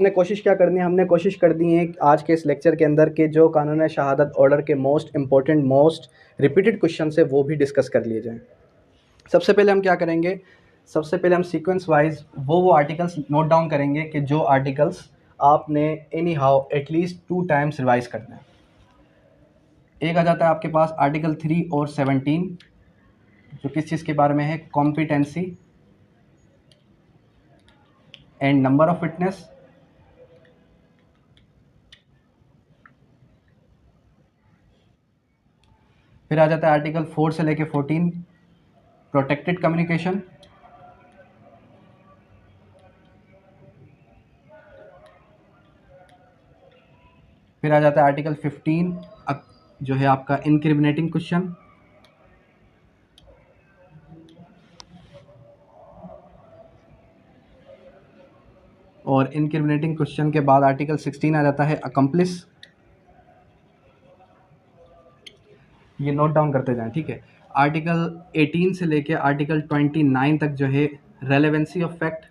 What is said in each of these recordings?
हमने कोशिश क्या करनी है, हमने कोशिश कर दी है आज के इस लेक्चर के अंदर के जो कानून शहादत ऑर्डर के most important most repeated question है वो भी डिस्कस कर लिए जाएँ। सबसे पहले हम क्या करेंगे, सबसे पहले हम सीक्वेंस वाइज वो आर्टिकल्स नोट डाउन करेंगे कि जो आर्टिकल्स आपने any how at least 2 times revise करना है। एक आ जाता है आपके पास आर्टिकल 3 और 17 जो किस चीज़ के बारे में है, competency and number of witness. फिर आ जाता है आर्टिकल 4 से लेके 14 प्रोटेक्टेड कम्युनिकेशन। फिर आ जाता है आर्टिकल 15 जो है आपका इनक्रिमिनेटिंग क्वेश्चन। और इनक्रिमिनेटिंग क्वेश्चन के बाद आर्टिकल 16 आ जाता है अकम्प्लिस। ये नोट डाउन करते जाएं, ठीक है। आर्टिकल 18 से लेके आर्टिकल 29 तक जो है relevancy of fact.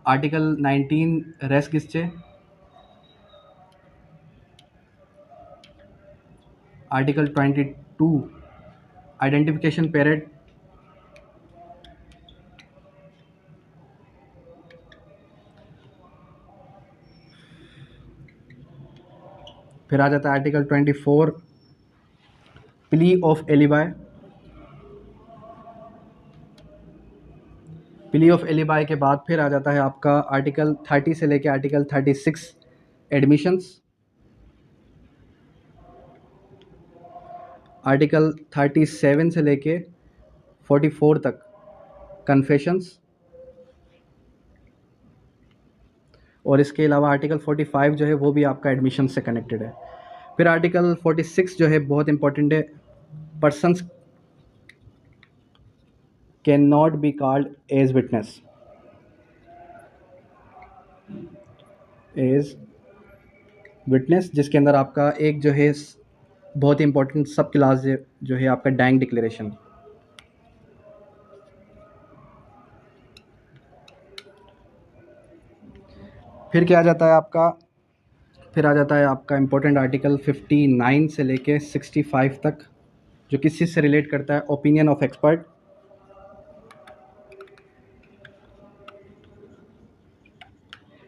Article 19 res किसचे। Article 22 identification period. फिर आ जाता है article 24 plea of alibi. Plea of alibi के बाद फिर आ जाता है आपका आर्टिकल 30 से लेके आर्टिकल 36 एडमिशंस। आर्टिकल 37 से लेके 44 तक कन्फेशंस। और इसके अलावा आर्टिकल 45 जो है वो भी आपका एडमिशन से कनेक्टेड है। फिर आर्टिकल 46 जो है बहुत इंपॉर्टेंट है, persons can not be called as witness. As witness जिसके अंदर आपका एक जो है बहुत ही इंपॉर्टेंट सब क्लास जो है आपका डैंग डिक्लेरेशन। फिर क्या आ जाता है आपका, फिर आ जाता है आपका इंपॉर्टेंट आर्टिकल 59 से लेके 65 तक जो किस चीज़ से रिलेट करता है, ओपिनियन ऑफ एक्सपर्ट।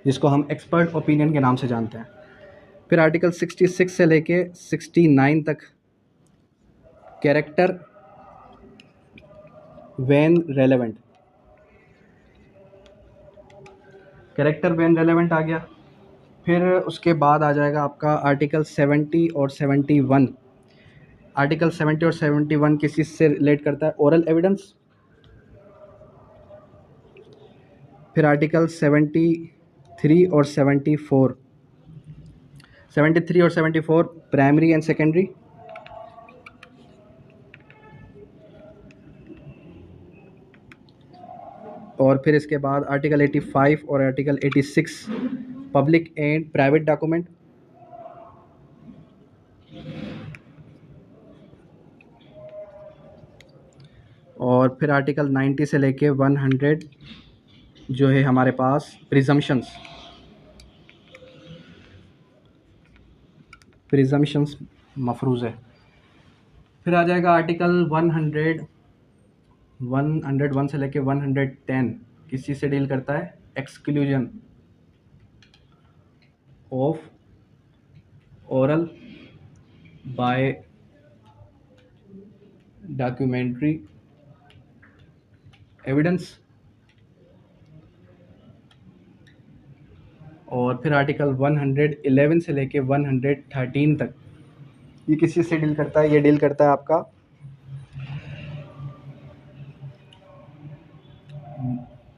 जिसको हम एक्सपर्ट ओपिनियन के नाम से जानते हैं। फिर आर्टिकल 66 से लेके 69 तक character when relevant. Character when relevant आ गया। फिर उसके बाद आ जाएगा आपका आर्टिकल 70 और 71। आर्टिकल 70 और 71 किस चीज़ से रिलेट करता है, ओरल एविडेंस। फिर आर्टिकल 73 और 74, 73 और 74 प्राइमरी एंड सेकेंडरी। और फिर इसके बाद आर्टिकल 85 और article 86 public and private document. और फिर आर्टिकल 90 से लेके 100 जो है हमारे पास प्रिजम्पशंस मफरूज़ है। फिर आ जाएगा आर्टिकल 101 से लेके 110 किस चीज़ से डील करता है, exclusion of oral by documentary evidence. और फिर आर्टिकल 111 से लेके 113 तक ये किस चीज़ से डील करता है, ये डील करता है आपका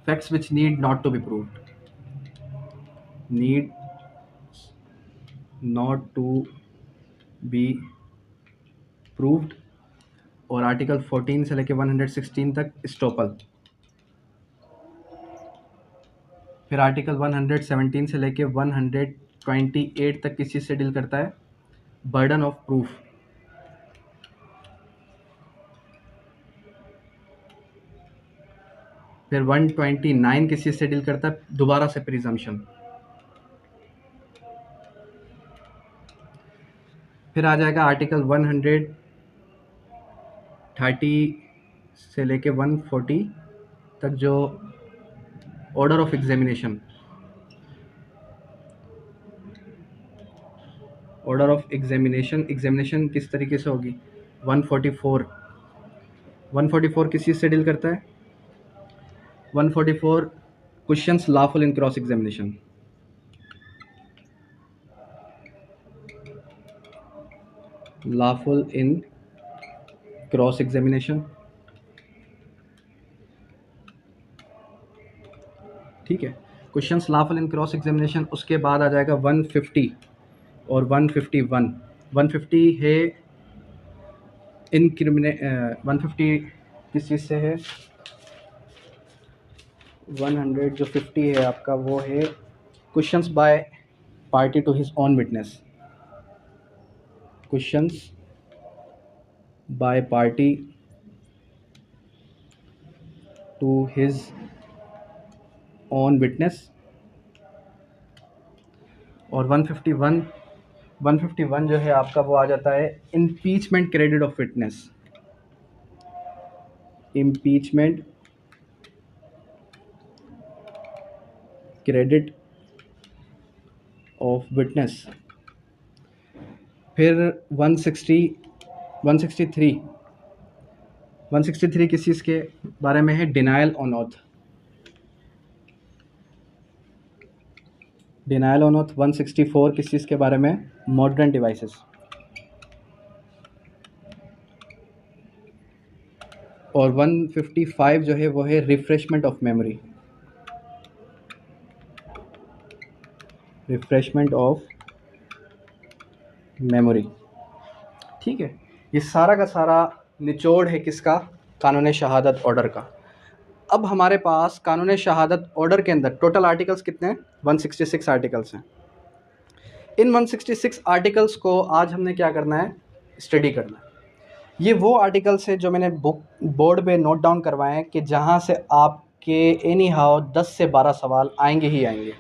facts which need not to be proved, need not to be proved. और आर्टिकल 14 से लेके 116 तक स्टॉपल। फिर आर्टिकल 117 से लेके 128 तक किस चीज़ से डील करता है, बर्डन ऑफ प्रूफ। फिर 129 किस चीज़ से डील करता है, दोबारा से प्रिजम्पशन। फिर आ जाएगा आर्टिकल 130 से लेके 140 तक जो order of examination, order of examination किस तरीके से होगी। 144 किस चीज़ से डील करता है, 144 क्वेश्चंस लॉफुल इन क्रॉस एग्जामिनेशन। लॉफुल इन क्रॉस एग्जामिनेशन, ठीक है, क्वेश्चंस लॉफुल इन क्रॉस एग्जामिनेशन। उसके बाद आ जाएगा 150 और 151। 150 है इनक्रिमिनेट, 150 किस चीज़ से है, 100 जो 50 है आपका वो है questions by party to his own witness. Questions by party to his own witness. और 151 जो है आपका वो आ जाता है impeachment credit of witness. Impeachment credit of witness. फिर 163 किस चीज़ के बारे में है, denial on oath. Denial on oath. 164 किस चीज़ के बारे में, मॉडर्न डिवाइसेस। और 155 जो है वो है refreshment of memory. Refreshment of memory, ठीक है। ये सारा का सारा निचोड़ है किसका, कानून शहादत ऑर्डर का। अब हमारे पास कानून शहादत ऑर्डर के अंदर टोटल आर्टिकल्स कितने हैं, 166 आर्टिकल्स हैं। इन 166 आर्टिकल्स को आज हमने क्या करना है, स्टडी करना है। ये वो आर्टिकल्स हैं जो मैंने बोर्ड पे नोट डाउन करवाए हैं कि जहाँ से आपके एनी हाउ 10 से 12 सवाल आएंगे ही आएंगे,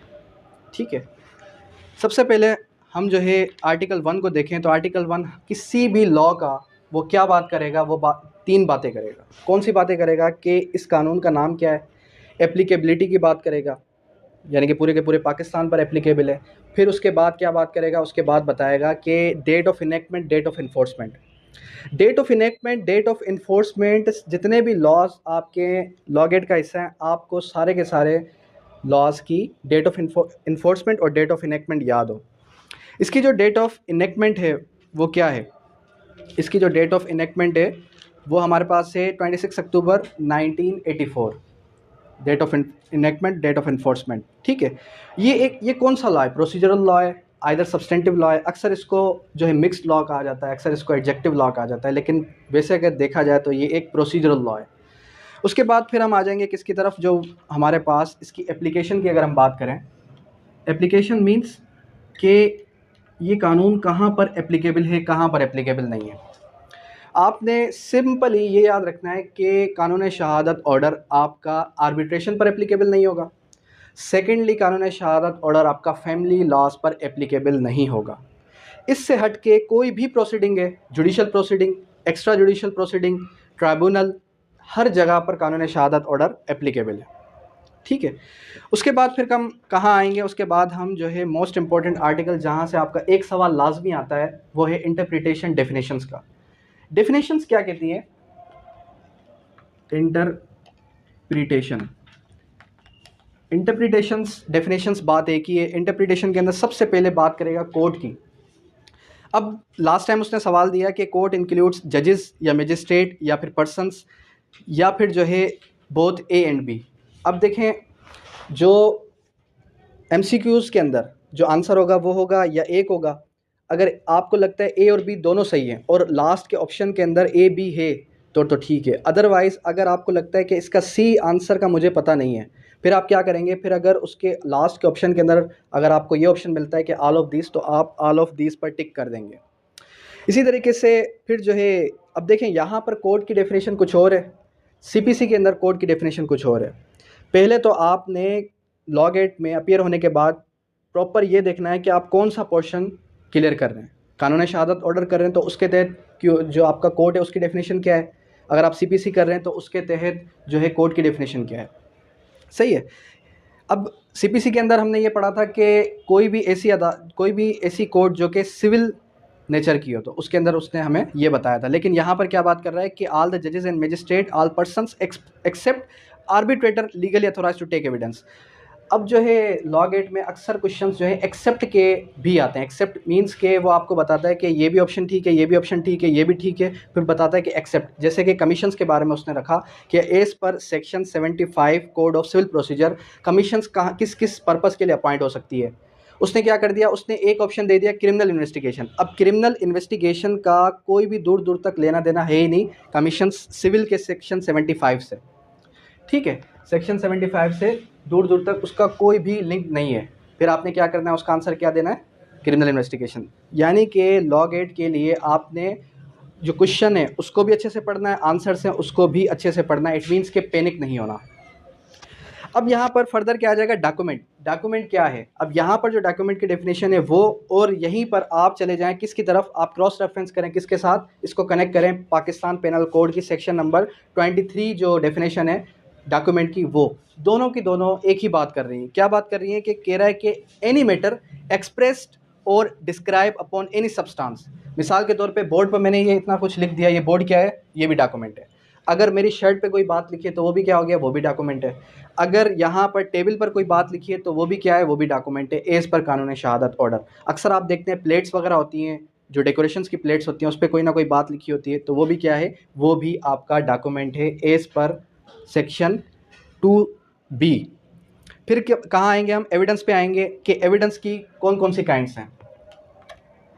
ठीक है। सबसे पहले हम जो है आर्टिकल 1 को देखें तो आर्टिकल 1 किसी भी लॉ का वो क्या बात करेगा, वो तीन बातें करेगा। कौन सी बातें करेगा कि इस कानून का नाम क्या है, एप्लीकेबिलिटी की बात करेगा, यानी कि पूरे के पूरे पाकिस्तान पर एप्लीकेबल है। फिर उसके बाद क्या बात करेगा, उसके बाद बताएगा कि date of enactment, date of enforcement. Date of enactment, date of enforcement, जितने भी लॉज आपके लॉ गेट का हिस्सा हैं, आपको सारे के सारे लॉज की डेट ऑफ इन्फोर्समेंट और डेट ऑफ इनेक्टमेंट याद हो। इसकी जो डेट ऑफ इनेक्टमेंट है वो क्या है, इसकी जो डेट ऑफ इनेक्टमेंट है वो हमारे पास है 26 October 1984, date of enactment, date of enforcement, ठीक है। ये कौन सा लॉ है, प्रोसीजरल लॉ है, आइदर सब्सटेंटिव लॉ है। अक्सर इसको जो है मिक्स्ड लॉ कहा जाता है, अक्सर इसको एडजेक्टिव लॉ कहा जाता है, लेकिन वैसे अगर देखा जाए तो ये एक प्रोसीजरल लॉ है। उसके बाद फिर हम आ जाएंगे किसकी तरफ, जो हमारे पास इसकी एप्लीकेशन की अगर हम बात करें, एप्लीकेशन मीन्स कि ये कानून कहाँ पर एप्लीकेबल है, कहाँ पर एप्लीकेबल नहीं है। आपने सिंपली ये याद रखना है कि कानून शहादत ऑर्डर आपका आर्बिट्रेशन पर एप्लीकेबल नहीं होगा। सेकेंडली, कानून शहादत ऑर्डर आपका फैमिली लॉज पर एप्लीकेबल नहीं होगा। इससे हट के कोई भी प्रोसीडिंग है, judicial proceeding, extra judicial proceeding, tribunal, हर जगह पर कानून शहादत ऑर्डर एप्लीकेबल है, ठीक है। उसके बाद फिर हम कहाँ आएंगे, उसके बाद हम जो है मोस्ट इंपॉर्टेंट आर्टिकल जहाँ से आपका एक सवाल लाजमी आता है वो है इंटरप्रिटेशन डेफिनेशंस का। डेफिनेशंस क्या कहती है, इंटरप्रिटेशंस डेफिनेशंस बात एक ही है। इंटरप्रिटेशन के अंदर सबसे पहले बात करेगा कोर्ट की। अब लास्ट टाइम उसने सवाल दिया कि कोर्ट इंक्लूड्स जजेस या मजिस्ट्रेट या फिर पर्सन्स या फिर जो है बोथ ए एंड बी। अब देखें, जो MCQs के अंदर जो आंसर होगा वो होगा या एक होगा। अगर आपको लगता है ए और बी दोनों सही हैं और लास्ट के ऑप्शन के अंदर ए बी है तो ठीक है। अदरवाइज़ अगर आपको लगता है कि इसका सी आंसर का मुझे पता नहीं है, फिर आप क्या करेंगे, फिर अगर उसके लास्ट के ऑप्शन के अंदर अगर आपको ये ऑप्शन मिलता है कि ऑल ऑफ दिस, तो आप ऑल ऑफ दिस पर टिक कर देंगे। इसी तरीके से फिर जो है, अब देखें यहाँ पर कोर्ट की डेफिनेशन कुछ और है, CPC के अंदर कोर्ट की डेफिनेशन कुछ और है। पहले तो आपने लॉ गेट में अपीयर होने के बाद प्रॉपर ये देखना है कि आप कौन सा पोर्शन क्लियर कर रहे हैं। कानून शहादत ऑर्डर कर रहे हैं तो उसके तहत जो आपका कोर्ट है उसकी डेफिनेशन क्या है। अगर आप सीपीसी कर रहे हैं तो उसके तहत जो है कोर्ट की डेफिनेशन क्या है। सही है। अब सीपीसी के अंदर हमने ये पढ़ा था कि कोई भी ऐसी कोर्ट जो कि सिविल नेचर की हो तो उसके अंदर उसने हमें ये बताया था। लेकिन यहाँ पर क्या बात कर रहा है कि ऑल द जजेस and magistrate all persons except arbitrator legally authorize to take evidence. अब जो है लॉ गेट में अक्सर क्वेश्चंस जो है एक्सेप्ट के भी आते हैं। एक्सेप्ट मींस के वो आपको बताता है कि ये भी ऑप्शन ठीक है, ये भी ऑप्शन ठीक है, ये भी ठीक है, फिर बताता है कि एक्सेप्ट। जैसे कि कमीशंस के बारे में उसने रखा कि एज पर section 75 code of civil procedure commissions कहाँ किस किस पर्पज़ के लिए अपॉइंट हो सकती है। उसने क्या कर दिया, उसने एक ऑप्शन दे दिया क्रिमिनल इन्वेस्टिगेशन। अब क्रिमिनल इन्वेस्टिगेशन का कोई भी दूर दूर तक लेना देना है ही नहीं कमीशन सिविल के सेक्शन 75 से। ठीक है, सेक्शन 75 से दूर दूर तक उसका कोई भी लिंक नहीं है। फिर आपने क्या करना है, उसका आंसर क्या देना है, क्रिमिनल इन्वेस्टिगेशन। यानी कि लॉ गेट के लिए आपने जो क्वेश्चन है उसको भी अच्छे से पढ़ना है, आंसर्स हैं उसको भी अच्छे से पढ़ना है। इट मीन्स के पैनिक नहीं होना। अब यहाँ पर फर्दर क्या आ जाएगा, डॉक्यूमेंट। डॉक्यूमेंट क्या है, अब यहाँ पर जो डॉक्यूमेंट की डेफिनेशन है वो, और यहीं पर आप चले जाएं किसकी तरफ, आप क्रॉस रेफरेंस करें किसके साथ, इसको कनेक्ट करें पाकिस्तान पेनल कोड की सेक्शन नंबर 23 जो डेफिनेशन है डॉक्यूमेंट की, वो दोनों की दोनों एक ही बात कर रही हैं। क्या बात कर रही हैं कि कह रहा है कि एनी मैटर एक्सप्रेस्ड और डिस्क्राइब अपॉन एनी सब्सटेंस। मिसाल के तौर पे बोर्ड पर मैंने ये इतना कुछ लिख दिया, ये बोर्ड क्या है, ये भी डॉक्यूमेंट है। अगर मेरी शर्ट पे कोई बात लिखी है तो वो भी क्या हो गया, वो भी डॉक्यूमेंट है। अगर यहाँ पर टेबल पर कोई बात लिखी है तो वो भी क्या है, वो भी डॉक्यूमेंट है एज पर कानून शहादत ऑर्डर। अक्सर आप देखते हैं प्लेट्स वगैरह होती हैं, जो डेकोरेशंस की प्लेट्स होती हैं उस पर कोई ना कोई बात लिखी होती है तो वो भी क्या है, वो भी आपका डॉक्यूमेंट है एज पर सेक्शन 2B। फिर कहाँ आएंगे हम, एविडेंस पे आएंगे कि एविडेंस की कौन कौन सी काइंड्स हैं।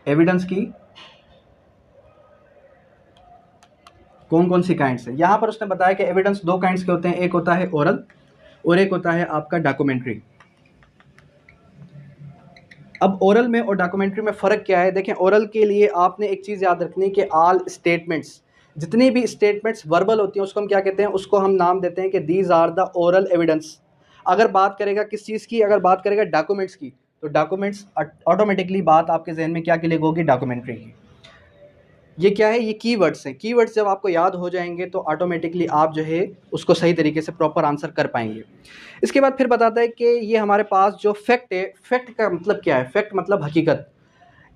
एविडेंस की कौन कौन सी काइंड्स हैं, यहाँ पर उसने बताया कि एविडेंस दो काइंड्स के होते हैं, एक होता है ओरल और एक होता है आपका डॉक्यूमेंट्री। अब ओरल में और डॉक्यूमेंट्री में फ़र्क क्या है, देखें ओरल के लिए आपने एक चीज़ याद रखनी है कि ऑल स्टेटमेंट्स, जितनी भी स्टेटमेंट्स वर्बल होती हैं उसको हम क्या कहते हैं, उसको हम नाम देते हैं कि these are the oral evidence. अगर बात करेगा किस चीज़ की, अगर बात करेगा डॉक्यूमेंट्स की, तो डॉक्यूमेंट्स ऑटोमेटिकली बात आपके जहन में क्या क्लिक होगी, डॉक्यूमेंट्री की। ये क्या है, ये कीवर्ड्स हैं। कीवर्ड्स जब आपको याद हो जाएंगे तो ऑटोमेटिकली आप जो है उसको सही तरीके से प्रॉपर आंसर कर पाएंगे। इसके बाद फिर बताता है कि ये हमारे पास जो फैक्ट है, फैक्ट का मतलब क्या है, फैक्ट मतलब हकीकत।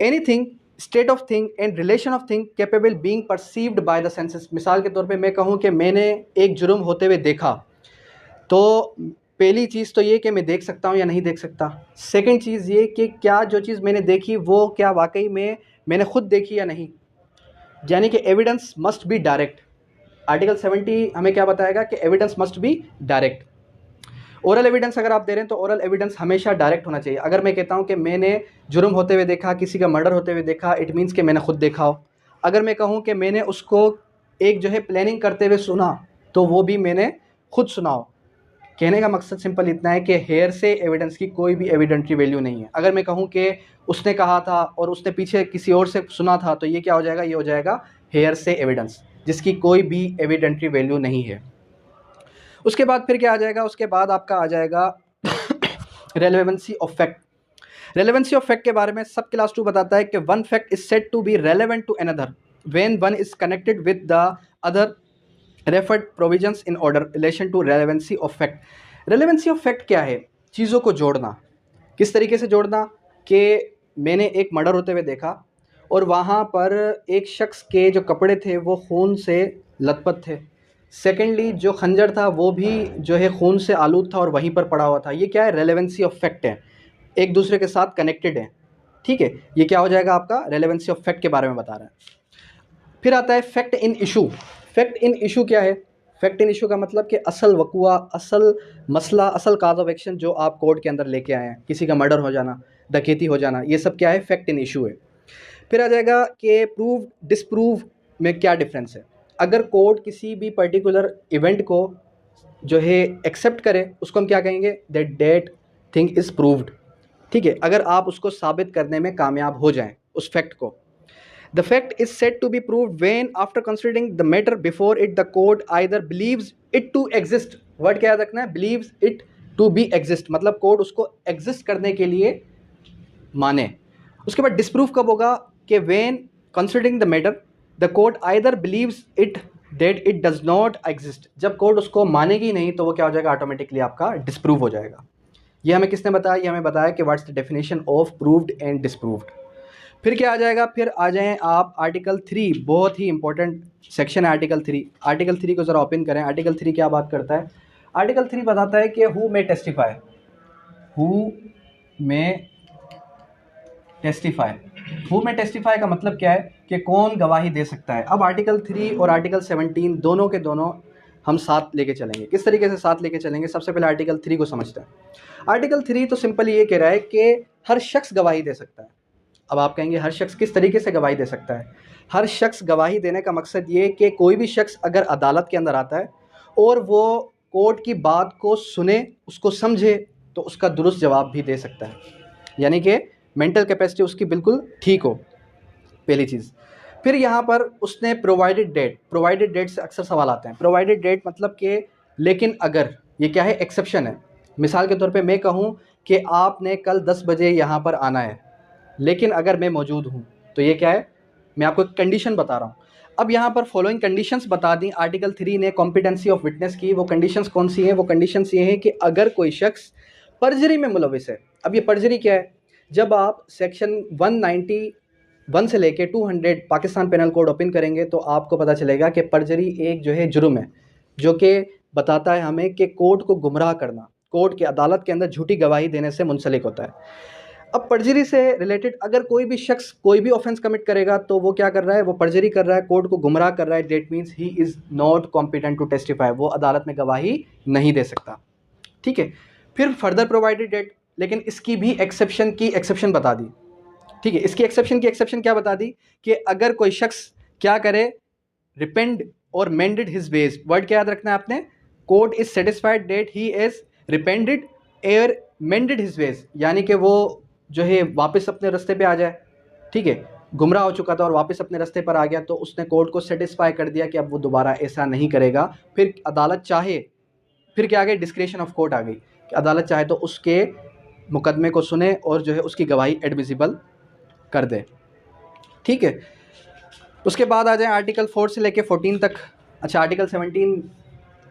Anything state of thing and relation of thing capable being perceived by the senses. मिसाल के तौर पे मैं कहूँ कि मैंने एक जुर्म होते हुए देखा, तो पहली चीज़ तो ये कि मैं देख सकता हूँ या नहीं देख सकता। सेकंड चीज़ ये कि क्या जो चीज़ मैंने देखी वो क्या वाकई में मैंने खुद देखी या नहीं। यानी कि evidence must be direct. Article 70 हमें क्या बताएगा कि evidence must be direct. Oral evidence अगर आप दे रहे हैं तो ओरल एविडेंस हमेशा डायरेक्ट होना चाहिए। अगर मैं कहता हूं कि मैंने जुर्म होते हुए देखा, किसी का मर्डर होते हुए देखा, इट मीन्स कि मैंने खुद देखा हो। अगर मैं कहूं कि मैंने उसको एक जो है प्लानिंग करते हुए सुना, तो वो भी मैंने खुद सुना हो। कहने का मकसद सिंपल इतना है कि हेयर से एविडेंस की कोई भी एविडेंटरी वैल्यू नहीं है। अगर मैं कहूं कि उसने कहा था और उसने पीछे किसी और से सुना था, तो ये क्या हो जाएगा, ये हो जाएगा हेयर से एविडेंस, जिसकी कोई भी एविडेंटरी वैल्यू नहीं है। उसके बाद फिर क्या आ जाएगा, उसके बाद आपका आ जाएगा relevancy of fact. Relevancy of fact के बारे में सब क्लास 2 बताता है कि one fact is said to be relevant to another when one is connected with the other referred provisions in order relation to relevancy of fact. Relevancy of fact क्या है, चीज़ों को जोड़ना। किस तरीके से जोड़ना, कि मैंने एक मर्डर होते हुए देखा और वहाँ पर एक शख्स के जो कपड़े थे वो खून से लथपथ थे। सेकेंडली जो खंजर था वो भी जो है खून से आलूद था और वहीं पर पड़ा हुआ था। ये क्या है, रेलेवेंसी ऑफ फैक्ट है, एक दूसरे के साथ कनेक्टेड है। ठीक है, ये क्या हो जाएगा आपका, रेलेवेंसी ऑफ फैक्ट के बारे में बता रहा है। फिर आता है fact in issue. Fact in issue क्या है, फैक्ट इन इशू का मतलब कि असल वकुआ, असल मसला, असल काज ऑफ एक्शन जो आप कोर्ट के अंदर लेके आए हैं, किसी का मर्डर हो जाना, डकैती हो जाना, ये सब क्या है, फैक्ट इन इशू है। फिर आ जाएगा कि प्रूव डिसप्रूव में क्या डिफरेंस है। अगर कोर्ट किसी भी पर्टिकुलर इवेंट को जो है एक्सेप्ट करे, उसको हम क्या कहेंगे, दैट थिंग इज़ प्रूव्ड। ठीक है, अगर आप उसको साबित करने में कामयाब हो जाएं उस फैक्ट को। The fact is said to be proved when, after considering the matter before it, the court either believes it to exist word क्या याद रखना है, believes it to be exist, मतलब कोर्ट उसको एग्जिस्ट करने के लिए माने। उसके बाद डिस्प्रूव कब होगा कि when considering the matter the court either beliefs it that it does not exist, जब कोर्ट उसको मानेगी नहीं तो वो क्या हो जाएगा, ऑटोमेटिकली आपका डिस्प्रूव हो जाएगा। ये हमें किसने बताया, ये हमें बताया कि what's the definition of proved and disproved. फिर क्या आ जाएगा, फिर आ जाएं आप आर्टिकल 3, बहुत ही इंपॉर्टेंट सेक्शन है आर्टिकल 3। आर्टिकल 3 को ज़रा ओपन करें। आर्टिकल 3 क्या बात करता है, आर्टिकल 3 बताता है कि who may testify, who may testify. Who में टेस्टिफाई का मतलब क्या है कि कौन गवाही दे सकता है। अब आर्टिकल 3 और आर्टिकल 17 दोनों के दोनों हम साथ लेके चलेंगे। किस तरीके से साथ लेके चलेंगे, सबसे पहले आर्टिकल 3 को समझते हैं। आर्टिकल 3 तो सिंपल ये कह रहा है कि हर शख्स गवाही दे सकता है। अब आप कहेंगे हर शख्स किस तरीके से गवाही दे सकता है। हर शख्स गवाही देने का मकसद ये कि कोई भी शख्स अगर अदालत के अंदर आता है और वो कोर्ट की बात को सुने, उसको समझे, तो उसका दुरुस्त जवाब भी दे सकता है, यानी कि मेंटल कैपेसिटी उसकी बिल्कुल ठीक हो, पहली चीज़। फिर यहाँ पर उसने प्रोवाइडेड डेट से अक्सर सवाल आते हैं। प्रोवाइडेड डेट मतलब कि लेकिन अगर, ये क्या है, एक्सेप्शन है। मिसाल के तौर पे मैं कहूँ कि आपने कल 10 बजे यहाँ पर आना है, लेकिन अगर मैं मौजूद हूँ, तो ये क्या है, मैं आपको एक कंडीशन बता रहा हूँ। अब यहाँ पर फॉलोइंग कंडीशंस बता दी आर्टिकल 3 ने कॉम्पिटेंसी ऑफ विटनेस की। वो कंडीशंस कौन सी हैं, वो कंडीशंस ये हैं कि अगर कोई शख्स परजरी में मुलविस है। अब ये परजरी क्या है, जब आप सेक्शन 191 से लेके 200 पाकिस्तान पेनल कोड ओपन करेंगे तो आपको पता चलेगा कि परजरी एक जो है जुर्म है, जो कि बताता है हमें कि कोर्ट को गुमराह करना, कोर्ट की अदालत के अंदर झूठी गवाही देने से मुंसलिक होता है। अब परजरी से रिलेटेड अगर कोई भी शख्स कोई भी ऑफेंस कमिट करेगा तो वो क्या कर रहा है, वो परजरी कर रहा है, कोर्ट को गुमराह कर रहा है। That means he is not competent to testify, वो अदालत में गवाही नहीं दे सकता। ठीक है। फिर फर्दर प्रोवाइडेड डेट, लेकिन इसकी भी एक्सेप्शन की एक्सेप्शन बता दी। ठीक है, इसकी एक्सेप्शन की एक्सेप्शन क्या बता दी कि अगर कोई शख्स क्या करे, रिपेंड और मेंडेड हिज वेज। वर्ड क्या याद रखना है आपने, court is satisfied that he is repented amended his ways, यानी कि वो जो है वापस अपने रास्ते पे आ जाए। ठीक है, गुमराह हो चुका था और वापस अपने रास्ते पर आ गया, तो उसने कोर्ट को सेटिस्फाई कर दिया कि अब वो दोबारा ऐसा नहीं करेगा। फिर अदालत चाहे, फिर क्या आ गई, डिस्क्रेशन ऑफ कोर्ट आ गई कि अदालत चाहे तो उसके मुकदमे को सुने और जो है उसकी गवाही एडमिसिबल कर दे। ठीक है, उसके बाद आ जाए आर्टिकल 4 से लेके 14 तक। अच्छा, आर्टिकल 17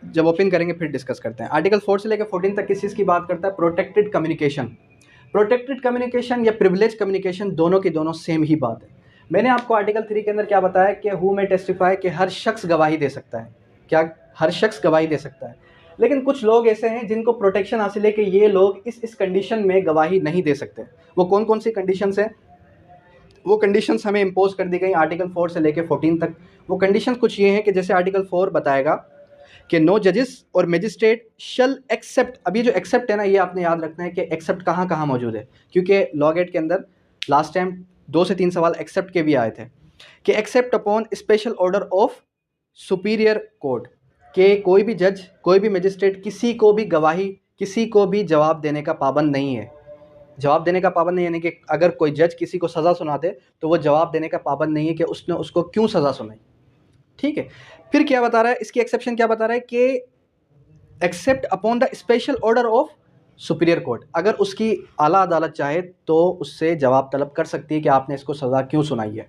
जब ओपन करेंगे फिर डिस्कस करते हैं। आर्टिकल 4 से लेकर 14 तक किस चीज़ की बात करता है, प्रोटेक्टेड कम्युनिकेशन। प्रोटेक्टेड कम्युनिकेशन या प्रिविलेज कम्युनिकेशन, दोनों की दोनों सेम ही बात है। मैंने आपको आर्टिकल 3 के अंदर क्या बताया कि हु में टेस्टिफाई, कि हर शख्स गवाही दे सकता है। क्या, हर शख्स गवाही दे सकता है। लेकिन कुछ लोग ऐसे हैं जिनको प्रोटेक्शन हासिल है कि ये लोग इस कंडीशन में गवाही नहीं दे सकते। वो कौन कौन सी कंडीशंस हैं, वो कंडीशंस हमें इम्पोज कर दी गई आर्टिकल 4 से लेकर 14 तक। वो कंडीशंस कुछ ये हैं कि जैसे आर्टिकल 4 बताएगा कि नो जजेस और मजिस्ट्रेट शल एक्सेप्ट। अब ये जो एक्सेप्ट है ना, ये आपने याद रखना है कि एक्सेप्ट कहाँ कहाँ मौजूद है, क्योंकि लॉ गेट के अंदर लास्ट टाइम 2 से 3 सवाल एक्सेप्ट के भी आए थे कि except upon special order of superior court, कि कोई भी जज, कोई भी मजिस्ट्रेट किसी को भी गवाही, किसी को भी जवाब देने का पाबंद नहीं है। जवाब देने का पाबंद नहीं, यानी कि अगर कोई जज किसी को सज़ा सुना दे तो वो जवाब देने का पाबंद नहीं है कि उसने उसको क्यों सज़ा सुनाई। ठीक है, फिर क्या बता रहा है, इसकी एक्सेप्शन क्या बता रहा है कि except upon the special order of superior court, अगर उसकी आला अदालत चाहे तो उससे जवाब तलब कर सकती है कि आपने इसको सज़ा क्यों सुनाई है।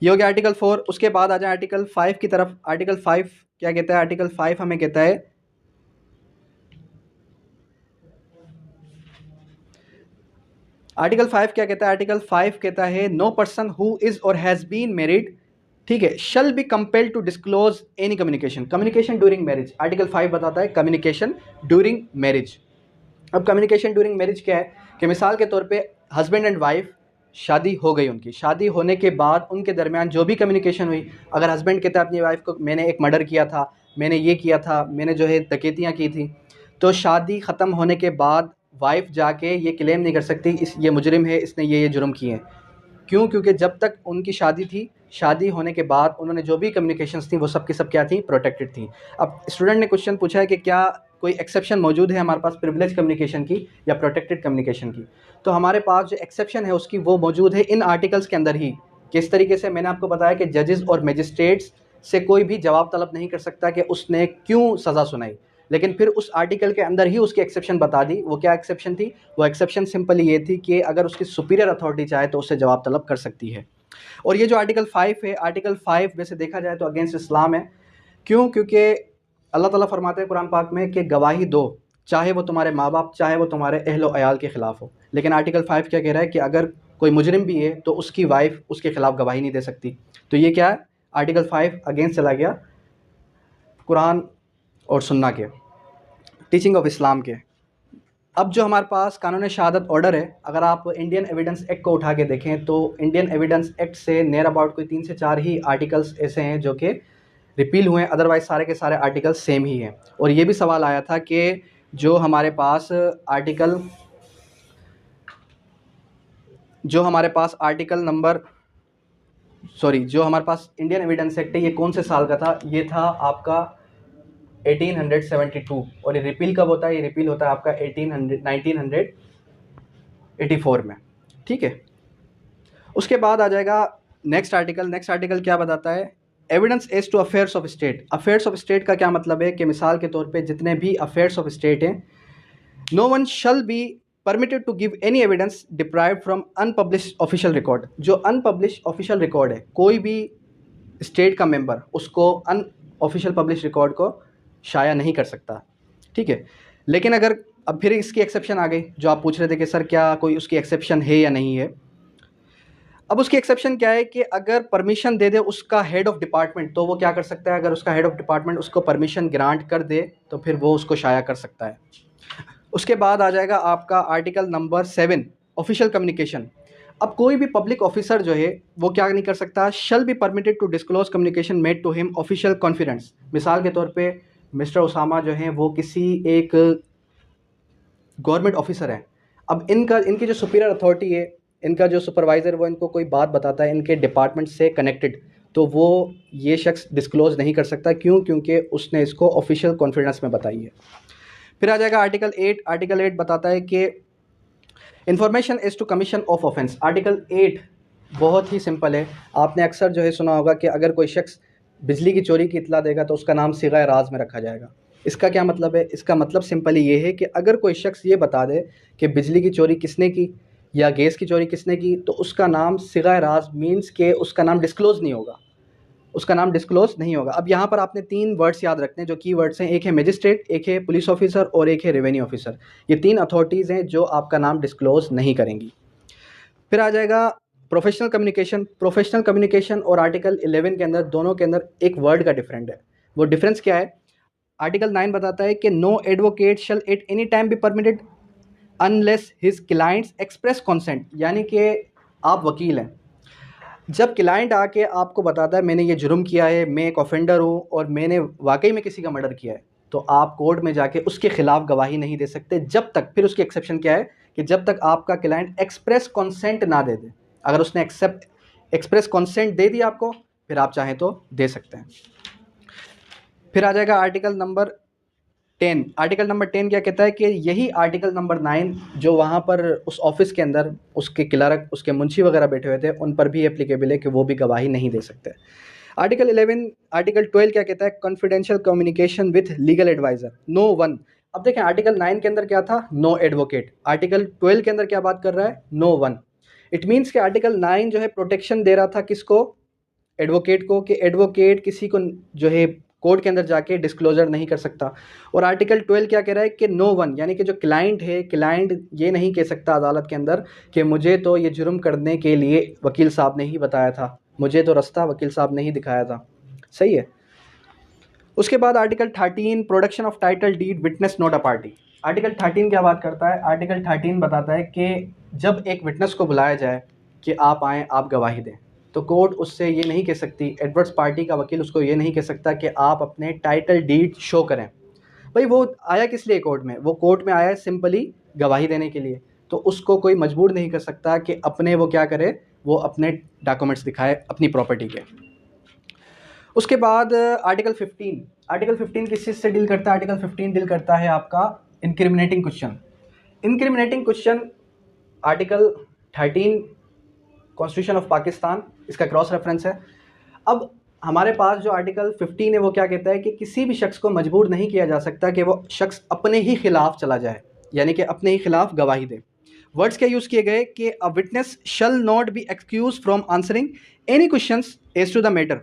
ये हो गया आर्टिकल 4। उसके बाद आ जाए आर्टिकल 5 की तरफ। आर्टिकल 5 क्या कहता है, आर्टिकल 5 हमें कहता है, आर्टिकल 5 क्या कहता है, आर्टिकल 5 कहता है नो पर्सन हु इज और हैज़ बीन मैरिड, ठीक है, shall be compelled to disclose any communication, communication during marriage. Article 5 बताता है कम्युनिकेशन ड्यूरिंग मैरिज। अब कम्युनिकेशन ड्यूरिंग मैरिज क्या है कि मिसाल के तौर पे हस्बैंड एंड वाइफ शादी हो गई, उनकी शादी होने के बाद उनके दरमियान जो भी कम्युनिकेशन हुई, अगर हस्बैंड कहता है अपनी वाइफ को मैंने एक मर्डर किया था, मैंने ये किया था, मैंने जो है डकैतियाँ की थी, तो शादी ख़त्म होने के बाद वाइफ जाके ये क्लेम नहीं कर सकती इस ये मुजरिम है, इसने ये जुर्म किए हैं। क्यों? क्योंकि जब तक उनकी शादी थी, शादी होने के बाद उन्होंने जो भी कम्युनिकेशंस थी वो सब की सब क्या थी, प्रोटेक्टेड थी। अब स्टूडेंट ने क्वेश्चन पूछा है कि क्या कोई एक्सेप्शन मौजूद है हमारे पास प्रिविलेज कम्युनिकेशन की या प्रोटेक्टेड कम्युनिकेशन की। तो हमारे पास जो एक्सेप्शन है उसकी वो मौजूद है इन आर्टिकल्स के अंदर ही। किस तरीके से, मैंने आपको बताया कि जजेस और मजिस्ट्रेट्स से कोई भी जवाब तलब नहीं कर सकता कि उसने क्यों सज़ा सुनाई, लेकिन फिर उस आर्टिकल के अंदर ही उसकी एक्सेप्शन बता दी। वो क्या एक्सेप्शन थी? वो एक्सेप्शन सिंपली ये थी कि अगर उसकी सुपीरियर अथॉरिटी चाहे तो उससे जवाब तलब कर सकती है। और ये जो आर्टिकल 5 है, आर्टिकल 5 वैसे देखा जाए तो अगेंस्ट इस्लाम है। क्यों? क्योंकि अल्लाह ताला फरमाते हैं कुरान पाक में कि गवाही दो, चाहे वो तुम्हारे माँ बाप, चाहे वो तुम्हारे अहलो अयाल के ख़िलाफ़ हो। लेकिन आर्टिकल 5 क्या कह रहा है कि अगर कोई मुजरिम भी है तो उसकी वाइफ उसके ख़िलाफ़ गवाही नहीं दे सकती। तो ये क्या है? आर्टिकल 5 अगेंस्ट चला गया कुरान और सुन्ना के, टीचिंग ऑफ इस्लाम के। अब जो हमारे पास कानून शहादत ऑर्डर है, अगर आप इंडियन एविडेंस एक्ट को उठा के देखें तो इंडियन एविडेंस एक्ट से नियर अबाउट कोई 3 से 4 ही आर्टिकल्स ऐसे हैं जो कि रिपील हुए हैं, अदरवाइज सारे के सारे आर्टिकल सेम ही हैं। और ये भी सवाल आया था कि जो हमारे पास इंडियन एविडेंस एक्ट है, ये कौन से साल का था? ये था आपका 1872। और ये रिपील कब होता है? ये रिपील होता है आपका 1984 में। ठीक है, उसके बाद आ जाएगा नेक्स्ट आर्टिकल। नेक्स्ट आर्टिकल क्या बताता है? Evidence as to affairs of state. Affairs of state का क्या मतलब है कि मिसाल के तौर पे जितने भी अफेयर्स ऑफ स्टेट हैं, no one shall be permitted to give any evidence deprived from unpublished official record. जो अनपब्लिश्ड ऑफिशियल रिकॉर्ड है, कोई भी स्टेट का मेंबर उसको अनऑफिशियल पब्लिश रिकॉर्ड को शाया नहीं कर सकता। ठीक है, लेकिन अगर अब फिर इसकी एक्सेप्शन आ गई, जो आप पूछ रहे थे कि सर क्या कोई उसकी एक्सेप्शन है या नहीं है। अब उसकी एक्सेप्शन क्या है कि अगर परमिशन दे दे उसका हेड ऑफ डिपार्टमेंट, तो वो क्या कर सकता है? अगर उसका हेड ऑफ डिपार्टमेंट उसको परमिशन ग्रांट कर दे तो फिर वो उसको शाया कर सकता है। उसके बाद आ जाएगा आपका आर्टिकल नंबर 7, ऑफिशियल कम्युनिकेशन। अब कोई भी पब्लिक ऑफिसर जो है वो क्या नहीं कर सकता? Shall be permitted to disclose communication made to him official confidence. मिसाल के तौर पे मिस्टर उसामा जो हैं वो किसी एक गवर्नमेंट ऑफिसर हैं। अब इनकी जो सुपीरियर अथॉरिटी है, इनका जो सुपरवाइज़र, वो इनको कोई बात बताता है इनके डिपार्टमेंट से कनेक्टेड, तो वो ये शख्स डिस्क्लोज नहीं कर सकता। क्यों? क्योंकि उसने इसको ऑफिशियल कॉन्फिडेंस में बताई है। फिर आ जाएगा आर्टिकल 8। आर्टिकल 8 बताता है कि information is to commission of offence. Article 8 बहुत ही सिंपल है। आपने अक्सर जो है सुना होगा कि अगर कोई शख्स बिजली की चोरी की इत्तला देगा तो उसका नाम सिगाए राज में रखा जाएगा। इसका क्या मतलब है? इसका मतलब सिंपली ये है कि अगर कोई शख्स ये बता दे कि बिजली की चोरी किसने की या गैस की चोरी किसने की, तो उसका नाम सिगाए राज मीन्स के उसका नाम डिस्क्लोज नहीं होगा, उसका नाम डिस्क्लोज नहीं होगा। अब यहाँ पर आपने 3 वर्ड्स याद रखने हैं, जो की वर्ड्स हैं। एक है मजिस्ट्रेट, एक है पुलिस ऑफिसर और एक है रेवेन्यू ऑफिसर। ये 3 अथॉरिटीज़ हैं जो आपका नाम डिस्क्लोज नहीं करेंगी। फिर आ जाएगा प्रोफेशनल कम्युनिकेशन। प्रोफेशनल कम्युनिकेशन और आर्टिकल 11 के अंदर, दोनों के अंदर एक वर्ड का डिफरेंट है। वो डिफरेंस क्या है? आर्टिकल 9 बताता है कि no advocate shall at any time be permitted unless his clients express consent. यानी कि आप वकील हैं, जब क्लाइंट आके आपको बताता है मैंने ये जुर्म किया है, मैं एक ऑफेंडर हूँ और मैंने वाकई में किसी का मर्डर किया है, तो आप कोर्ट में जाके उसके खिलाफ गवाही नहीं दे सकते जब तक, फिर उसकी एक्सेप्शन क्या है कि जब तक आपका क्लाइंट एक्सप्रेस कंसेंट ना दे दे। अगर उसने एक्सप्रेस कंसेंट दे दिया आपको, फिर आप चाहें तो दे सकते हैं। फिर आ जाएगा आर्टिकल नंबर 10। आर्टिकल नंबर 10 क्या कहता है कि यही आर्टिकल नंबर 9 जो वहाँ पर उस ऑफिस के अंदर उसके क्लर्क, उसके मुंशी वगैरह बैठे हुए थे, उन पर भी एप्लीकेबल है कि वो भी गवाही नहीं दे सकते। आर्टिकल 12 क्या कहता है? Confidential communication with legal adviser, no one. अब देखें, आर्टिकल 9 के अंदर क्या था? No advocate. आर्टिकल 12 के अंदर क्या बात कर रहा है? No one. इट मीन्स कि आर्टिकल 9 जो है प्रोटेक्शन दे रहा था किसको? एडवोकेट को, कि एडवोकेट किसी को जो है कोर्ट के अंदर जाके डिस्क्लोजर नहीं कर सकता। और आर्टिकल 12 क्या कह रहा है कि नो वन, यानी कि जो क्लाइंट है, क्लाइंट ये नहीं कह सकता अदालत के अंदर कि मुझे तो ये जुर्म करने के लिए वकील साहब ने ही बताया था, मुझे तो रास्ता वकील साहब ने ही दिखाया था। सही है। उसके बाद article 13 production of title deed witness not a party. Article 13 क्या बात करता है? आर्टिकल 13 बताता है कि जब एक विटनेस को बुलाया जाए कि आप आएँ, आप गवाही दें, तो कोर्ट उससे ये नहीं कह सकती, एडवर्स पार्टी का वकील उसको ये नहीं कह सकता कि आप अपने टाइटल डीड शो करें। भाई वो आया किस लिए कोर्ट में? वो कोर्ट में आया सिंपली गवाही देने के लिए, तो उसको कोई मजबूर नहीं कर सकता कि अपने वो क्या करे, वो अपने डॉक्यूमेंट्स दिखाए अपनी प्रॉपर्टी के। उसके बाद आर्टिकल 15। आर्टिकल 15 किस चीज़ से डील करता है? आर्टिकल 15 डील करता है आपका incriminating question. Incriminating question article 13 constitution of Pakistan, इसका क्रॉस रेफरेंस है। अब हमारे पास जो आर्टिकल 15 है वो क्या कहता है कि किसी भी शख्स को मजबूर नहीं किया जा सकता कि वो शख्स अपने ही खिलाफ चला जाए, यानी कि अपने ही खिलाफ गवाही दे। वर्ड्स क्या यूज़ किए गए कि a witness shall not be excuse from answering any questions as to the matter,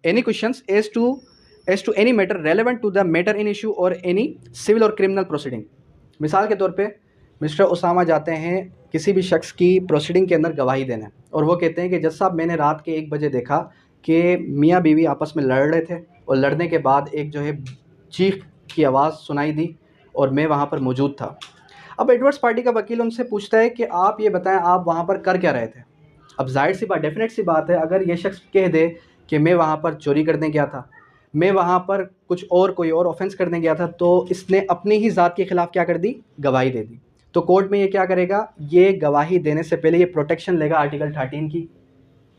any questions as to any matter relevant to the matter in issue और एनी सिविल और क्रिमिनल प्रोसीडिंग। मिसाल के तौर पे mister Usama जाते हैं किसी भी शख्स की प्रोसीडिंग के अंदर गवाही देने, और वो कहते हैं कि जज साहब मैंने रात के 1 बजे देखा कि मियाँ बीवी आपस में लड़ रहे थे, और लड़ने के बाद एक जो है चीख की आवाज़ सुनाई दी और मैं वहाँ पर मौजूद था। अब एडवर्स पार्टी का वकील उनसे पूछता है कि आप ये बताएं आप वहाँ पर कर क्या रहे थे। अब जाहिर सी बात, डेफिनेट सी बात है, अगर ये शख्स कह दे कि मैं वहाँ पर चोरी करने गया था, मैं वहाँ पर कुछ और कोई और ऑफेंस करने गया था, तो इसने अपनी ही ज़ात के ख़िलाफ़ क्या कर दी, गवाही दे दी। तो कोर्ट में ये क्या करेगा, ये गवाही देने से पहले ये प्रोटेक्शन लेगा आर्टिकल 13 की,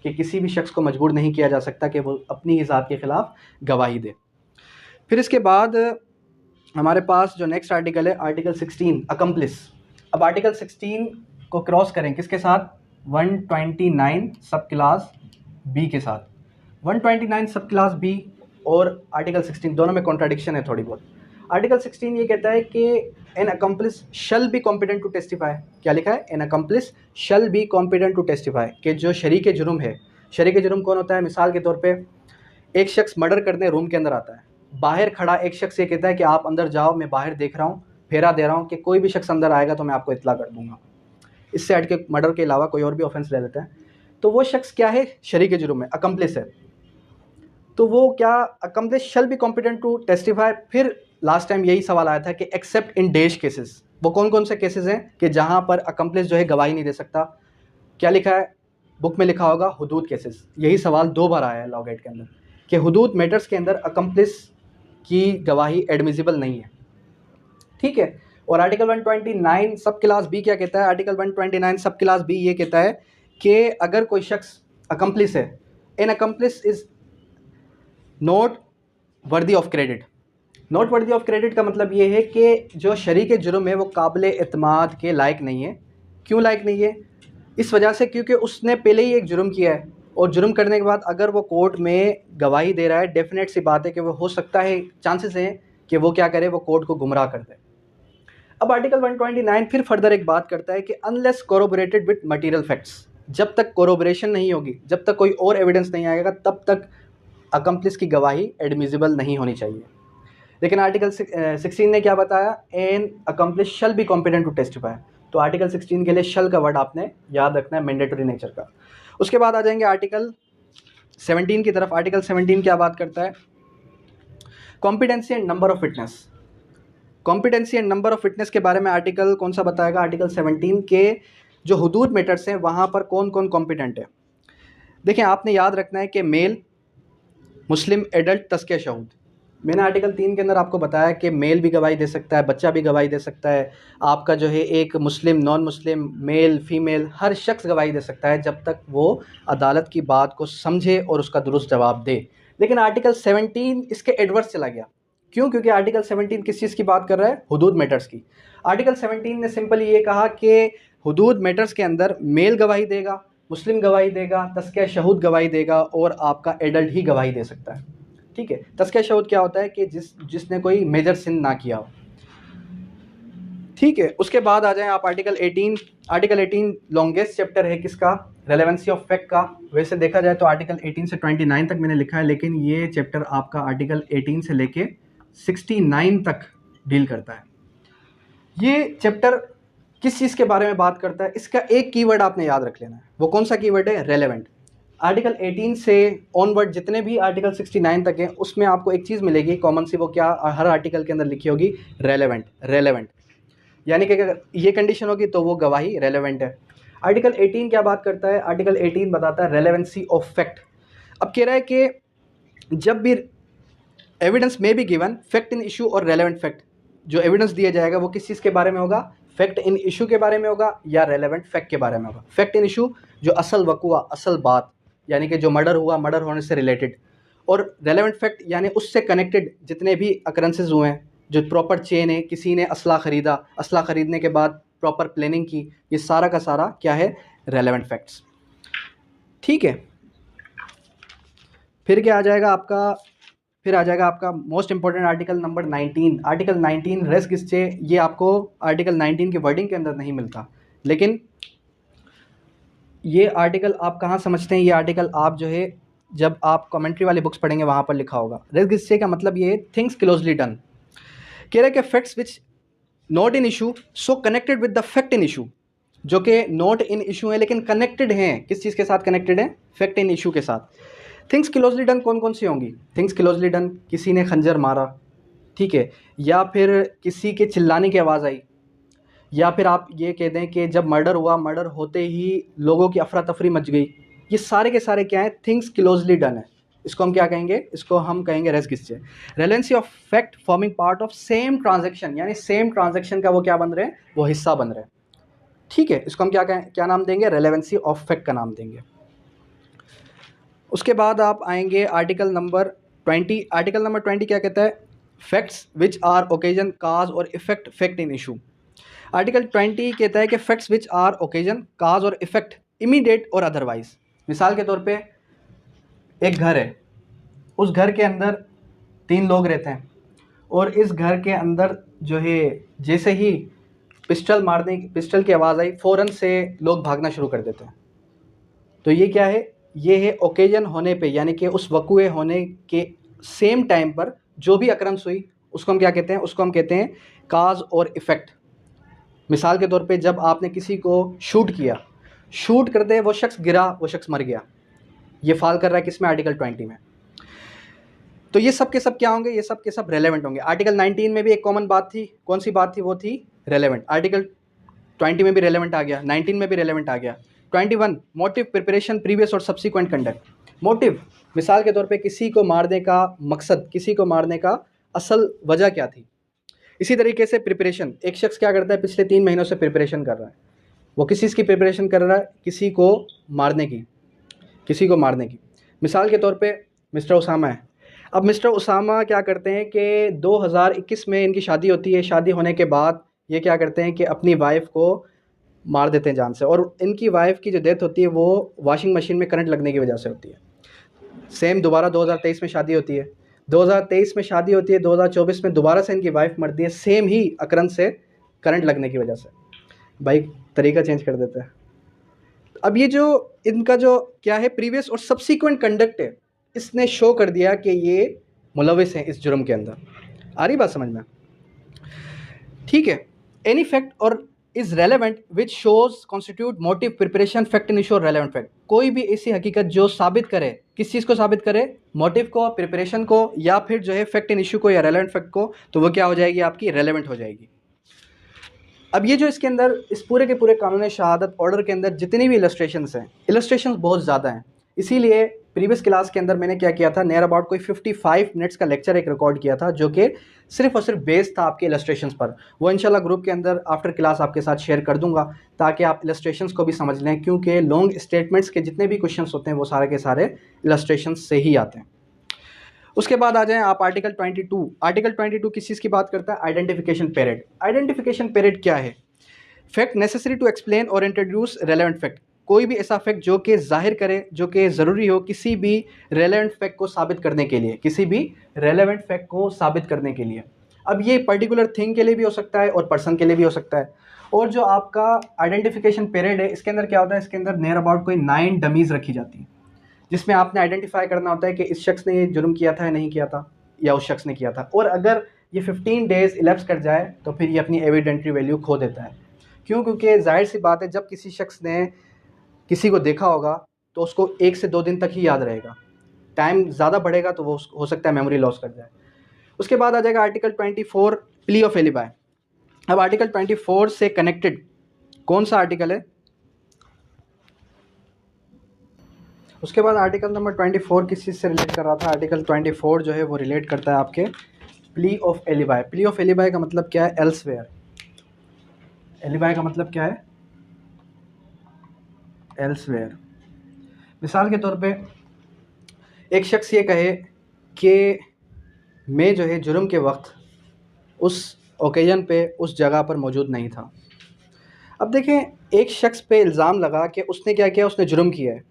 कि किसी भी शख्स को मजबूर नहीं किया जा सकता कि वो अपनी ही ज़ात के ख़िलाफ़ गवाही दे। फिर इसके बाद हमारे पास जो नेक्स्ट आर्टिकल है आर्टिकल 16 अकम्प्लिस। अब आर्टिकल 16 को क्रॉस करें किसके साथ, 129 सब क्लास बी के साथ। 129 सब क्लास बी और आर्टिकल 16 दोनों में कॉन्ट्राडिक्शन है थोड़ी बहुत। आर्टिकल 16 ये कहता है कि an accomplice shall be competent to testify. क्या लिखा है, an accomplice shall be competent to testify, कि जो शरीक जुर्म है, शरीक जुर्म कौन होता है, मिसाल के तौर पे एक शख्स मर्डर करने रूम के अंदर आता है, बाहर खड़ा एक शख्स ये कहता है कि आप अंदर जाओ, मैं बाहर देख रहा हूँ, फेरा दे रहा हूँ कि कोई भी शख्स अंदर आएगा तो मैं आपको इत्तला कर दूंगा। इससे हट के मर्डर के अलावा कोई और भी ऑफेंस ले लेते हैं, तो वो शख्स क्या है, शरीक जुर्म में अकम्प्लिस है। तो वो क्या, accomplice shall be competent to testify. फिर लास्ट टाइम यही सवाल आया था कि एक्सेप्ट इन डैश केसेस, वो कौन कौन से केसेस हैं कि जहाँ पर अकम्प्लिस जो है गवाही नहीं दे सकता। क्या लिखा है, बुक में लिखा होगा हुदूद केसेस। यही सवाल 2 बार आया है लॉ गेट के अंदर कि हुदूद मैटर्स के अंदर अकम्प्लिस की गवाही एडमिसिबल नहीं है। ठीक है। और आर्टिकल 129 सब क्लास बी क्या कहता है, आर्टिकल 129 सब क्लास बी ये कहता है कि अगर कोई शख्स अकम्प्लिस है, an accomplice is not worthy of credit. Not worthy of credit का मतलब ये है कि जो शरीक जुर्म है वो काबिल एतमाद के लायक नहीं है। क्यों लायक नहीं है, इस वजह से क्योंकि उसने पहले ही एक जुर्म किया है, और जुर्म करने के बाद अगर वो कोर्ट में गवाही दे रहा है, डेफिनेट सी बात है कि वो हो सकता है, चांसेस हैं कि वो क्या करे, वो कोर्ट को गुमराह कर दे। अब आर्टिकल 129 फिर फर्दर एक बात करता है कि अनलेस कोरोबोरेटेड विद मटेरियल फैक्ट्स, जब तक कोरोबोरेशन नहीं होगी, जब तक कोई और एविडेंस नहीं आएगा, तब तक अकम्प्लिस की गवाही एडमिसिबल नहीं होनी चाहिए। लेकिन आर्टिकल 16 ने क्या बताया, an accomplice shall be competent to testify. तो आर्टिकल 16 के लिए शल का वर्ड आपने याद रखना है, मैंडेटरी नेचर का। उसके बाद आ जाएंगे आर्टिकल 17 की तरफ। आर्टिकल 17 क्या बात करता है, competency and number of witness. Competency and number of witness के बारे में आर्टिकल कौन सा बताएगा, आर्टिकल 17 के जो हुदूद मैटर्स हैं वहाँ पर कौन कौन कॉम्पिटेंट है। देखिए आपने याद रखना है कि मेल, मुस्लिम एडल्ट, तस्किया शहूद। मैंने आर्टिकल 3 के अंदर आपको बताया कि मेल भी गवाही दे सकता है, बच्चा भी गवाही दे सकता है, आपका जो है एक मुस्लिम, नॉन मुस्लिम, मेल, फीमेल, हर शख्स गवाही दे सकता है जब तक वो अदालत की बात को समझे और उसका दुरुस्त जवाब दे। लेकिन आर्टिकल 17 इसके एडवर्स चला गया। क्यों, क्योंकि आर्टिकल 17 किस चीज़ की बात कर रहा है, हुदूद मैटर्स की। आर्टिकल 17 ने सिंपली ये कहा कि हुदूद मैटर्स के अंदर मेल गवाही देगा, मुस्लिम गवाही देगा, तस्किया शहूद गवाही देगा, और आपका एडल्ट ही गवाही दे सकता है। ठीक है। तस्किया शहूद क्या होता है कि जिसने कोई मेजर सिन ना किया हो। ठीक है। उसके बाद आ जाएं आप आर्टिकल 18। आर्टिकल 18 लॉन्गेस्ट चैप्टर है किसका, रेलेवेंसी ऑफ फैक्ट का। वैसे देखा जाए तो आर्टिकल 18 से 29 तक मैंने लिखा है, लेकिन ये चैप्टर आपका आर्टिकल 18 से लेके 69 तक डील करता है। ये चैप्टर किस चीज़ के बारे में बात करता है, इसका एक कीवर्ड आपने याद रख लेना है। वो कौन सा कीवर्ड है, रेलेवेंट। आर्टिकल 18 से ऑनवर्ड जितने भी आर्टिकल 69 तक हैं उसमें आपको एक चीज़ मिलेगी कॉमन सी, वो क्या, हर आर्टिकल के अंदर लिखी होगी, रेलेवेंट। रेलेवेंट यानी कि अगर ये कंडीशन होगी तो वो गवाही रेलेवेंट है। आर्टिकल 18 क्या बात करता है, आर्टिकल 18 बताता है रेलेवेंसी ऑफ फैक्ट। अब कह रहा है कि जब भी एविडेंस में be given fact in issue और रेलेवेंट फैक्ट, जो एविडेंस दिया जाएगा वो किस चीज़ के बारे में होगा, फैक्ट इन इशू के बारे में होगा या रेलेवेंट फैक्ट के बारे में होगा। फैक्ट इन इशू जो असल वक़ुआ, असल बात, यानी कि जो मर्डर हुआ, मर्डर होने से रिलेटेड, और रेलेवेंट फैक्ट यानी उससे कनेक्टेड जितने भी अकरेंसेस हुए हैं, जो प्रॉपर चेन है, किसी ने असला ख़रीदा, असला ख़रीदने के बाद प्रॉपर प्लानिंग की, ये सारा का सारा क्या है, रेलेवेंट फैक्ट्स। ठीक है। फिर क्या आ जाएगा आपका, फिर आ जाएगा आपका most important article number 19। Article 19 res गिस्से, ये आपको आर्टिकल 19 के वर्डिंग के अंदर नहीं मिलता, लेकिन ये आर्टिकल आप कहाँ समझते हैं, ये आर्टिकल आप जो है जब आप कमेंट्री वाली बुक्स पढ़ेंगे वहाँ पर लिखा होगा। रेस गिस्से का मतलब ये थिंग्स क्लोजली डन, कह रहे कि facts which not in issue so connected with the fact in issue, जो कि नॉट इन इशू है लेकिन कनेक्टेड हैं, किस चीज़ के साथ कनेक्टेड है, फैक्ट इन इशू के साथ। थिंग्स क्लोजली डन कौन कौन सी होंगी, थिंग्स क्लोजली डन, किसी ने खंजर मारा, ठीक है, या फिर किसी के चिल्लाने की आवाज़ आई, या फिर आप ये कह दें कि जब मर्डर हुआ, मर्डर होते ही लोगों की अफरा तफरी मच गई, ये सारे के सारे क्या हैं, थिंग्स क्लोजली डन है। इसको हम क्या कहेंगे, इसको हम कहेंगे रेस गिस्से। Relevancy of fact forming part of same transaction, यानी सेम ट्रांजैक्शन का वो क्या बन रहे हैं, वो हिस्सा बन रहे हैं, ठीक है। इसको हम क्या नाम देंगे, रेलेवेंसी ऑफ फैक्ट का नाम देंगे। उसके बाद आप आएंगे आर्टिकल नंबर 20। आर्टिकल नंबर 20 क्या कहता है, फैक्ट्स विच आर ओकेजन काज और effect fact in issue. Article 20 कहता है कि फैक्ट्स विच आर ओकेजन काज और इफेक्ट इमीडिएट और अदरवाइज। मिसाल के तौर पे एक घर है, उस घर के अंदर 3 लोग रहते हैं, और इस घर के अंदर जो है जैसे ही पिस्टल की आवाज़ आई, फ़ौरन से लोग भागना शुरू कर देते हैं। तो ये क्या है, ये है ओकेजन होने पे, यानी कि उस वक़ुए होने के सेम टाइम पर जो भी अकरंस हुई उसको हम क्या कहते हैं, उसको हम कहते हैं काज और इफ़ेक्ट। मिसाल के तौर पे जब आपने किसी को शूट किया, शूट करते वो शख्स गिरा, वो शख्स मर गया, ये फाल कर रहा है किसमें, आर्टिकल 20 में। तो ये सब के सब क्या होंगे, ये सब के सब रेलेवेंट होंगे। आर्टिकल 19 में भी एक कॉमन बात थी, कौन सी बात थी, वो थी रेलेवेंट। आर्टिकल 20 में भी रेलेवेंट आ गया, 19 में भी रेलेवेंट आ गया। 21 मोटिव, प्रिपरेशन, प्रीवियस और सब्सिक्वेंट कंडक्ट। मोटिव, मिसाल के तौर पे किसी को मारने का मकसद, किसी को मारने का असल वजह क्या थी। इसी तरीके से प्रिपरेशन, एक शख्स क्या करता है, पिछले 3 महीनों से प्रिपरेशन कर रहा है, वो किस चीज़ की प्रिपरेशन कर रहा है, किसी को मारने की, किसी को मारने की। मिसाल के तौर पे मिस्टर उसामा है, अब मिस्टर उसामा क्या करते हैं कि 2021 में इनकी शादी होती है, शादी होने के बाद ये क्या करते हैं कि अपनी वाइफ को मार देते हैं जान से, और इनकी वाइफ की जो डेथ होती है वो वॉशिंग मशीन में करंट लगने की वजह से होती है। सेम दोबारा 2023 में शादी होती है, 2023 में शादी होती है, 2024 में दोबारा से इनकी वाइफ मरती है, सेम ही अकरंस से, करंट लगने की वजह से। भाई तरीका चेंज कर देते हैं। अब ये जो इनका जो क्या है, प्रीवियस और सब्सीक्वेंट कंडक्ट है, इसने शो कर दिया कि ये मुलविस हैं इस जुर्म के अंदर। आ रही बात समझ में, ठीक है। एनी फैक्ट और is relevant which shows constitute motive, preparation, fact in issue और रेलेवेंट फैक्ट। कोई भी ऐसी हकीकत जो साबित करे, किस चीज़ को साबित करे, मोटिव को, प्रिपरेशन को, या फिर जो है फैक्ट इन इशू को या रेलेवेंट फैक्ट को, तो वो क्या हो जाएगी, आपकी रेलेवेंट हो जाएगी। अब ये जो इसके अंदर इस पूरे के पूरे कानून शहादत ऑर्डर के अंदर जितनी भी इलस्ट्रेशंस हैं, इलस्ट्रेशंस बहुत ज़्यादा हैं। इसीलिए प्रीवियस क्लास के अंदर मैंने क्या किया था, नियर अबाउट कोई 55 मिनट्स का लेक्चर एक रिकॉर्ड किया था, जो कि सिर्फ और सिर्फ बेस्ड था आपके इलस्ट्रेशंस पर। वो इंशाल्लाह ग्रुप के अंदर आफ्टर क्लास आपके साथ शेयर कर दूंगा, ताकि आप इलस्ट्रेशंस को भी समझ लें, क्योंकि लॉन्ग स्टेटमेंट्स के जितने भी क्वेश्चंस होते हैं वो सारे के सारे इलस्ट्रेशंस से ही आते हैं। उसके बाद आ जाएं आप आर्टिकल 22। आर्टिकल 22 किस चीज़ की बात करता है, आइडेंटिफिकेशन पीरियड। आइडेंटिफिकेशन पीरियड क्या है, फैक्ट नेसेसरी टू एक्सप्लेन और इंट्रोड्यूस रेलेवेंट फैक्ट। कोई भी ऐसा फैक्ट जो कि जाहिर करे, जो कि ज़रूरी हो किसी भी रेलेवेंट फैक्ट को साबित करने के लिए, किसी भी रेलेवेंट फैक्ट को साबित करने के लिए। अब ये पर्टिकुलर थिंग के लिए भी हो सकता है और पर्सन के लिए भी हो सकता है। और जो आपका आइडेंटिफिकेशन पीरियड है, इसके अंदर क्या होता है, इसके अंदर नियर अबाउट कोई 9 डमीज़ रखी जाती हैं, जिसमें आपने आइडेंटिफाई करना होता है कि इस शख्स ने ये जुर्म किया था या नहीं किया था, या उस शख्स ने किया था। और अगर ये 15 डेज़ इलेप्स कर जाए तो फिर ये अपनी एविडेंट्री वैल्यू खो देता है। क्यों, क्योंकि जाहिर सी बात है, जब किसी शख्स ने किसी को देखा होगा तो उसको 1 से 2 दिन तक ही याद रहेगा, टाइम ज़्यादा बढ़ेगा तो वो हो सकता है मेमोरी लॉस कर जाए। उसके बाद आ जाएगा आर्टिकल 24 प्ली ऑफ एलिबाई। अब आर्टिकल 24 से कनेक्टेड कौन सा आर्टिकल है, उसके बाद आर्टिकल नंबर 24 किस चीज़ से रिलेट कर रहा था, आर्टिकल 24 जो है वो रिलेट करता है आपके plea of alibi. Plea of alibi का मतलब क्या है, एल्सवेयर। एलिबाई का मतलब क्या है, एल्सवेयर। मिसाल के तौर पे एक शख्स ये कहे कि मैं जो है जुर्म के वक्त उस ओकेजन पे उस जगह पर मौजूद नहीं था। अब देखें, एक शख्स पे इल्ज़ाम लगा कि उसने क्या किया, उसने जुर्म किया है,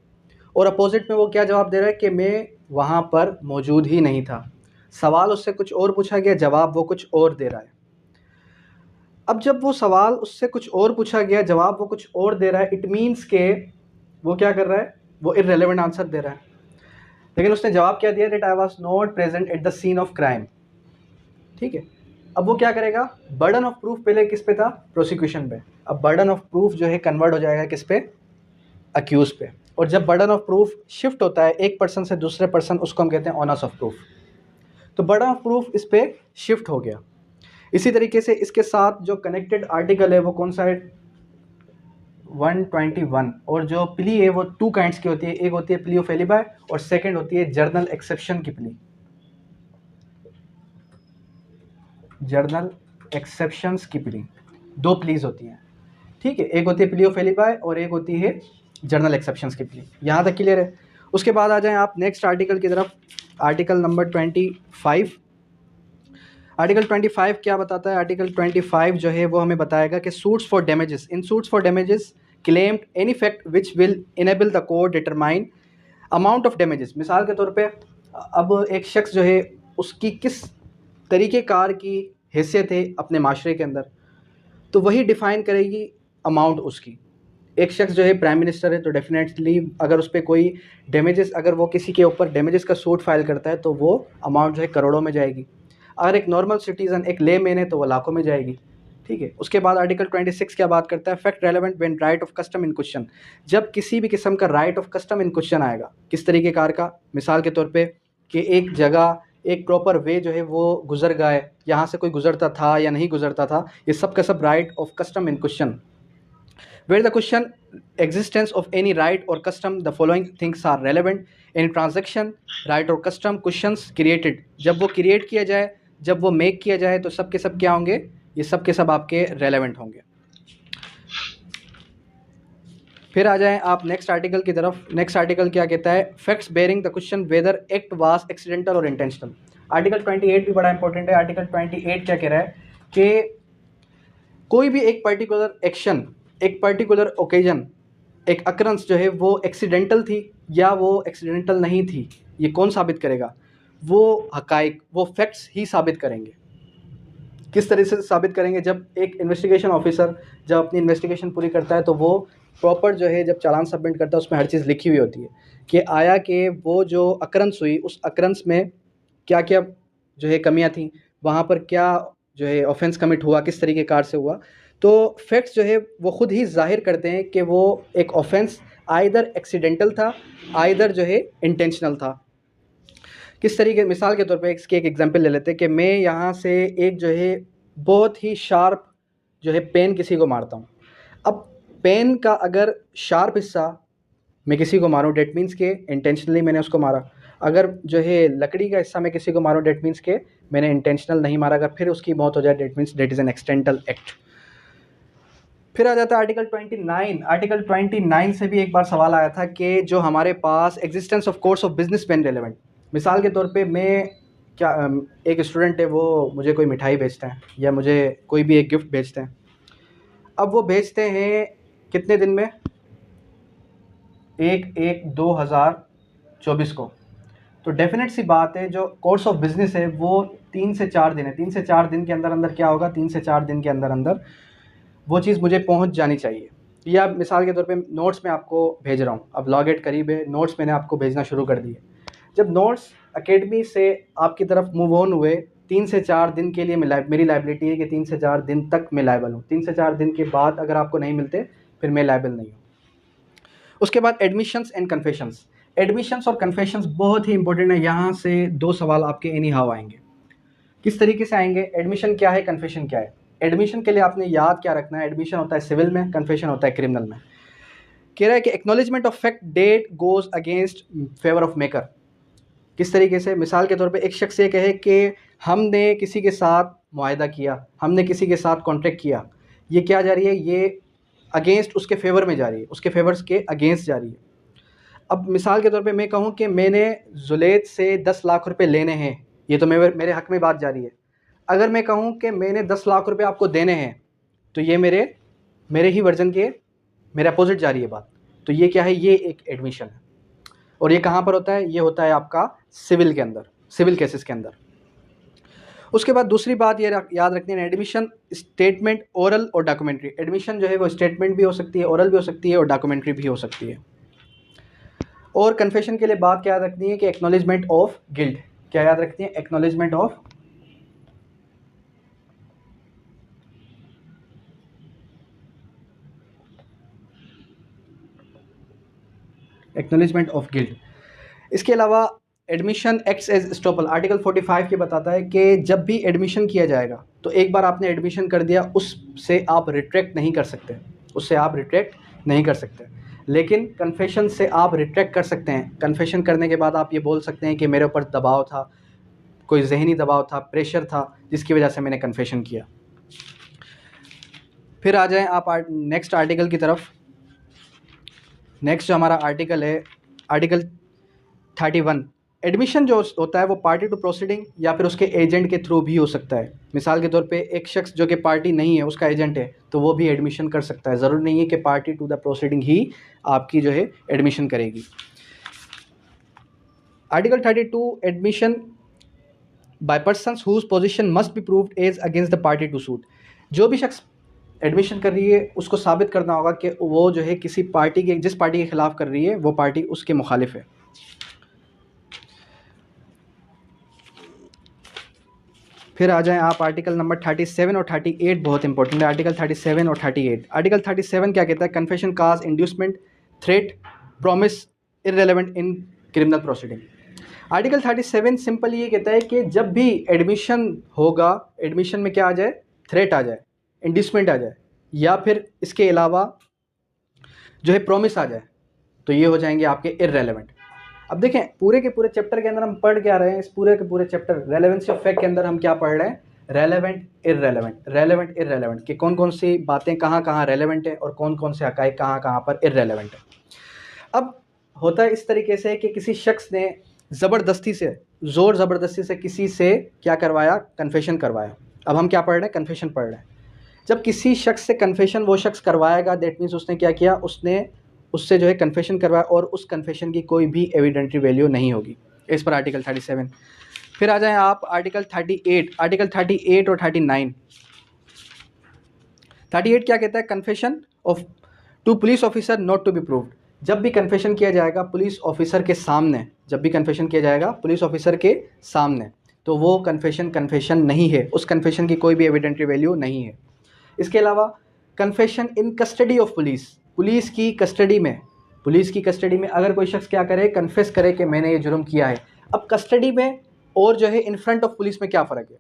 और अपोजिट में वो क्या जवाब दे रहा है कि मैं वहाँ पर मौजूद ही नहीं था। सवाल उससे कुछ और पूछा गया, जवाब वो कुछ और दे रहा है। अब जब वो सवाल उससे कुछ और पूछा गया, जवाब वो कुछ और दे रहा है, इट मीन्स के वो क्या कर रहा है, वो इररेलेवेंट आंसर दे रहा है। लेकिन उसने जवाब क्या दिया, that I was not present at the scene of crime. ठीक है, अब वो क्या करेगा, बर्डन ऑफ प्रूफ पहले किस पे था, प्रोसिक्यूशन पे। अब बर्डन ऑफ प्रूफ जो है कन्वर्ट हो जाएगा किस पे, अक्यूज पे। और जब बर्डन ऑफ प्रूफ शिफ्ट होता है एक पर्सन से दूसरे पर्सन, उसको हम कहते हैं ऑनस ऑफ प्रूफ। तो बर्डन ऑफ प्रूफ इस पे शिफ्ट हो गया। इसी तरीके से इसके साथ जो कनेक्टेड आर्टिकल है वो कौन सा है, 121। और जो प्ली है वो टू काइंड्स की होती है, एक होती है प्ली ऑफ एलिबाय और सेकंड होती है जर्नल एक्सेप्शन की प्ली। जर्नल एक्सेप्शंस की प्ली, दो प्लीज होती हैं। ठीक है, एक होती है प्ली ऑफ एलिबाय और एक होती है जर्नल एक्सेप्शंस की प्ली। यहाँ तक क्लियर है। उसके बाद आ जाएं आप नेक्स्ट आर्टिकल की तरफ, आर्टिकल नंबर 25। आर्टिकल 25 क्या बताता है, आर्टिकल 25 जो है वो हमें बताएगा कि suits for damages, in suits for damages claimed any fact which will enable the court determine amount of damages. मिसाल के तौर पे अब एक शख्स जो है उसकी किस तरीके कार की हैसियत है अपने माशरे के अंदर, तो वही डिफ़ाइन करेगी अमाउंट उसकी। एक शख्स जो है प्राइम मिनिस्टर है तो डेफिनेटली अगर उस पर कोई डैमेजेस, अगर वो किसी के ऊपर डैमेजेस का सूट फाइल करता है तो वो अमाउंट जो है करोड़ों में जाएगी। अगर एक नॉर्मल सिटीज़न, एक ले मैन है तो वो लाखों में जाएगी। ठीक है, उसके बाद आर्टिकल 26 क्या बात करता है, fact relevant when right of custom in question. जब किसी भी किस्म का right of custom in question आएगा, किस तरीके कार का, मिसाल के तौर पे कि एक जगह एक प्रॉपर वे जो है वो गुजर गए, यहाँ से कोई गुजरता था या नहीं गुजरता था, ये सब का सब right of custom in question. Where the question existence of any right or custom, the following things are relevant. Any transaction, right or custom, questions created, जब वो क्रिएट किया जाए, जब वो मेक किया जाए, तो सब के सब क्या होंगे, ये सब के सब आपके रेलेवेंट होंगे। फिर आ जाएं आप नेक्स्ट आर्टिकल की तरफ। नेक्स्ट आर्टिकल क्या कहता है, facts bearing the question whether act was accidental और इंटेंशनल। आर्टिकल 28 भी बड़ा इंपॉर्टेंट है। आर्टिकल 28 क्या कह रहा है कि कोई भी एक पर्टिकुलर एक्शन, एक पर्टिकुलर ओकेजन, एक अकरेंस जो है वो एक्सीडेंटल थी या वो एक्सीडेंटल नहीं थी, ये कौन साबित करेगा, वो हकाइक, वो फैक्ट्स ही साबित करेंगे। किस तरह से साबित करेंगे, जब एक इन्वेस्टिगेशन ऑफिसर जब अपनी इन्वेस्टिगेशन पूरी करता है तो वो प्रॉपर जो है जब चालान सबमिट करता है उसमें हर चीज़ लिखी हुई होती है कि आया कि वो जो अकरेंस हुई उस अकरेंस में क्या क्या जो है कमियां थी, वहाँ पर क्या जो है ऑफेंस कमिट हुआ, किस तरीके कार से हुआ। तो फैक्ट्स जो है वो खुद ही जाहिर करते हैं कि वो एक ऑफेंस आइदर एक्सीडेंटल था, आइदर जो है इंटेंशनल था। किस तरीके, मिसाल के तौर पे इसके एक एग्जांपल ले लेते हैं कि मैं यहाँ से एक जो है बहुत ही शार्प जो है पेन किसी को मारता हूँ। अब पेन का अगर शार्प हिस्सा मैं किसी को मारूँ, डेट मीन्स के इंटेंशनली मैंने उसको मारा। अगर जो है लकड़ी का हिस्सा मैं किसी को मारूँ, डेट मीन्स के मैंने इंटेंशनल नहीं मारा। अगर फिर उसकी मौत हो जाए, date means that is an accidental act. फिर आ जाता है आर्टिकल 29। आर्टिकल 29 से भी एक बार सवाल आया था कि जो हमारे पास existence of course of business when relevant. मिसाल के तौर पे मैं क्या, एक स्टूडेंट है वो मुझे कोई मिठाई भेजता है या मुझे कोई भी एक गिफ्ट भेजते हैं। अब वो भेजते हैं कितने दिन में, 1/1/2024 को। तो डेफिनेट सी बात है जो कोर्स ऑफ बिजनेस है वो 3 से 4 दिन है। 3 से 4 दिन के अंदर अंदर क्या होगा, 3 से 4 दिन के अंदर अंदर वो चीज़ मुझे पहुंच जानी चाहिए। या मिसाल के तौर पे नोट्स मैं आपको भेज रहा हूँ, अब लॉ डेट करीब है, नोट्स मैंने आपको भेजना शुरू कर दिए। जब नोट्स एकेडमी से आपकी तरफ मूव ऑन हुए, 3 से 4 दिन के लिए मेरी लाइबिलिटी है कि 3 से 4 दिन तक मैं लाइबल हूँ। 3 से 4 दिन के बाद अगर आपको नहीं मिलते फिर मैं लाइबल नहीं हूँ। उसके बाद एडमिशंस एंड कन्फेशंस। एडमिशंस और कन्फेशंस बहुत ही इंपॉर्टेंट है। यहाँ से 2 सवाल आपके एनी हाउ आएंगे। किस तरीके से आएंगे, एडमिशन क्या है, कन्फेशन क्या है। एडमिशन के लिए आपने याद क्या रखना है, एडमिशन होता है सिविल में, कन्फेशन होता है क्रिमिनल में। कह रहा है कि acknowledgement of fact that goes against favour of maker. किस तरीके से, मिसाल के तौर पे एक शख्स ये कहे कि हमने किसी के साथ मुआहदा किया, हमने किसी के साथ कॉन्ट्रैक्ट किया, ये क्या जा रही है, ये अगेंस्ट उसके फेवर में जा रही है, उसके फेवर्स के अगेंस्ट जा रही है। अब मिसाल के तौर पे मैं कहूँ कि मैंने जुलैद से 10 लाख रुपए लेने हैं, ये तो मेरे हक में बात जा रही है। अगर मैं कहूँ कि मैंने 10 लाख रुपए आपको देने हैं, तो ये मेरे ही वर्जन के मेरे अपोजिट जा रही है बात। तो ये क्या है, ये एक एडमिशन है। और ये कहाँ पर होता है? ये होता है आपका सिविल के अंदर, सिविल केसेस के अंदर। उसके बाद दूसरी बात ये याद रखनी है, एडमिशन स्टेटमेंट ओरल और डॉक्यूमेंट्री। एडमिशन जो है वो स्टेटमेंट भी हो सकती है, ओरल भी हो सकती है और डॉक्यूमेंट्री भी हो सकती है। और कन्फेशन के लिए बात क्या याद रखनी है कि एक्नॉलेजमेंट ऑफ गिल्ट। क्या याद रखनी है? Acknowledgement of guilt. इसके अलावा admission acts as estoppel. Article 45 ये बताता है कि जब भी एडमिशन किया जाएगा तो एक बार आपने एडमिशन कर दिया, उससे आप रिट्रैक्ट नहीं कर सकते, उससे आप रिट्रैक्ट नहीं कर सकते। लेकिन कन्फेशन से आप रिट्रैक्ट कर सकते हैं। कन्फेशन करने के बाद आप ये बोल सकते हैं कि मेरे ऊपर दबाव था, कोई जहनी दबाव था, प्रेशर था, जिसकी वजह से मैंने कन्फेशन किया। फिर आ जाएं आप नेक्स्ट आर्टिकल की तरफ। नेक्स्ट जो हमारा आर्टिकल है, आर्टिकल 31। एडमिशन जो होता है वो पार्टी टू प्रोसीडिंग या फिर उसके एजेंट के थ्रू भी हो सकता है। मिसाल के तौर पे एक शख्स जो कि पार्टी नहीं है, उसका एजेंट है, तो वो भी एडमिशन कर सकता है। ज़रूरी नहीं है कि पार्टी टू द प्रोसीडिंग ही आपकी जो है एडमिशन करेगी। Article 32, admission by persons whose position must be proved as against the party to suit. जो भी शख्स एडमिशन कर रही है उसको साबित करना होगा कि वो जो है किसी पार्टी के, जिस पार्टी के खिलाफ कर रही है वो पार्टी उसके मुखालिफ है। फिर आ जाएं आप आर्टिकल नंबर 37 और 38, बहुत इंपॉर्टेंट है आर्टिकल 37 और 38। आर्टिकल 37 क्या कहता है? Confession, cause, inducement, threat, promise irrelevant in criminal proceeding. Article 37 simple ये कहता है कि जब भी एडमिशन होगा, एडमिशन में क्या आ जाए? थ्रेट आ जाए, इंड्यूसमेंट आ जाए, या फिर इसके अलावा जो है प्रॉमिस आ जाए, तो ये हो जाएंगे आपके इररेलेवेंट। अब देखें पूरे के पूरे चैप्टर के अंदर हम पढ़ क्या रहे हैं? इस पूरे के पूरे चैप्टर रेलेवेंसी ऑफ फैक्ट के अंदर हम क्या पढ़ रहे हैं? रेलेवेंट इररेलेवेंट, रेलेवेंट इररेलेवेंट, कि कौन कौन सी बातें कहाँ कहाँ रेलेवेंट है और कौन कौन से हकाइक कहाँ कहाँ पर इररेलेवेंट है। अब होता है इस तरीके से कि किसी शख्स ने ज़बरदस्ती से, ज़ोर ज़बरदस्ती से किसी से क्या करवाया? कन्फेशन करवाया। अब हम क्या पढ़ रहे हैं? कन्फेशन पढ़ रहे हैं। जब किसी शख्स से कन्फेशन वो शख्स करवाएगा, दैट मीन्स उसने क्या किया? उसने उससे जो है कन्फेशन करवाया और उस कन्फेशन की कोई भी एविडेंटरी वैल्यू नहीं होगी। इस पर आर्टिकल 37। फिर आ जाएं आप आर्टिकल 38। आर्टिकल 38 और 39। 38 क्या कहता है? Confession of to police officer not to be proved. जब भी कन्फेशन किया जाएगा पुलिस ऑफिसर के सामने, जब भी कन्फेशन किया जाएगा पुलिस ऑफिसर के सामने, तो वो कन्फेशन नहीं है, उस कन्फेशन की कोई भी एविडेंटरी वैल्यू नहीं है। इसके अलावा confession in custody of police, police की कस्टडी में, पुलिस की कस्टडी में अगर कोई शख्स क्या करे? कन्फेस करे कि मैंने ये जुर्म किया है। अब कस्टडी में और जो है इन फ्रंट ऑफ पुलिस में क्या फ़र्क है?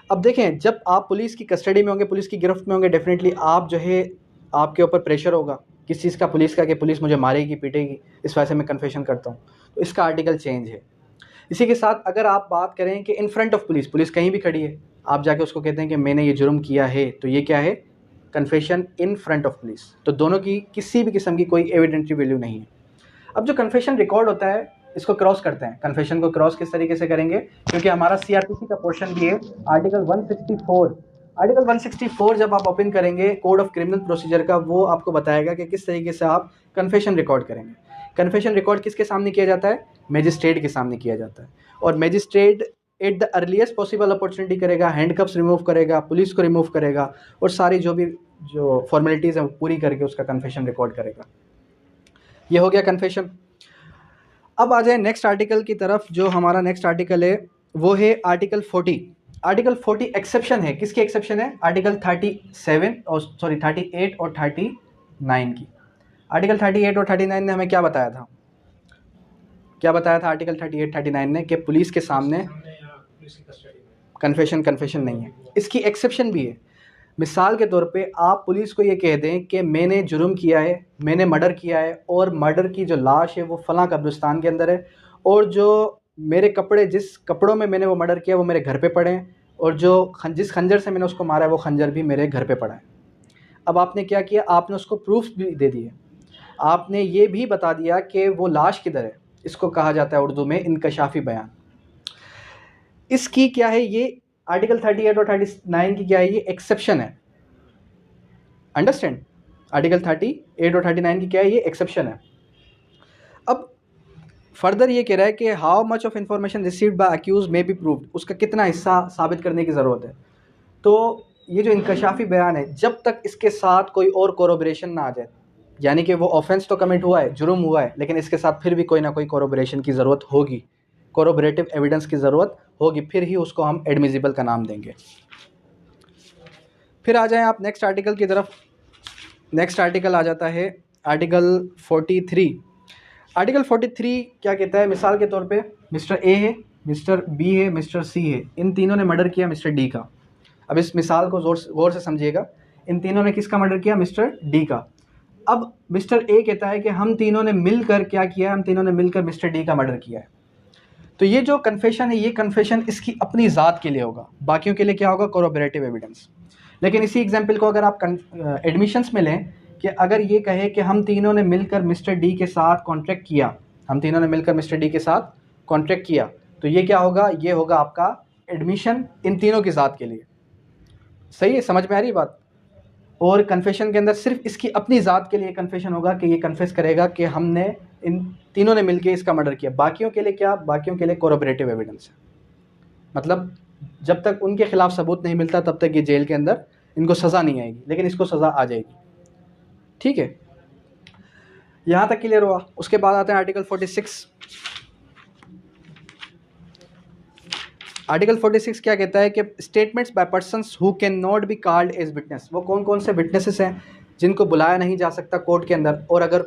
अब देखें, जब आप पुलिस की कस्टडी में होंगे, पुलिस की गिरफ्त में होंगे, डेफिनेटली आप जो है, आपके ऊपर प्रेशर होगा किस चीज़ का? पुलिस का, कि पुलिस मुझे मारेगी पीटेगी, इस वजह से मैं कन्फेशन करता हूँ, तो इसका आर्टिकल चेंज है। इसी के साथ अगर आप बात करें कि in front of police, police कहीं भी खड़ी है, आप जाके उसको कहते हैं कि मैंने ये जुर्म किया है, तो ये क्या है? Confession in front of police. तो दोनों की किसी भी किस्म की कोई एविडेंटरी वैल्यू नहीं है। अब जो कन्फेशन रिकॉर्ड होता है, इसको क्रॉस करते हैं। कन्फेशन को क्रॉस किस तरीके से करेंगे? क्योंकि हमारा सीआरपीसी का पोर्शन भी है आर्टिकल 164। आर्टिकल 164 जब आप ओपन करेंगे कोड ऑफ क्रिमिनल प्रोसीजर का, वो आपको बताएगा कि किस तरीके से आप कन्फेशन रिकॉर्ड करेंगे। कन्फेशन रिकॉर्ड किसके सामने किया जाता है? मैजिस्ट्रेट के सामने किया जाता है, और magistrate at the earliest possible opportunity करेगा, हैंडकफ्स रिमूव करेगा, पुलिस को रिमूव करेगा, और सारी जो फॉर्मेलिटीज़ हैं वो पूरी करके उसका कन्फेशन रिकॉर्ड करेगा। ये हो गया कन्फेशन। अब आ जाए नेक्स्ट आर्टिकल की तरफ। जो हमारा नेक्स्ट आर्टिकल है वो है आर्टिकल 40। आर्टिकल 40 एक्सेप्शन है। किसकी एक्सेप्शन है? आर्टिकल 38 और 39 की। आर्टिकल 38 और 39 ने हमें क्या बताया था? क्या बताया था आर्टिकल 38, 39 ने? कि पुलिस के सामने कन्फेशन नहीं है। इसकी एक्सेप्शन भी है। मिसाल के तौर पे आप पुलिस को ये कह दें कि मैंने जुर्म किया है, मैंने मर्डर किया है, और मर्डर की जो लाश है वो फलां कब्रिस्तान के अंदर है, और जो मेरे कपड़े, जिस कपड़ों में मैंने वो मर्डर किया वो मेरे घर पे पड़े हैं, और जो जिस खंजर से मैंने उसको मारा है वो खंजर भी मेरे घर पे पड़ा है। अब आपने क्या किया? आपने उसको प्रूफ भी दे दिए, आपने ये भी बता दिया कि वो लाश किधर है। इसको कहा जाता है उर्दू में इनकशाफी बयान। इसकी क्या है? ये आर्टिकल 38 और 39 की क्या है? ये एक्सेप्शन है। अंडरस्टैंड? आर्टिकल 38 और 39 की क्या है? ये एक्सेप्शन है। अब फर्दर ये कह रहा है कि how much of information received by accused may be proved, उसका कितना हिस्सा साबित करने की ज़रूरत है। तो ये जो इंकशाफी बयान है, जब तक इसके साथ कोई और कोरोबरेशन ना आ जाए, यानी कि वो ऑफेंस तो कमिट हुआ है, जुर्म हुआ है, लेकिन इसके साथ फिर भी कोई ना कोई कोरोबरेशन की ज़रूरत होगी, कोरोबरेटिव एविडेंस की ज़रूरत होगी, फिर ही उसको हम एडमिसिबल का नाम देंगे। फिर आ जाएं आप नेक्स्ट आर्टिकल की तरफ। नेक्स्ट आर्टिकल आ जाता है आर्टिकल 43। आर्टिकल 43 क्या कहता है? मिसाल के तौर पे मिस्टर ए है, मिस्टर बी है, मिस्टर सी है, इन तीनों ने मर्डर किया मिस्टर डी का। अब इस मिसाल को गौर से समझिएगा, इन तीनों ने किसका मर्डर किया? मिस्टर डी का। अब मिस्टर ए कहता है कि हम तीनों ने मिलकर क्या किया है? हम तीनों ने मिलकर मिस्टर डी का मर्डर किया है। तो ये जो कन्फेशन है, ये कन्फेशन इसकी अपनी ज़ात के लिए होगा, बाकियों के लिए क्या होगा? Corroborative evidence. लेकिन इसी एग्जाम्पल को अगर आप एडमिशन्स में लें कि अगर ये कहे कि हम तीनों ने मिलकर मिस्टर डी के साथ कॉन्ट्रैक्ट किया, हम तीनों ने मिलकर मिस्टर डी के साथ कॉन्ट्रैक्ट किया, तो ये क्या होगा? ये होगा आपका एडमिशन इन तीनों की ज़ात के लिए। सही है? समझ में आ रही बात? और कन्फेशन के अंदर सिर्फ इसकी अपनी ज़ात के लिए कन्फेशन होगा कि ये कन्फेस करेगा कि हमने इन तीनों ने मिलकर इसका मर्डर किया। बाकियों के लिए क्या? बाकियों के लिए कोरोबरेटिव एविडेंस है। मतलब जब तक उनके खिलाफ सबूत नहीं मिलता तब तक ये जेल के अंदर इनको सज़ा नहीं आएगी, लेकिन इसको सज़ा आ जाएगी। ठीक है, यहाँ तक क्लियर हुआ। उसके बाद आते हैं आर्टिकल 46। आर्टिकल 46 क्या कहता है कि statements by persons who can not be called as witness. वो कौन कौन से विटनेसेस हैं जिनको बुलाया नहीं जा सकता कोर्ट के अंदर, और अगर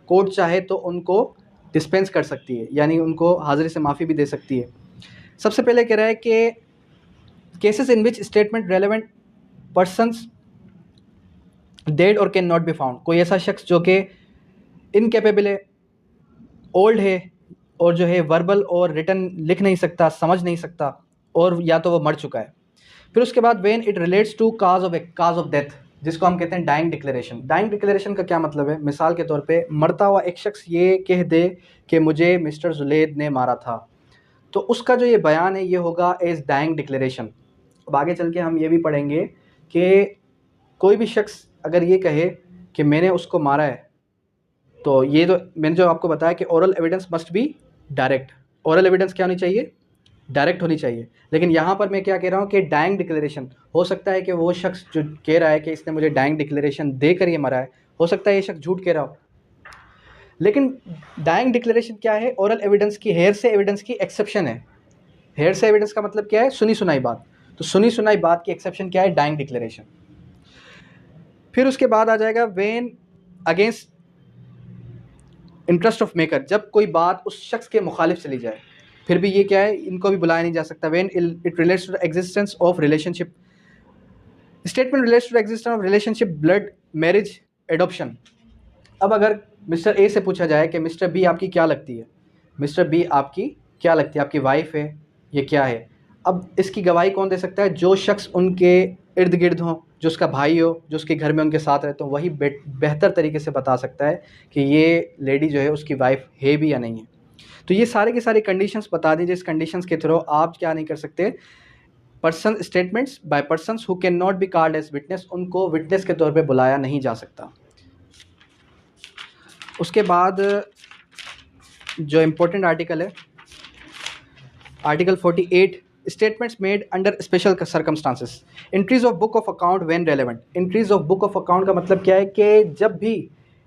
कोर्ट चाहे तो उनको डिस्पेंस कर सकती है, यानी उनको हाजिरी से माफ़ी भी दे सकती है। सबसे पहले कह रहा है कि cases in which statement relevant persons dead और कैन नॉट बी फाउंड। कोई ऐसा शख्स जो कि इनकेपेबल है, ओल्ड है, और जो है वर्बल और रिटन लिख नहीं सकता, समझ नहीं सकता, और या तो वो मर चुका है। फिर उसके बाद when it relates to cause of death, जिसको हम कहते हैं डाइंग डिक्लेरेशन। डाइंग डिक्लेरेशन का क्या मतलब है? मिसाल के तौर पे मरता हुआ एक शख्स ये कह दे कि मुझे मिस्टर जुलैद ने मारा था, तो उसका जो ये बयान है ये होगा एज डाइंग डिक्लेरेशन। अब आगे चल के हम ये भी पढ़ेंगे कि कोई भी शख्स अगर ये कहे कि मैंने उसको मारा है, तो ये तो मैंने जो आपको बताया कि oral evidence must be direct. Oral evidence क्या होनी चाहिए? डायरेक्ट होनी चाहिए। लेकिन यहाँ पर मैं क्या कह रहा हूँ कि डाइंग डिक्लेरेशन, हो सकता है कि वो शख्स जो कह रहा है कि इसने मुझे डाइंग डिक्लेरेशन देकर ये मरा है, हो सकता है ये शख्स झूठ कह रहा हो। लेकिन डाइंग डिक्लेरेशन क्या है? ओरल एविडेंस की, हेयर से एविडेंस की एक्सेप्शन है। हेयर से एविडेंस का मतलब क्या है? सुनी सुनाई बात। तो सुनी सुनाई बात की एक्सेप्शन क्या है? Dying declaration. फिर उसके बाद आ जाएगा when against interest of maker, जब कोई बात उस शख्स के मुखालिफ चली जाए, फिर भी ये क्या है? इनको भी बुलाया नहीं जा सकता। When it relates to the existence of relationship, statement relates to the existence of relationship, blood, marriage, adoption. अब अगर मिस्टर ए से पूछा जाए कि मिस्टर बी आपकी क्या लगती है, मिस्टर बी आपकी क्या लगती है, आपकी वाइफ है, ये क्या है? अब इसकी गवाही कौन दे सकता है? जो शख्स उनके इर्द गिर्द हो, जो उसका भाई हो, जो उसके घर में उनके साथ रहते हो, वही बेहतर तरीके से बता सकता है कि ये लेडी जो है उसकी वाइफ है भी या नहीं है। तो ये सारे के सारे कंडीशंस बता दीजिए, इस कंडीशंस के थ्रू आप क्या नहीं कर सकते? Person statements by persons who can not be called as witness, उनको विटनेस के तौर पे बुलाया नहीं जा सकता। उसके बाद जो इम्पोर्टेंट आर्टिकल है article 48, statements made under special circumstances, entries of book of account when relevant. Entries of book of account का मतलब क्या है कि जब भी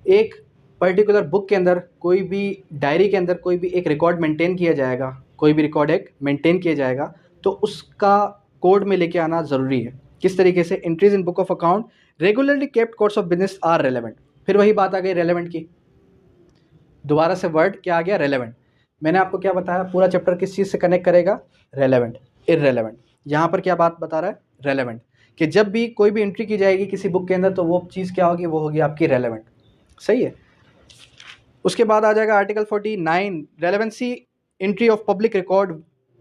एक पर्टिकुलर बुक के अंदर, कोई भी डायरी के अंदर कोई भी एक रिकॉर्ड मेंटेन किया जाएगा, कोई भी रिकॉर्ड एक मेंटेन किया जाएगा, तो उसका कोड में लेके आना ज़रूरी है। किस तरीके से? Entries in book of account regularly kept course of business are relevant. फिर वही बात आ गई रेलेवेंट की, दोबारा से वर्ड क्या आ गया? रेलेवेंट। मैंने आपको क्या बताया? पूरा चैप्टर किस चीज़ से कनेक्ट करेगा? Relevant, irrelevant. यहाँ पर क्या बात बता रहा है? रेलेवेंट, कि जब भी कोई भी एंट्री की जाएगी किसी बुक के अंदर तो वो चीज़ क्या होगी? वो होगी आपकी रेलेवेंट। सही है। उसके बाद आ जाएगा article 49, relevancy entry of public record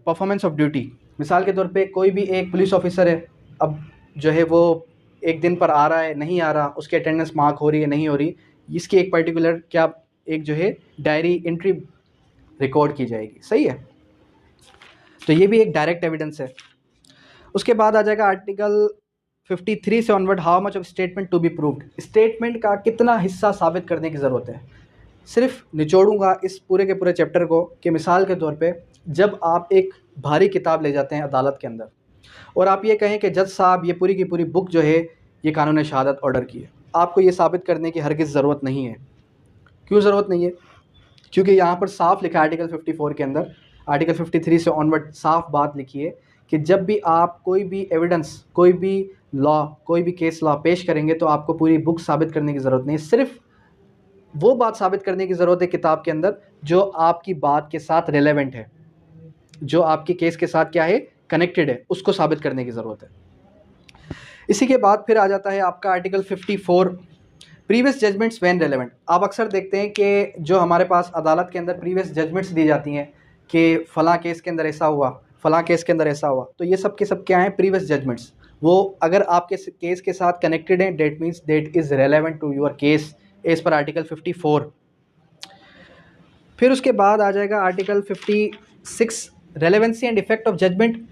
performance of duty. मिसाल के तौर पे कोई भी एक पुलिस ऑफिसर है, अब जो है वो एक दिन पर आ रहा है, नहीं आ रहा, उसकी अटेंडेंस मार्क हो रही है, नहीं हो रही, इसकी एक पर्टिकुलर क्या एक जो है डायरी एंट्री रिकॉर्ड की जाएगी। सही है। तो ये भी एक डायरेक्ट एविडेंस है। उसके बाद आ जाएगा आर्टिकल 53 से onward, how much of statement to be proved. Statement का कितना हिस्सा साबित करने की ज़रूरत है? सिर्फ निचोड़ूंगा इस पूरे के पूरे चैप्टर को कि मिसाल के तौर पे जब आप एक भारी किताब ले जाते हैं अदालत के अंदर और आप ये कहें कि जज साहब ये पूरी की पूरी बुक जो है ये कानून शहादत ऑर्डर की है, आपको ये साबित करने की हरगिज़ ज़रूरत नहीं है। क्यों ज़रूरत नहीं है? क्योंकि यहाँ पर साफ लिखा है आर्टिकल 54 के अंदर, आर्टिकल 53 से ऑनवर्ड साफ बात लिखी है कि जब भी आप कोई भी एविडेंस, कोई भी लॉ, कोई भी केस लॉ पेश करेंगे तो आपको पूरी बुक साबित करने की ज़रूरत नहीं है। सिर्फ वो बात साबित करने की ज़रूरत है किताब के अंदर जो आपकी बात के साथ रेलेवेंट है, जो आपके केस के साथ क्या है, कनेक्टेड है, उसको साबित करने की ज़रूरत है। इसी के बाद फिर आ जाता है आपका article 54, previous judgments when relevant. आप अक्सर देखते हैं कि जो हमारे पास अदालत के अंदर प्रीवियस जजमेंट्स दी जाती हैं कि फ़लाँ केस के अंदर ऐसा हुआ, फ़लाँ केस के अंदर ऐसा हुआ, तो ये सब के सब क्या हैं, प्रीवियस जजमेंट्स। वो अगर आपके केस के साथ कनेक्टेड हैं, that means that is relevant to your case as per article 54। फिर उसके बाद आ जाएगा article 56, relevancy and effect of judgment.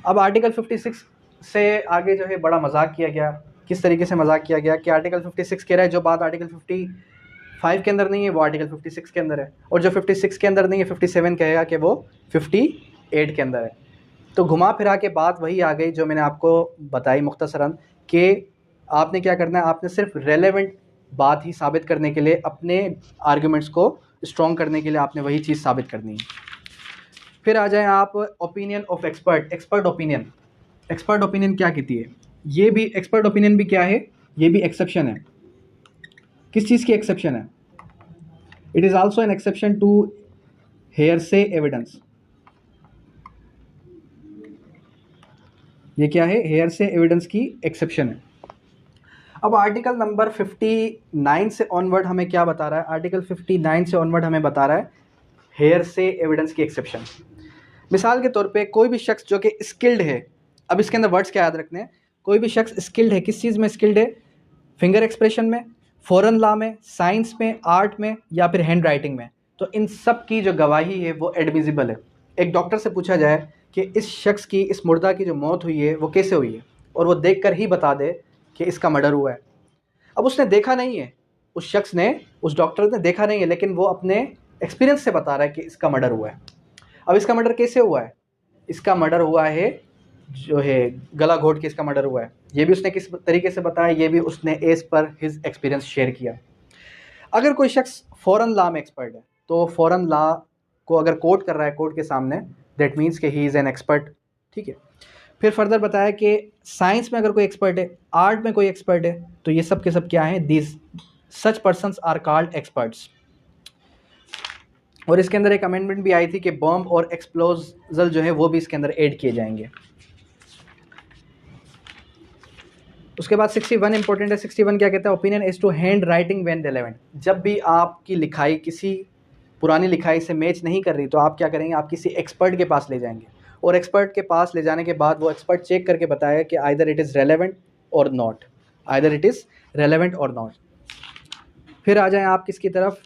अब आर्टिकल 56 से आगे जो है बड़ा मजाक किया गया। किस तरीके से मजाक किया गया कि आर्टिकल 56 कह रहा है जो बात आर्टिकल 55 के अंदर नहीं है वो आर्टिकल 56 के अंदर है, और जो 56 के अंदर नहीं है 57 कहेगा कि वो 58 के अंदर है। तो घुमा फिरा के बात वही आ गई जो मैंने आपको बताई मुख्तसरन कि आपने क्या करना है, आपने सिर्फ रेलेवेंट बात ही साबित करने के लिए, अपने आर्गूमेंट्स को स्ट्रॉन्ग करने के लिए आपने वही चीज़ साबित करनी है। फिर आ जाएं आप opinion of expert, expert opinion. Expert opinion क्या कहती है? ये भी एक्सपर्ट ओपिनियन भी क्या है, ये भी एक्सेप्शन है। किस चीज़ की एक्सेप्शन है? It is also an exception to hearsay evidence. ये क्या है? हेयरसे एविडेंस की एक्सेप्शन है। अब आर्टिकल नंबर 59 से ऑनवर्ड हमें क्या बता रहा है? आर्टिकल 59 से ऑनवर्ड हमें बता रहा है हेयरसे एविडेंस की एक्सेप्शन। मिसाल के तौर पे कोई भी शख्स जो कि स्किल्ड है, अब इसके अंदर वर्ड्स क्या याद रखने हैं, कोई भी शख्स स्किल्ड है, किस चीज़ में स्किल्ड है? फिंगर एक्सप्रेशन में, फॉरेन लॉ में, साइंस में, आर्ट में, या फिर हैंड राइटिंग में, तो इन सब की जो गवाही है वो एडमिजिबल है। एक डॉक्टर से पूछा जाए कि इस शख्स की, इस मुर्दा की जो मौत हुई है वो कैसे हुई है, और वो देख कर ही बता दे कि इसका मर्डर हुआ है। अब उसने देखा नहीं है, उस शख्स ने, उस डॉक्टर ने देखा नहीं है, लेकिन वो अपने एक्सपीरियंस से बता रहा है कि इसका मर्डर हुआ है। अब इसका मर्डर कैसे हुआ है? इसका मर्डर हुआ है जो है गला घोट के इसका मर्डर हुआ है। ये भी उसने किस तरीके से बताया, ये भी उसने as per his experience share किया। अगर कोई शख्स फॉरेन लॉ में एक्सपर्ट है तो फॉरेन लॉ को अगर कोर्ट कर रहा है कोर्ट के सामने, दैट मीन्स कि ही इज़ एन एक्सपर्ट। ठीक है। फिर फर्दर बताया कि साइंस में अगर कोई एक्सपर्ट है, आर्ट में कोई एक्सपर्ट है, तो ये सब के सब क्या हैं? These such persons are called experts. और इसके अंदर एक अमेंडमेंट भी आई थी कि बॉम्ब और एक्सप्लोजल जो है वो भी इसके अंदर ऐड किए जाएंगे। उसके बाद 61 इंपॉर्टेंट है। 61 क्या कहता है? Opinion as to handwriting when relevant. जब भी आपकी लिखाई किसी पुरानी लिखाई से मैच नहीं कर रही तो आप क्या करेंगे? आप किसी एक्सपर्ट के पास ले जाएंगे, और एक्सपर्ट के पास ले जाने के बाद वो एक्सपर्ट चेक करके बताएगा कि आइदर इट इज़ रेलेवेंट और not, either it is relevant और नॉट। फिर आ जाएं आप किसकी तरफ?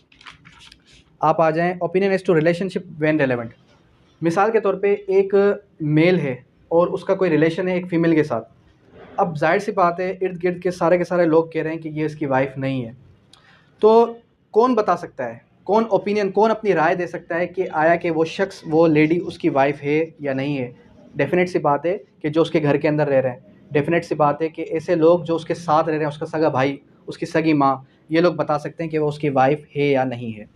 आप आ जाएं opinion as to relationship when relevant. मिसाल के तौर पे एक मेल है और उसका कोई रिलेशन है एक फ़ीमेल के साथ। अब जाहिर सी बात है इर्द गिर्द के सारे लोग कह रहे हैं कि ये इसकी वाइफ नहीं है, तो कौन बता सकता है, कौन ओपिनियन, कौन अपनी राय दे सकता है कि आया कि वो शख्स, वो लेडी उसकी वाइफ है या नहीं है? डेफिनेट सी बात है कि जो उसके घर के अंदर रह रहे हैं, डेफिनेट सी बात है कि ऐसे लोग जो उसके साथ रह रहे हैं, उसका सगा भाई, उसकी सगी माँ, ये लोग बता सकते हैं कि वो उसकी वाइफ है या नहीं है।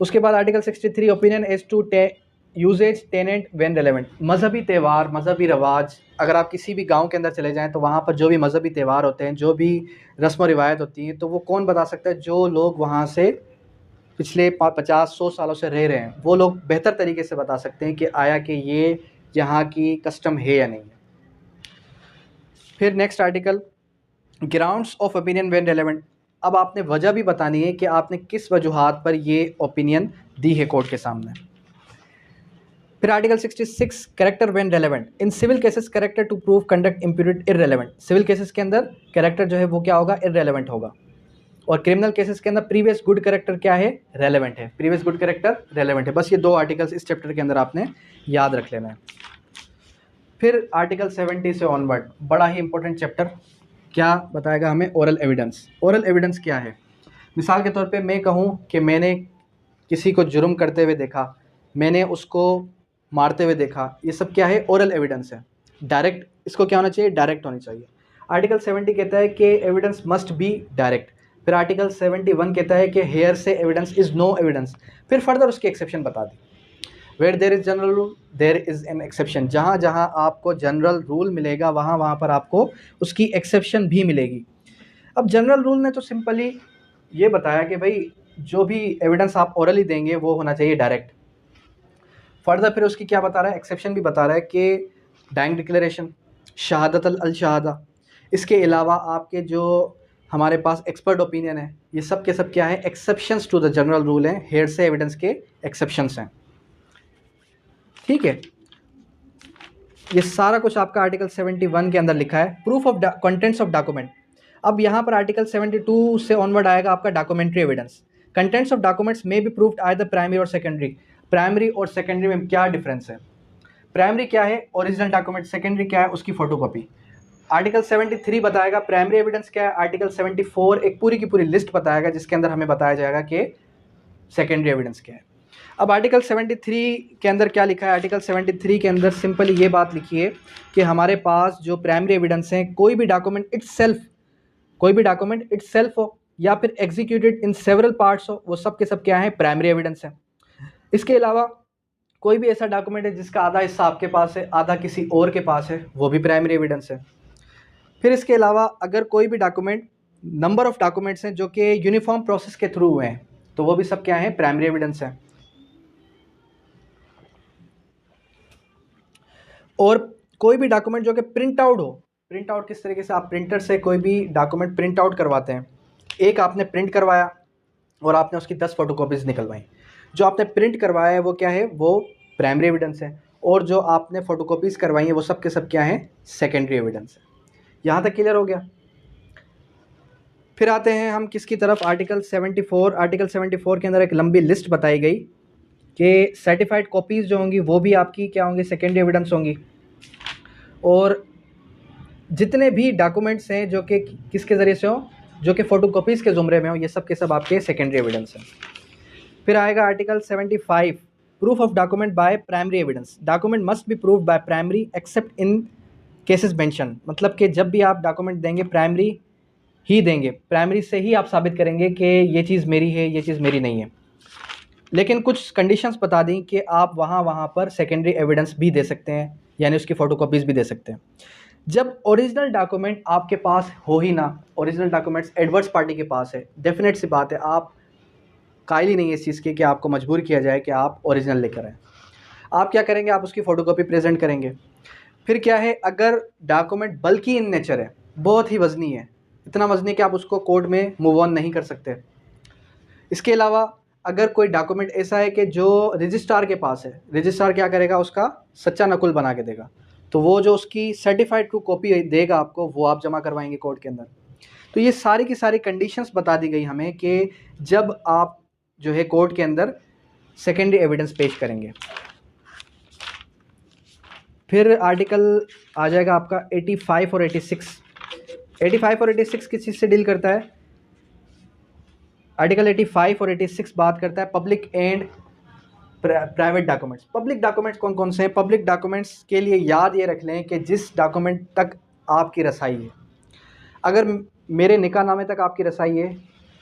उसके बाद article 63 opinion as to usages tenant when relevant. मजहबी त्यौहार, मजहबी रवाज, अगर आप किसी भी गांव के अंदर चले जाएं तो वहाँ पर जो भी मजहबी त्यौहार होते हैं, जो भी रस्म व रिवायत होती हैं, तो वो कौन बता सकता है? जो लोग वहाँ से पिछले 50-100 सालों से रह रहे हैं, वो लोग बेहतर तरीके से बता सकते हैं कि आया कि ये यहाँ की कस्टम है या नहीं है। फिर next article grounds of opinion when relevant. अब आपने वजह भी बतानी है कि आपने किस वजूहात पर ये ओपिनियन दी है कोर्ट के सामने। फिर article 66 character when relevant. In civil cases character to prove conduct imputed irrelevant. Civil cases के अंदर कैरेक्टर जो है वो क्या होगा? इररेलेवेंट होगा। और क्रिमिनल केसेस के अंदर प्रीवियस गुड कैरेक्टर क्या है? रेलेवेंट है। प्रीवियस गुड कैरेक्टर रेलेवेंट है। बस ये दो आर्टिकल्स इस चैप्टर के अंदर आपने याद रख लेना है। फिर आर्टिकल 70 से ऑनवर्ड बड़ा ही इंपॉर्टेंट चैप्टर क्या बताएगा हमें? Oral evidence. ओरल एविडेंस क्या है? मिसाल के तौर पे मैं कहूँ कि मैंने किसी को जुर्म करते हुए देखा, मैंने उसको मारते हुए देखा, ये सब क्या है, ओरल एविडेंस है। डायरेक्ट इसको क्या होना चाहिए, डायरेक्ट होनी चाहिए। आर्टिकल 70 कहता है कि एविडेंस मस्ट बी डायरेक्ट। फिर आर्टिकल 71 कहता है कि hearsay evidence is no evidence. फिर फर्दर उसकी एक्सेप्शन बता दी, where there is general rule there is an exception. जहाँ जहाँ आपको जनरल रूल मिलेगा वहाँ वहाँ पर आपको उसकी एक्सेप्शन भी मिलेगी। अब जनरल रूल ने तो सिंपली ये बताया कि भाई जो भी एविडेंस आप ओरली देंगे वो होना चाहिए डायरेक्ट। फर्दर फिर उसकी क्या बता रहा है, एक्सेप्शन भी बता रहा है कि डाइंग डिक्लेरेशन, शहादत अल शहादा, इसके अलावा आपके जो हमारे पास एक्सपर्ट ओपिनियन है, ये सब के सब क्या है, exceptions to the general rule हैं, हेयर से एविडेंस के एक्सेप्शंस हैं। ठीक है, ये सारा कुछ आपका आर्टिकल 71 के अंदर लिखा है। Proof of contents of document. अब यहाँ पर आर्टिकल 72 से ऑनवर्ड आएगा आपका documentary evidence. Contents of documents में बी प्रूव्ड आइदर प्राइमरी और सेकेंडरी। प्राइमरी और सेकेंडरी में क्या डिफरेंस है? प्राइमरी क्या है, ओरिजिनल डॉक्यूमेंट। सेकेंडरी क्या है, उसकी फोटोकॉपी। आर्टिकल 73 बताएगा प्राइमरी एविडेंस क्या है। आर्टिकल 74 एक पूरी की पूरी लिस्ट बताएगा जिसके अंदर हमें बताया जाएगा कि सेकेंडरी एविडेंस क्या है। अब आर्टिकल 73 के अंदर क्या लिखा है? आर्टिकल 73 के अंदर सिंपली ये बात लिखी है कि हमारे पास जो प्राइमरी एविडेंस हैं, कोई भी डॉक्यूमेंट इटसेल्फ हो या फिर एग्जीक्यूटेड इन सेवरल पार्ट्स हो, वो सब के सब क्या है, प्राइमरी एविडेंस है। इसके अलावा कोई भी ऐसा डॉक्यूमेंट है जिसका आधा हिस्सा आपके पास है, आधा किसी और के पास है, वो भी प्राइमरी एविडेंस है। फिर इसके अलावा अगर कोई भी डॉक्यूमेंट, नंबर ऑफ डॉक्यूमेंट्स हैं जो कि यूनिफॉर्म प्रोसेस के थ्रू हुए हैं, तो वो भी सब क्या है, प्राइमरी एविडेंस है। और कोई भी डॉक्यूमेंट जो कि प्रिंट आउट हो, प्रिंट आउट किस तरीके से, आप प्रिंटर से कोई भी डॉक्यूमेंट प्रिंट आउट करवाते हैं, एक आपने प्रिंट करवाया और आपने उसकी 10 फोटोकॉपीज़ निकलवाई, जो आपने प्रिंट करवाया है वो क्या है, वो प्राइमरी एविडेंस है, और जो आपने फोटोकॉपीज़ करवाई हैं वो सब के सब क्या है, सेकेंडरी एविडेंस है। यहाँ तक क्लियर हो गया। फिर आते हैं हम किसकी तरफ, आर्टिकल 74। आर्टिकल 74 के अंदर एक लंबी लिस्ट बताई गई कि सर्टिफाइड कॉपीज़ जो होंगी वो भी आपकी क्या होंगी, सेकेंडरी एविडेंस होंगी। और जितने भी डॉक्यूमेंट्स हैं जो कि किसके ज़रिए से हो, जो कि फ़ोटोकॉपीज़ के ज़ुमरे में हो, ये सब के सब आपके सेकेंडरी एविडेंस हैं। फिर आएगा article 75, proof of document by primary evidence. Document must be proved by primary accept in cases mention. मतलब कि जब भी आप डॉक्यूमेंट देंगे प्राइमरी ही देंगे, प्राइमरी से ही आप साबित करेंगे कि ये चीज़ मेरी है, ये चीज़ मेरी नहीं है। लेकिन कुछ कंडीशंस बता दी कि आप वहाँ पर सेकेंडरी एविडेंस भी दे सकते हैं, यानी उसकी फ़ोटोकॉपीज़ भी दे सकते हैं। जब ओरिजिनल डॉक्यूमेंट आपके पास हो ही ना, ओरिजिनल डॉक्यूमेंट्स एडवर्स पार्टी के पास है, डेफिनेट सी बात है आप कायल ही नहीं है इस चीज़ की कि आपको मजबूर किया जाए कि आप ओरिजिनल लेकर आएँ। आप क्या करेंगे, आप उसकी फ़ोटोकॉपी प्रेजेंट करेंगे। फिर क्या है, अगर डॉक्यूमेंट बल्कि इन नेचर है, बहुत ही वजनी है, इतना वजनी कि आप उसको कोर्ट में मूव ऑन नहीं कर सकते। इसके अलावा अगर कोई डॉक्यूमेंट ऐसा है कि जो रजिस्ट्रार के पास है, रजिस्ट्रार क्या करेगा, उसका सच्चा नकुल बना के देगा, तो वो जो उसकी सर्टिफाइड ट्रू कॉपी देगा आपको, वो आप जमा करवाएंगे कोर्ट के अंदर। तो ये सारी की सारी कंडीशंस बता दी गई हमें कि जब आप जो है कोर्ट के अंदर सेकेंडरी एविडेंस पेश करेंगे। फिर आर्टिकल आ जाएगा आपका 85 और 86। 85 और 86 किस चीज़ से डील करता है? आर्टिकल 85 और 86 बात करता है public and private documents. Public documents कौन कौन से हैं? पब्लिक डॉक्यूमेंट्स के लिए याद ये रख लें कि जिस डॉक्यूमेंट तक आपकी रसाई है। अगर मेरे निकाहनामे तक आपकी रसाई है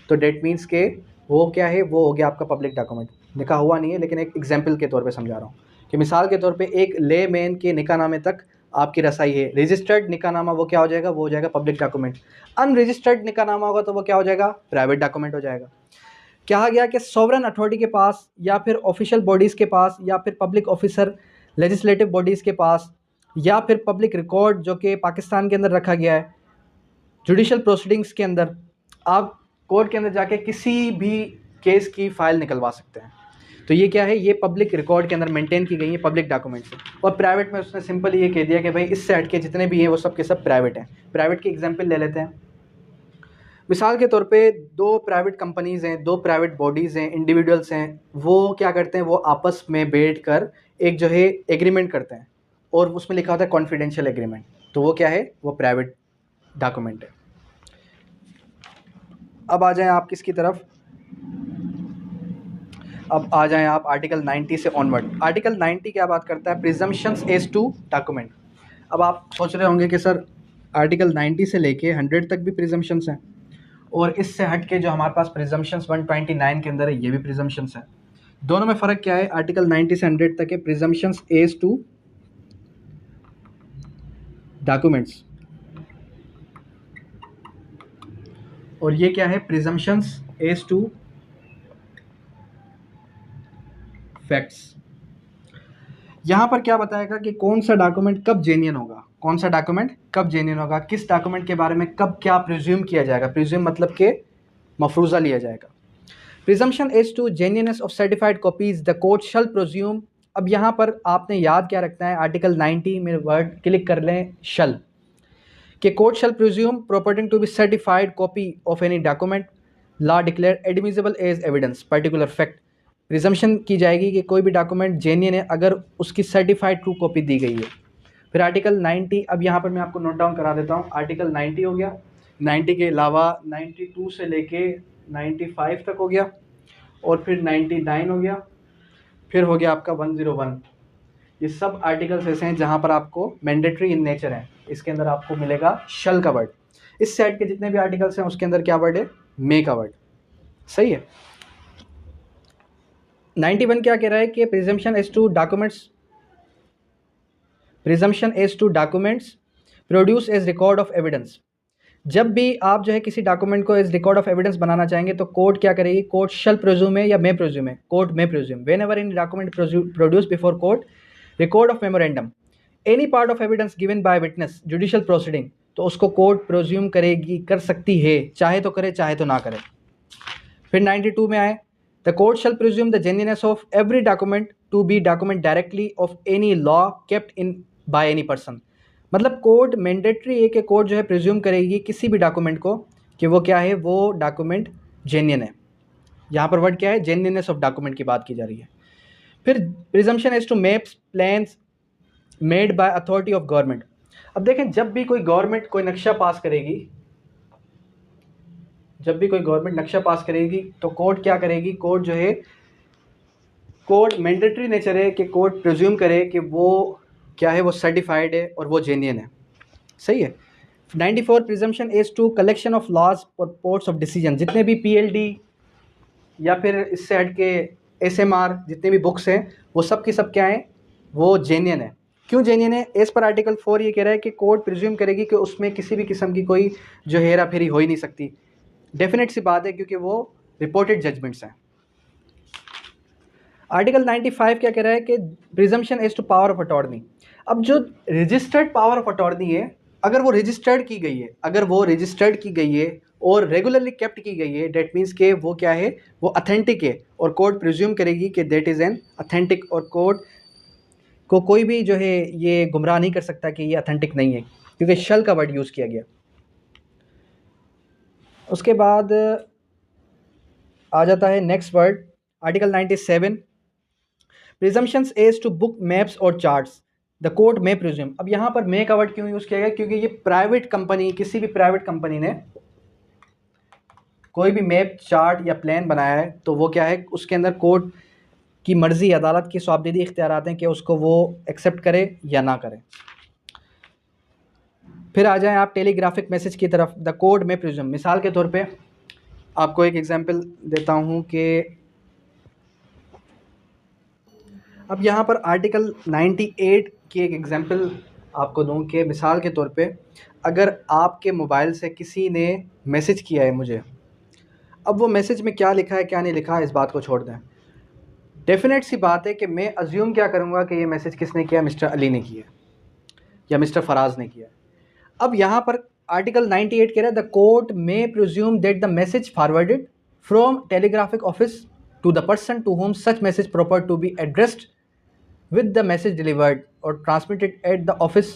तो डेट मीन्स के वो क्या है, वो हो गया आपका पब्लिक डॉक्यूमेंट। निकाह हुआ नहीं है, लेकिन एक एग्जाम्पल के तौर पे समझा रहा हूँ कि मिसाल के तौर पे एक ले मैन के निकाहनामे तक आपकी रसाई है। रजिस्टर्ड निकाहनामा वो क्या हो जाएगा, वो हो जाएगा पब्लिक डॉक्यूमेंट। अनरजिस्टर्ड निकाहनामा होगा तो वो क्या हो जाएगा, प्राइवेट डॉक्यूमेंट हो जाएगा। कहा गया कि सॉवरन अथॉरिटी के पास या फिर ऑफिशियल बॉडीज़ के पास या फिर पब्लिक ऑफिसर लेजिस्लेटिव बॉडीज़ के पास या फिर पब्लिक रिकॉर्ड जो कि पाकिस्तान के अंदर रखा गया है जुडिशल प्रोसीडिंग्स के अंदर, आप कोर्ट के अंदर जाके किसी भी केस की फ़ाइल निकलवा सकते हैं। तो ये क्या है, ये पब्लिक रिकॉर्ड के अंदर मेंटेन की गई है पब्लिक डॉक्यूमेंट्स। और प्राइवेट में उसने सिंपली ये कह दिया कि भाई इससे हट के जितने भी हैं वो सब के सब प्राइवेट हैं। प्राइवेट की एग्जांपल ले लेते हैं। मिसाल के तौर पे दो प्राइवेट कंपनीज़ हैं, दो प्राइवेट बॉडीज़ हैं, इंडिविजुअल्स हैं, वो क्या करते हैं, वो आपस में बैठकर एक जो है एग्रीमेंट करते हैं और उसमें लिखा होता है कॉन्फिडेंशियल एग्रीमेंट। तो वो क्या है, वो प्राइवेट डॉक्यूमेंट है। अब आ जाएं आप किसकी तरफ, अब आ जाएं आप आर्टिकल 90 से ऑनवर्ड। आर्टिकल 90 क्या बात करता है, प्रिजम्पशंस एज टू डॉक्यूमेंट। अब आप सोच रहे होंगे कि सर आर्टिकल 90 से लेके 100 तक भी प्रिजम्पशंस हैं, और इससे हट के जो हमारे पास प्रिजम्पशंस 129 के अंदर है ये भी प्रिजम्पशंस हैं। दोनों में फ़र्क क्या है, आर्टिकल 90 से 100 तक है प्रिजम्पशंस एज टू डॉक्यूमेंट्स, और ये क्या है, प्रिजम्पशंस एज टू फैक्ट्स। यहाँ पर क्या बताएगा कि कौन सा डॉक्यूमेंट कब जेन्युइन होगा, कौन सा डॉक्यूमेंट कब जेन्युइन होगा, किस डॉक्यूमेंट के बारे में कब क्या प्रिज्यूम किया जाएगा, प्रिज्यूम मतलब के मफरूज़ा लिया जाएगा। Presumption as to genuineness of certified copies the court shall presume. अब यहाँ पर आपने याद क्या रखना है, आर्टिकल 90 में वर्ड क्लिक कर लें शल, कि court shall presume purporting to be certified copy of any document law declare admissible as evidence particular fact. Presumption की जाएगी कि कोई भी डॉक्यूमेंट जेन्युइन है अगर उसकी सर्टिफाइड ट्रू कॉपी दी गई है। फिर आर्टिकल 90, अब यहाँ पर मैं आपको नोट डाउन करा देता हूँ। आर्टिकल 90 हो गया, 90 के अलावा 92 से लेके 95 तक हो गया, और फिर 99 हो गया, फिर हो गया आपका 101। ये सब आर्टिकल्स ऐसे हैं जहाँ पर आपको मैंडेटरी इन नेचर है, इसके अंदर आपको मिलेगा शल का वर्ड। इस सेट के जितने भी आर्टिकल्स हैं उसके अंदर क्या वर्ड है, मे का वर्ड। सही है। 91 क्या कह रहा है कि presumption as to documents, presumption as to documents produce as record of evidence. जब भी आप जो है किसी डॉक्यूमेंट को एज रिकॉर्ड ऑफ एविडेंस बनाना चाहेंगे तो कोर्ट क्या करेगी, कोर्ट शल प्रोज्यूम है या मे प्रोज्यूम है, court may presume whenever in document produce before court record of memorandum any part of evidence given by witness judicial proceeding, तो उसको कोर्ट प्रोज्यूम करेगी, कर सकती है, चाहे तो करे चाहे तो ना करे। फिर 92 में आए, the court shall presume the genuineness of every document to be document directly of any law kept in by any person. मतलब कोर्ट मैंडेटरी है कि कोर्ट जो है प्रिज्यूम करेगी किसी भी डॉक्यूमेंट को कि वो क्या है, वो डॉक्यूमेंट जेन्युइन है। यहाँ पर वर्ड क्या है, जेन्युइननेस ऑफ डॉक्यूमेंट की बात की जा रही है। फिर presumption as to maps plans made by authority of government. अब देखें, जब भी कोई गवर्नमेंट कोई नक्शा पास करेगी, जब भी कोई गवर्नमेंट नक्शा पास करेगी तो कोर्ट क्या करेगी, कोर्ट जो है, कोर्ट मैंडेटरी नेचर है कि कोर्ट प्रिज्यूम करे कि वो क्या है, वो सर्टिफाइड है और वो जेन्युइन है। सही है। 94 presumption as to collection of laws और पोर्ट्स ऑफ डिसीजन। जितने भी पीएलडी या फिर इससे हट के एसएमआर जितने भी बुक्स हैं वो सब की सब क्या हैं, वो जेन्युइन है। क्यों जेन्युइन है, एज पर आर्टिकल 4 ये कह रहा है कि कोर्ट प्रिज्यूम करेगी कि उसमें किसी भी किस्म की कोई जो हेरा फेरी हो ही नहीं सकती। डेफिनेट सी बात है क्योंकि वो रिपोर्टेड जजमेंट्स हैं। आर्टिकल 95 क्या कह रहा है कि presumption as to power of attorney. अब जो रजिस्टर्ड पावर ऑफ अटॉर्नी है, अगर वो रजिस्टर्ड की गई है, अगर वो रजिस्टर्ड की गई है और रेगुलरली केप्ट की गई है, डेट मीन्स के वो क्या है, वो अथेंटिक है, और कोर्ट प्रिज्यूम करेगी कि दैट इज़ एन अथेंटिक, और कोर्ट को कोई भी जो है ये गुमराह नहीं कर सकता कि ये अथेंटिक नहीं है, क्योंकि शल का वर्ड यूज़ किया गया। उसके बाद आ जाता है next word, article 97 presumptions as to book maps और charts the court may presume. अब यहाँ पर मे का वर्ड क्यों यूज़ किया गया, क्योंकि ये प्राइवेट कंपनी, किसी भी प्राइवेट कंपनी ने कोई भी मैप चार्ट या प्लान बनाया है तो वो क्या है, उसके अंदर कोर्ट की मर्ज़ी, अदालत की सौंपदीदी इख्तियारात हैं कि उसको वो एक्सेप्ट करे या ना करे। फिर आ जाएं आप टेलीग्राफिक मैसेज की तरफ, द कोर्ट में प्रिज्यूम। मिसाल के तौर पे आपको एक एग्जांपल देता हूं कि अब यहाँ पर आर्टिकल 98 की एक एग्जांपल आपको दूं कि मिसाल के तौर पे अगर आपके मोबाइल से किसी ने मैसेज किया है मुझे, अब वो मैसेज में क्या लिखा है क्या नहीं लिखा है इस बात को छोड़ दें। डेफिनेट सी बात है कि मैं अज्यूम क्या करूँगा कि ये मैसेज किसने किया, मिस्टर अली ने किया या मिस्टर फराज ने किया। अब यहाँ पर आर्टिकल 98 कह रहा है the court may presume that the message forwarded from telegraphic office to the person to whom such message proper to be addressed with the message delivered और transmitted at the office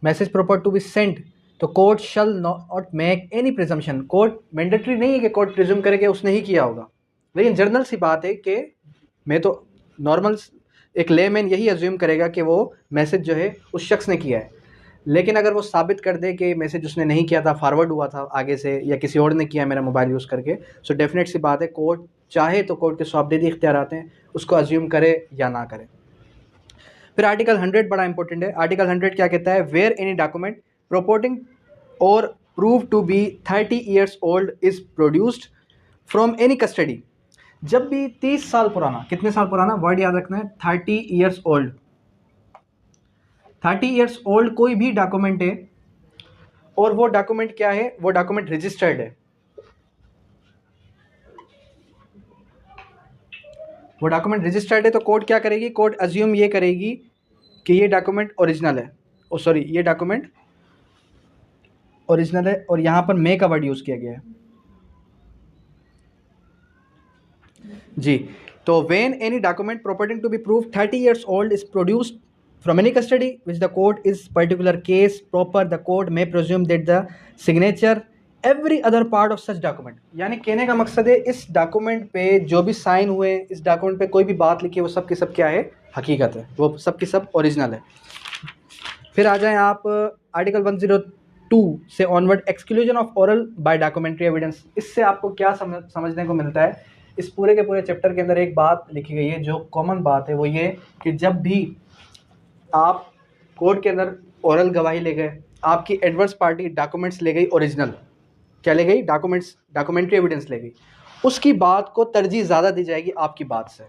message proper to be sent, तो court shall not make any presumption. Court mandatory नहीं है कि court presume करे कि उसने ही किया होगा, लेकिन जर्नल सी बात है कि मैं तो नॉर्मल एक लेमैन यही अज्यूम करेगा कि वो मैसेज जो है उस शख्स ने किया है। लेकिन अगर वो साबित कर दे कि मैसेज उसने नहीं किया था, फॉरवर्ड हुआ था आगे से, या किसी और ने किया मेरा मोबाइल यूज़ करके, सो डेफिनेट सी बात है कोर्ट चाहे तो कोर्ट के सौंपदीदी इख्तियार आते हैं, उसको अज्यूम करे या ना करे। फिर आर्टिकल 100 बड़ा इंपॉर्टेंट है। आर्टिकल 100 क्या कहता है? वेयर एनी डॉक्यूमेंट प्रोपोर्टिंग और prove to be 30 years old is produced from any custody. जब भी 30 साल पुराना, कितने साल पुराना वर्ड याद रखना है, 30 ईयर्स ओल्ड, 30 ईयर्स ओल्ड कोई भी डॉक्यूमेंट है और वो डॉक्यूमेंट क्या है, वो डॉक्यूमेंट रजिस्टर्ड है, वो डॉक्यूमेंट रजिस्टर्ड है, तो कोर्ट क्या करेगी? कोर्ट अज्यूम ये करेगी कि ये डॉक्यूमेंट ओरिजिनल है, ओ सॉरी ये डॉक्यूमेंट ओरिजिनल है, और यहाँ पर मे का वर्ड यूज़ किया गया है जी। तो when any document purporting to be prove 30 years old is produced from any custody which the court is particular case proper, the court may presume that the signature every other part of such document। यानी कहने का मकसद है इस document पे जो भी sign हुए, इस डॉक्यूमेंट पे कोई भी बात लिखी है, वो सब की सब क्या है? हकीकत है, वो सब की सब ओरिजिनल है। फिर आ जाएं आप आर्टिकल 102 से onward, exclusion of oral by documentary evidence. इससे आपको क्या समझने को मिलता है? इस पूरे के पूरे चैप्टर के अंदर एक बात लिखी गई है जो कॉमन बात है, वो ये कि जब भी आप कोर्ट के अंदर ओरल गवाही ले गए, आपकी एडवर्स पार्टी डॉक्यूमेंट्स ले गई ओरिजिनल, क्या ले गई? डॉक्यूमेंट्स, डॉक्यूमेंट्री एविडेंस ले गई, उसकी बात को तरजीह ज़्यादा दी जाएगी आपकी बात से,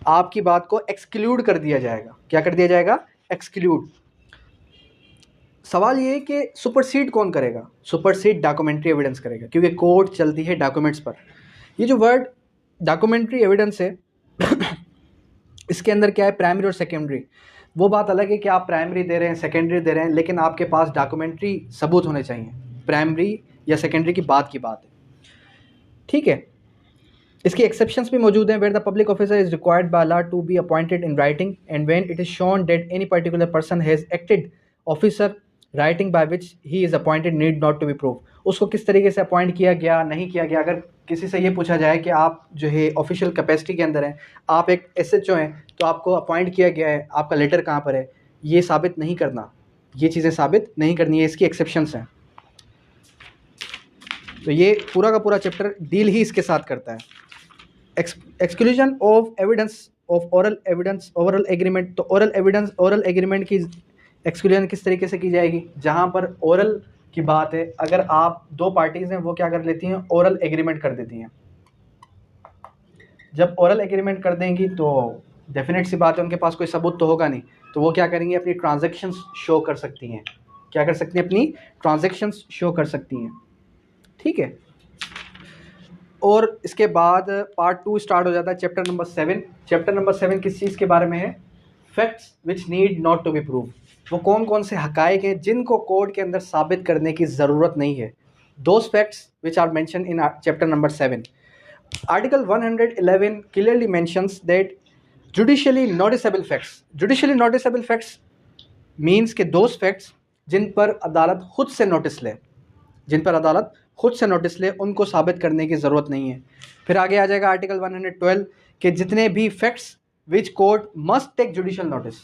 आपकी बात को एक्सक्लूड कर दिया जाएगा। क्या कर दिया जाएगा? एक्सक्लूड। सवाल ये है कि सुपरसीड कौन करेगा? सुपरसीड डॉक्यूमेंट्री एविडेंस करेगा, क्योंकि कोर्ट चलती है डॉक्यूमेंट्स पर। ये जो वर्ड डॉक्यूमेंट्री एविडेंस है इसके अंदर क्या है? प्राइमरी और सेकेंडरी। वो बात अलग है कि आप प्राइमरी दे रहे हैं, सेकेंडरी दे रहे हैं, लेकिन आपके पास डॉक्यूमेंट्री सबूत होने चाहिए। प्राइमरी या सेकेंडरी की बात है, ठीक है। इसकी एक्सेप्शंस भी मौजूद हैं। Where the public officer is required by law to be appointed in writing and when it is shown that any particular person has acted officer writing by which he is appointed need not to be prove. उसको किस तरीके से appoint किया गया, नहीं किया गया, अगर किसी से ये पूछा जाए कि आप जो है ऑफिशियल कैपेसिटी के अंदर हैं, आप एक एसएचओ हैं, तो आपको अपॉइंट किया गया है, आपका लेटर कहाँ पर है, ये साबित नहीं करना, ये चीज़ें साबित नहीं करनी है, इसकी एक्सेप्शंस हैं। तो ये पूरा का पूरा चैप्टर डील ही इसके साथ करता है। Exclusion of evidence of oral evidence, oral agreement. तो ओरल एविडेंस, ओरल एग्रीमेंट की एक्सक्लूजन किस तरीके से की जाएगी? जहाँ पर ओरल की बात है, अगर आप दो पार्टीज़ हैं वो क्या कर लेती हैं? ओरल एग्रीमेंट कर देती हैं। जब ओरल एग्रीमेंट कर देंगी तो डेफिनेट सी बात है उनके पास कोई सबूत तो होगा नहीं, तो वो क्या करेंगी? अपनी ट्रांजैक्शंस शो कर सकती हैं। क्या कर सकती हैं? अपनी ट्रांजैक्शंस शो कर सकती हैं, ठीक है। और इसके बाद पार्ट 2 स्टार्ट हो जाता है, चैप्टर नंबर 7। चैप्टर नंबर 7 किस चीज़ के बारे में है? Facts which need not to be prove. वो कौन कौन से हकायक हैं जिनको कोर्ट के अंदर साबित करने की ज़रूरत नहीं है? Those facts which are mention in chapter number 7। Article 111 clearly mentions that judicially noticeable facts. Judicially noticeable facts means के दोज फैक्ट्स जिन पर अदालत खुद से नोटिस ले, जिन पर अदालत खुद से नोटिस ले, उनको साबित करने की ज़रूरत नहीं है। फिर आगे आ जाएगा आर्टिकल 112 के जितने भी facts which court must take judicial notice,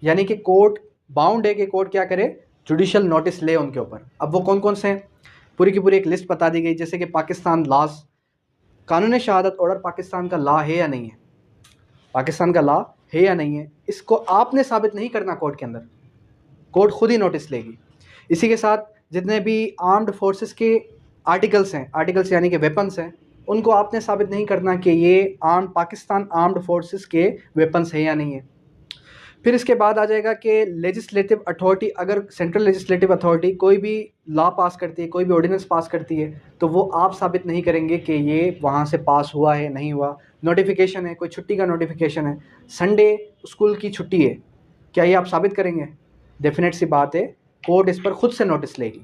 यानी कि कोर्ट बाउंड है कि कोर्ट क्या करे? जुडिशियल नोटिस ले उनके ऊपर। अब वो कौन कौन से हैं? पूरी की पूरी एक लिस्ट बता दी गई, जैसे कि पाकिस्तान लॉज, कानून शहादत ऑर्डर पाकिस्तान का लॉ है या नहीं है, पाकिस्तान का लॉ है या नहीं है, इसको आपने साबित नहीं करना कोर्ट के अंदर, कोर्ट खुद ही नोटिस लेगी। इसी के साथ जितने भी आर्म्ड फोर्सेस के आर्टिकल्स हैं, आर्टिकल्स यानी कि वेपन्स हैं, उनको आपने साबित नहीं करना कि ये पाकिस्तान आर्म्ड फोर्सेस के वेपन्स है या नहीं है। फिर इसके बाद आ जाएगा कि लेजिस्लेटिव अथॉरिटी, अगर सेंट्रल लेजिस्लेटिव अथॉरिटी कोई भी लॉ पास करती है, कोई भी ऑर्डिनेंस पास करती है, तो वो आप साबित नहीं करेंगे कि ये वहाँ से पास हुआ है नहीं हुआ। नोटिफिकेशन है, कोई छुट्टी का नोटिफिकेशन है, संडे स्कूल की छुट्टी है, क्या ये आप साबित करेंगे? डेफिनेट सी बात है कोर्ट इस पर खुद से नोटिस लेगी।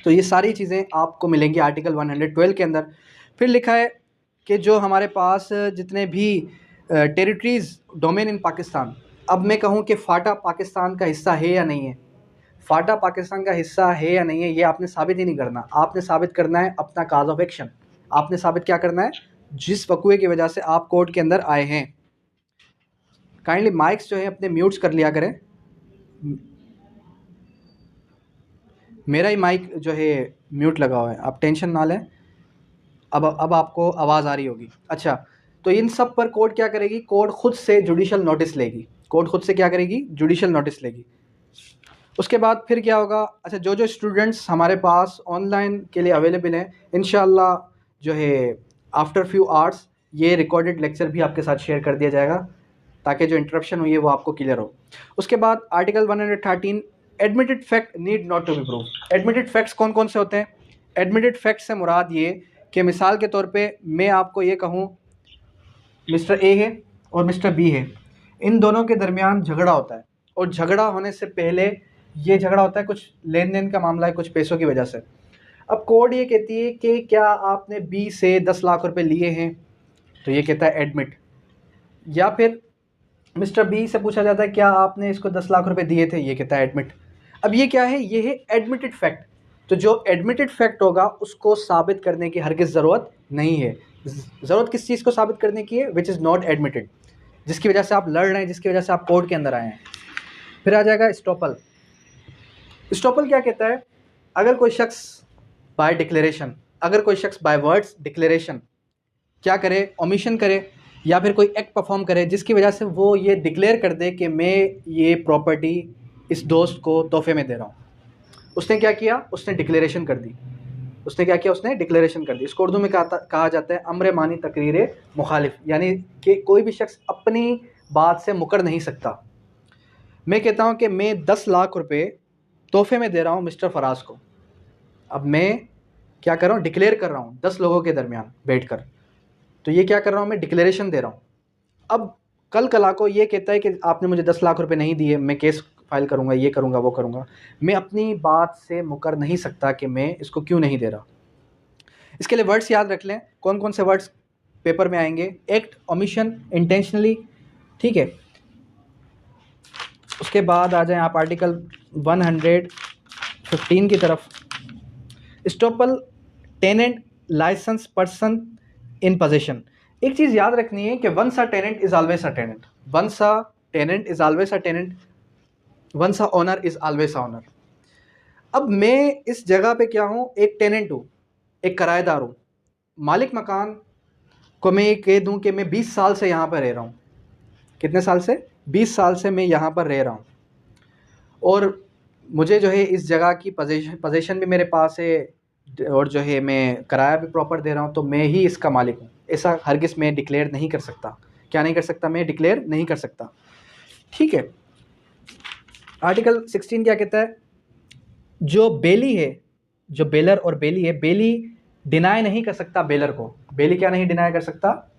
तो ये सारी चीज़ें आपको मिलेंगी आर्टिकल 112 के अंदर। फिर लिखा है कि जो हमारे पास जितने भी टेरिटरीज़ डोमेन इन पाकिस्तान, अब मैं कहूँ कि फ़ाटा पाकिस्तान का हिस्सा है या नहीं है, फ़ाटा पाकिस्तान का हिस्सा है या नहीं है, ये आपने साबित ही नहीं करना। आपने साबित करना है अपना काज ऑफ एक्शन। आपने साबित क्या करना है? जिस वकूए की वजह से आप कोर्ट के अंदर आए हैं। काइंडली माइक्स जो है अपने म्यूट्स कर लिया करें। मेरा ही माइक जो है म्यूट लगा हुआ है, आप टेंशन ना लें। अब आपको आवाज़ आ रही होगी। अच्छा, तो इन सब पर कोर्ट क्या करेगी? कोर्ट खुद से जुडिशल नोटिस लेगी। कोर्ट खुद से क्या करेगी? जुडिशल नोटिस लेगी। उसके बाद फिर क्या होगा? अच्छा, जो जो स्टूडेंट्स हमारे पास ऑनलाइन के लिए अवेलेबल हैं, इंशाल्लाह जो है आफ्टर फ्यू आवर्स ये रिकॉर्डेड लेक्चर भी आपके साथ शेयर कर दिया जाएगा, ताकि जो इंटरप्शन हुई है वो आपको क्लियर हो। उसके बाद article 113 admitted fact need not to be prove. Admitted facts कौन कौन से होते हैं? एडमिटेड फैक्ट से मुराद ये कि मिसाल के तौर पे मैं आपको ये कहूँ मिस्टर ए है और मिस्टर बी है, इन दोनों के दरमियान झगड़ा होता है, और झगड़ा होने से पहले ये झगड़ा होता है कुछ लेन देन का मामला है, कुछ पैसों की वजह से। अब कोर्ट ये कहती है कि क्या आपने बी से 10 लाख रुपए लिए हैं, तो ये कहता है एडमिट। या फिर मिस्टर बी से पूछा जाता है क्या आपने इसको 10 लाख रुपए दिए थे, ये कहता है एडमिट। अब ये क्या है? ये है एडमिटेड फैक्ट। तो जो एडमिटेड फैक्ट होगा उसको साबित करने की हरगिज़ ज़रूरत नहीं है। ज़रूरत किस चीज़ को साबित करने की है? विच इज़ नॉट एडमिटेड, जिसकी वजह से आप लड़ रहे हैं, जिसकी वजह से आप कोर्ट के अंदर आए हैं। फिर आ जाएगा स्टॉपल। स्टॉपल क्या कहता है? अगर कोई शख्स बाय डिक्लेरेशन, अगर कोई शख्स बाय वर्ड्स डिक्लेरेशन क्या करे? ओमिशन करे, या फिर कोई एक्ट परफॉर्म करे जिसकी वजह से वो ये डिक्लेयर कर दे कि मैं ये प्रॉपर्टी इस दोस्त को तोहफे में दे रहा हूँ। उसने क्या किया? उसने डिक्लेरेशन कर दी। उसने क्या किया? उसने डिक्लेरेशन कर दी। इसको उर्दू में कहा जाता है अम्र मानी तकरीर मुखालिफ, यानी कि कोई भी शख्स अपनी बात से मुकर नहीं सकता। मैं कहता हूँ कि मैं 10 लाख रुपए तोहफे में दे रहा हूँ मिस्टर फराज को। अब मैं क्या कर रहा हूँ? डिक्लेयर कर रहा हूँ 10 लोगों के दरमियान बैठकर। तो ये क्या कर रहा हूँ? मैं डिक्लेरेशन दे रहा हूँ। अब कल कला को ये कहता है कि आपने मुझे 10 लाख रुपए नहीं दिए, मैं केस फाइल करूँगा, ये करूँगा, वो करूँगा। मैं अपनी बात से मुकर नहीं सकता कि मैं इसको क्यों नहीं दे रहा। इसके लिए वर्ड्स याद रख लें। कौन कौन से वर्ड्स पेपर में आएंगे? एक्ट, ओमिशन, इंटेंशनली, ठीक है। उसके बाद आ जाएं आप आर्टिकल 115 की तरफ। Estoppel, tenant, licence person in position. एक चीज़ याद रखनी है कि once a tenant is always a tenant, once a tenant is always a tenant, once a owner is always a owner. अब मैं इस जगह पे क्या हूँ? एक टेनेंट हूँ, एक किराएदार हूँ। मालिक मकान को मैं ये कह दूँ कि मैं 20 साल से यहाँ पर रह रहा हूँ। कितने साल से? 20 साल से मैं यहाँ पर रह रहा हूँ, और मुझे जो है इस जगह की पोजीशन भी मेरे पास है, और जो है मैं किराया भी प्रॉपर दे रहा हूँ, तो मैं ही इसका मालिक हूँ। ऐसा हरगिज़ मैं डिक्लेयर नहीं कर सकता। क्या नहीं कर सकता? मैं डिक्लेयर नहीं कर सकता, ठीक है। आर्टिकल 16 क्या कहता है? जो बेली है, जो बेलर और बेली है, बेली डिनाई नहीं कर सकता बेलर को। बेली क्या नहीं डिनाई कर सकता?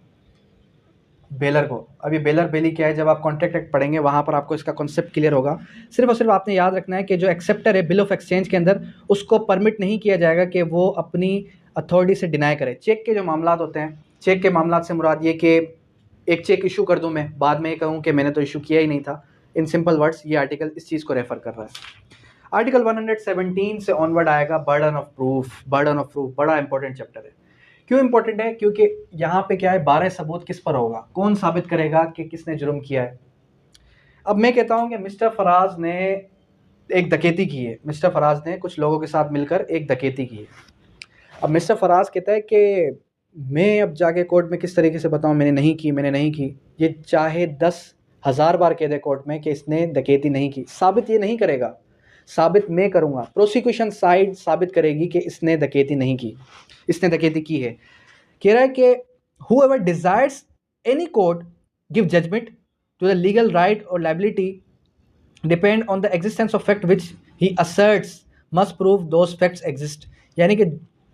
बेलर को। अब ये बेलर बेली क्या है? जब आप कॉन्ट्रैक्ट एक्ट पढ़ेंगे वहाँ पर आपको इसका कॉन्सेप्ट क्लियर होगा। सिर्फ और सिर्फ आपने याद रखना है कि जो एक्सेप्टर है बिल ऑफ एक्सचेंज के अंदर, उसको परमिट नहीं किया जाएगा कि वो अपनी अथॉरिटी से डिनाई करे। चेक के जो मामला होते हैं, चेक के मामला से मुराद ये कि एक चेक इशू कर दूँ मैं, बाद में ये कहूँ कि मैंने तो इशू किया ही नहीं था। इन सिंपल वर्ड्स ये आर्टिकल इस चीज़ को रेफर कर रहा है। आर्टिकल 117 से ऑनवर्ड आएगा burden of proof. Burden of proof बड़ा इंपॉर्टेंट चैप्टर है। क्यों इंपॉर्टेंट है? क्योंकि यहाँ पे क्या है, 12 सबूत किस पर होगा? कौन साबित करेगा कि किसने जुर्म किया है? अब मैं कहता हूँ कि मिस्टर फराज ने एक डकैती की है, मिस्टर फराज ने कुछ लोगों के साथ मिलकर एक डकैती की है। अब मिस्टर फराज कहता है कि मैं अब जाके कोर्ट में किस तरीके से बताऊँ मैंने नहीं की, मैंने नहीं की। ये चाहे 10,000 बार कह दे कोर्ट में कि इसने डकैती नहीं की, साबित ये नहीं करेगा, साबित मैं करूँगा। प्रोसिक्यूशन साइड साबित करेगी कि इसने डकैती नहीं की, इसने डकैती की है। कह रहा है कि whoever desires any court give judgment to the legal right or liability depend on the existence of fact which he asserts must prove those facts exist। यानी कि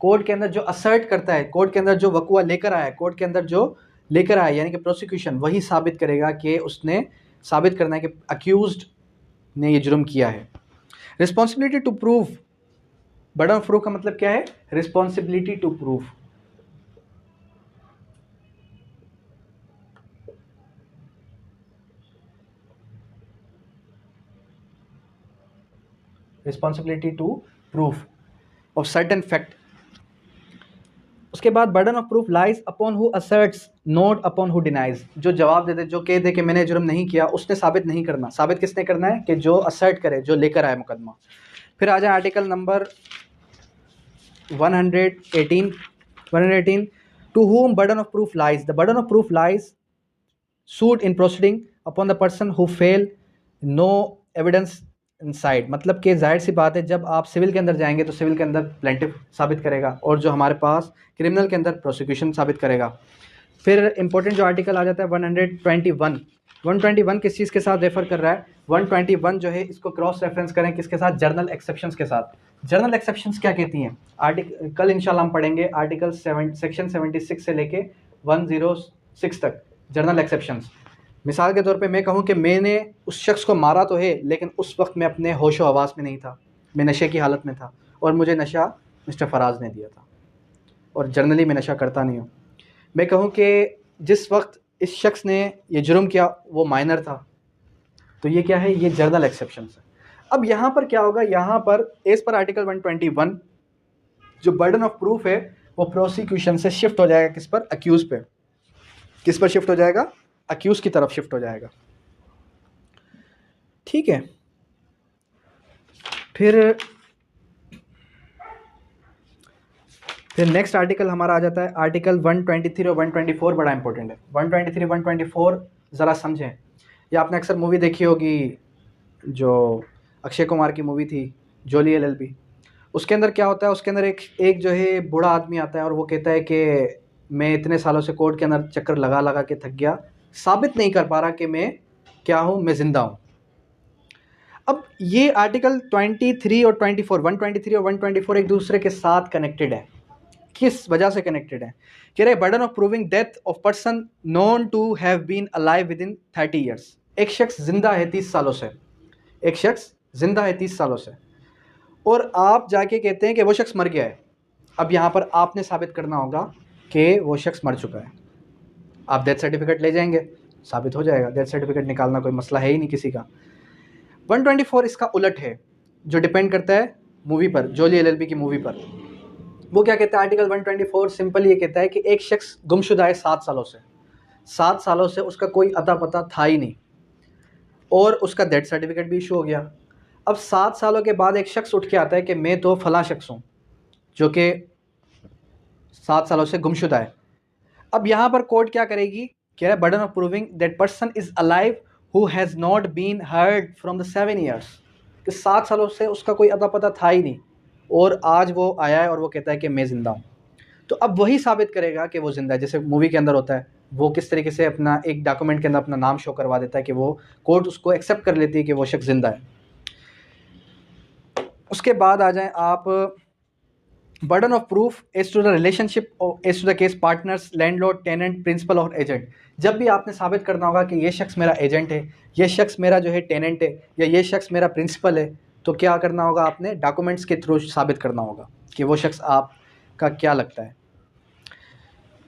कोर्ट के अंदर जो असर्ट करता है, कोर्ट के अंदर जो वकुआ लेकर आया है, कोर्ट के अंदर जो लेकर आया, यानी कि प्रोसिक्यूशन वही साबित करेगा कि उसने साबित करना है कि अक्यूज्ड ने ये जुर्म किया है। Responsibility to prove, burden of proof का मतलब क्या है? Responsibility to prove. Responsibility to proof of certain fact. उसके बाद burden of proof lies upon who asserts not upon who denies. जो जवाब दे दे, जो कह दे कि मैंने जुर्म नहीं किया, उसने साबित नहीं करना। साबित किसने करना है? कि जो असर्ट करे, जो लेकर आए मुकदमा। फिर आ जाए article number 118 to whom burden of proof lies. The burden of proof lies suit in proceeding upon the person who fail no evidence inside. मतलब कि जाहिर सी बात है, जब आप सिविल के अंदर जाएंगे तो सिविल के अंदर प्लेंटिफ साबित करेगा और जो हमारे पास क्रिमिनल के अंदर प्रोसिक्यूशन साबित करेगा। फिर इंपॉर्टेंट जो आर्टिकल आ जाता है 121 किस चीज़ के साथ रेफर कर रहा है? 121 जो है इसको क्रॉस रेफरेंस करें किसके साथ? जर्नल एक्सेप्शंस के साथ। जर्नल एक्सेप्शंस क्या कहती हैं? कल इंशाल्लाह हम पढ़ेंगे आर्टिकल सेक्शन 76 से लेके 106 तक जर्नल एक्सेप्शंस। मिसाल के तौर पे मैं कहूँ कि मैंने उस शख्स को मारा तो है, लेकिन उस वक्त मैं अपने होश व हवास में नहीं था, मैं नशे की हालत में था और मुझे नशा मिस्टर फराज ने दिया था और जनरली मैं नशा करता नहीं हूँ। मैं कहूँ कि जिस वक्त इस शख्स ने ये जुर्म किया वो माइनर था, तो ये क्या है? ये जर्नल एक्सेप्शंस है। अब यहाँ पर क्या होगा? यहाँ पर एज पर आर्टिकल 121 जो बर्डन ऑफ प्रूफ है वो प्रोसिक्यूशन से शिफ्ट हो जाएगा किस पर? अक्यूज पे। किस पर शिफ्ट हो जाएगा? अक्यूज की तरफ शिफ्ट हो जाएगा। ठीक है। फिर नेक्स्ट आर्टिकल हमारा आ जाता है आर्टिकल 123 और 124। बड़ा इंपॉर्टेंट है 123 124, ज़रा समझें। या आपने अक्सर मूवी देखी होगी जो अक्षय कुमार की मूवी थी जोली LLB। उसके अंदर क्या होता है? उसके अंदर एक जो है बूढ़ा आदमी आता है और वो कहता है कि मैं इतने सालों से कोर्ट के अंदर चक्कर लगा लगा के थक गया, साबित नहीं कर पा रहा कि मैं क्या हूँ, मैं ज़िंदा हूँ। अब ये आर्टिकल 23 और 24 123 और 124 एक दूसरे के साथ कनेक्टेड है। किस वजह से कनेक्टेड है? कह रहे burden of proving death of person known to have been alive within 30 years. एक शख्स जिंदा है 30 सालों से, एक शख्स जिंदा है 30 सालों से, और आप जाके कहते हैं कि वो शख्स मर गया है। अब यहाँ पर आपने साबित करना होगा कि वो शख्स मर चुका है। आप डेथ सर्टिफिकेट ले जाएंगे, साबित हो जाएगा। डेथ सर्टिफिकेट निकालना कोई मसला है ही नहीं किसी का। 124 इसका उलट है, जो डिपेंड करता है मूवी पर, जोली LLB की मूवी पर। वो क्या कहता है? आर्टिकल 124 सिंपल ये कहता है कि एक शख्स गुमशुदा है 7 सालों से, 7 सालों से उसका कोई अता पता था ही नहीं और उसका डेथ सर्टिफिकेट भी इशू हो गया। अब 7 सालों के बाद एक शख्स उठ के आता है कि मैं तो फलां शख्स हूँ जो कि 7 सालों से गुमशुदा है। अब यहाँ पर कोर्ट क्या करेगी? कह रहा है burden of proving that person is alive who has not been heard from the 7 years, कि 7 सालों से उसका कोई अता पता था ही नहीं और आज वो आया है और वो कहता है कि मैं ज़िंदा हूँ। तो अब वही साबित करेगा कि वो ज़िंदा है। जैसे मूवी के अंदर होता है, वो किस तरीके से अपना एक डॉक्यूमेंट के अंदर अपना नाम शो करवा देता है कि वो कोर्ट उसको एक्सेप्ट कर लेती है कि वो शख्स ज़िंदा है। उसके बाद आ जाएं आप burden of proof as to the relationship as to the case partners, landlord, tenant, principal और एजेंट। जब भी आपने साबित करना होगा कि ये शख्स मेरा एजेंट है, ये शख्स मेरा जो है टेनेंट है, या ये शख्स मेरा प्रिंसिपल है, तो क्या करना होगा? आपने डॉक्यूमेंट्स के थ्रू साबित करना होगा कि वो शख्स आपका क्या लगता है।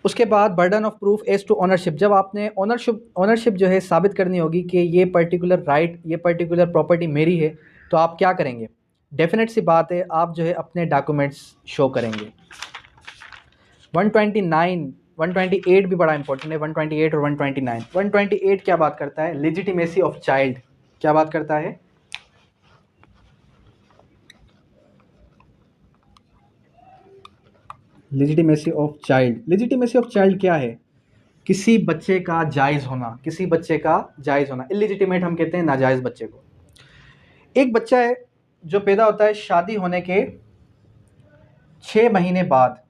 उसके बाद burden of proof as to ownership. जब आपने ओनरशिप जो है साबित करनी होगी कि ये पर्टिकुलर राइट, ये पर्टिकुलर प्रॉपर्टी मेरी है, तो आप क्या करेंगे? डेफिनेट सी बात है, आप जो है अपने डॉक्यूमेंट्स शो करेंगे। 129 128 भी बड़ा इंपॉर्टेंट है। 128 और 129। 128 क्या बात करता है? Legitimacy of child. क्या बात करता है? Legitimacy of child. Legitimacy of child क्या है? किसी बच्चे का जायज़ होना, किसी बच्चे का जायज़ होना। इलिजिटिमेट हम कहते हैं नाजायज़ बच्चे को। एक बच्चा है जो पैदा होता है शादी होने के 6 महीने बाद।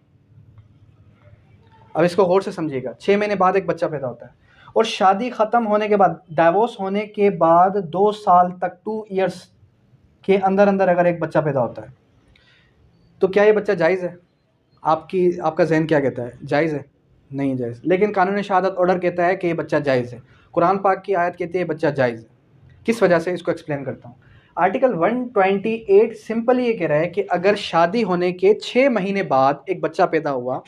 अब इसको गौर से समझिएगा, 6 महीने बाद एक बच्चा पैदा होता है और शादी ख़त्म होने के बाद, डाइवोर्स होने के बाद 2 साल तक, 2 इयर्स के अंदर अंदर अगर एक बच्चा पैदा होता है, तो क्या ये बच्चा जायज़ है? आपका जहन क्या कहता है? जायज़ है? नहीं जायज़। लेकिन कानून शहादत ऑर्डर कहता है कि ये बच्चा जायज़ है। कुरान पाक की आयत कहती है बच्चा जायज़ है। किस वजह से? इसको एक्सप्लेन करता हूँ। आर्टिकल 128 सिंपल ये कह रहा है कि अगर शादी होने के 6 महीने बाद एक बच्चा पैदा हुआ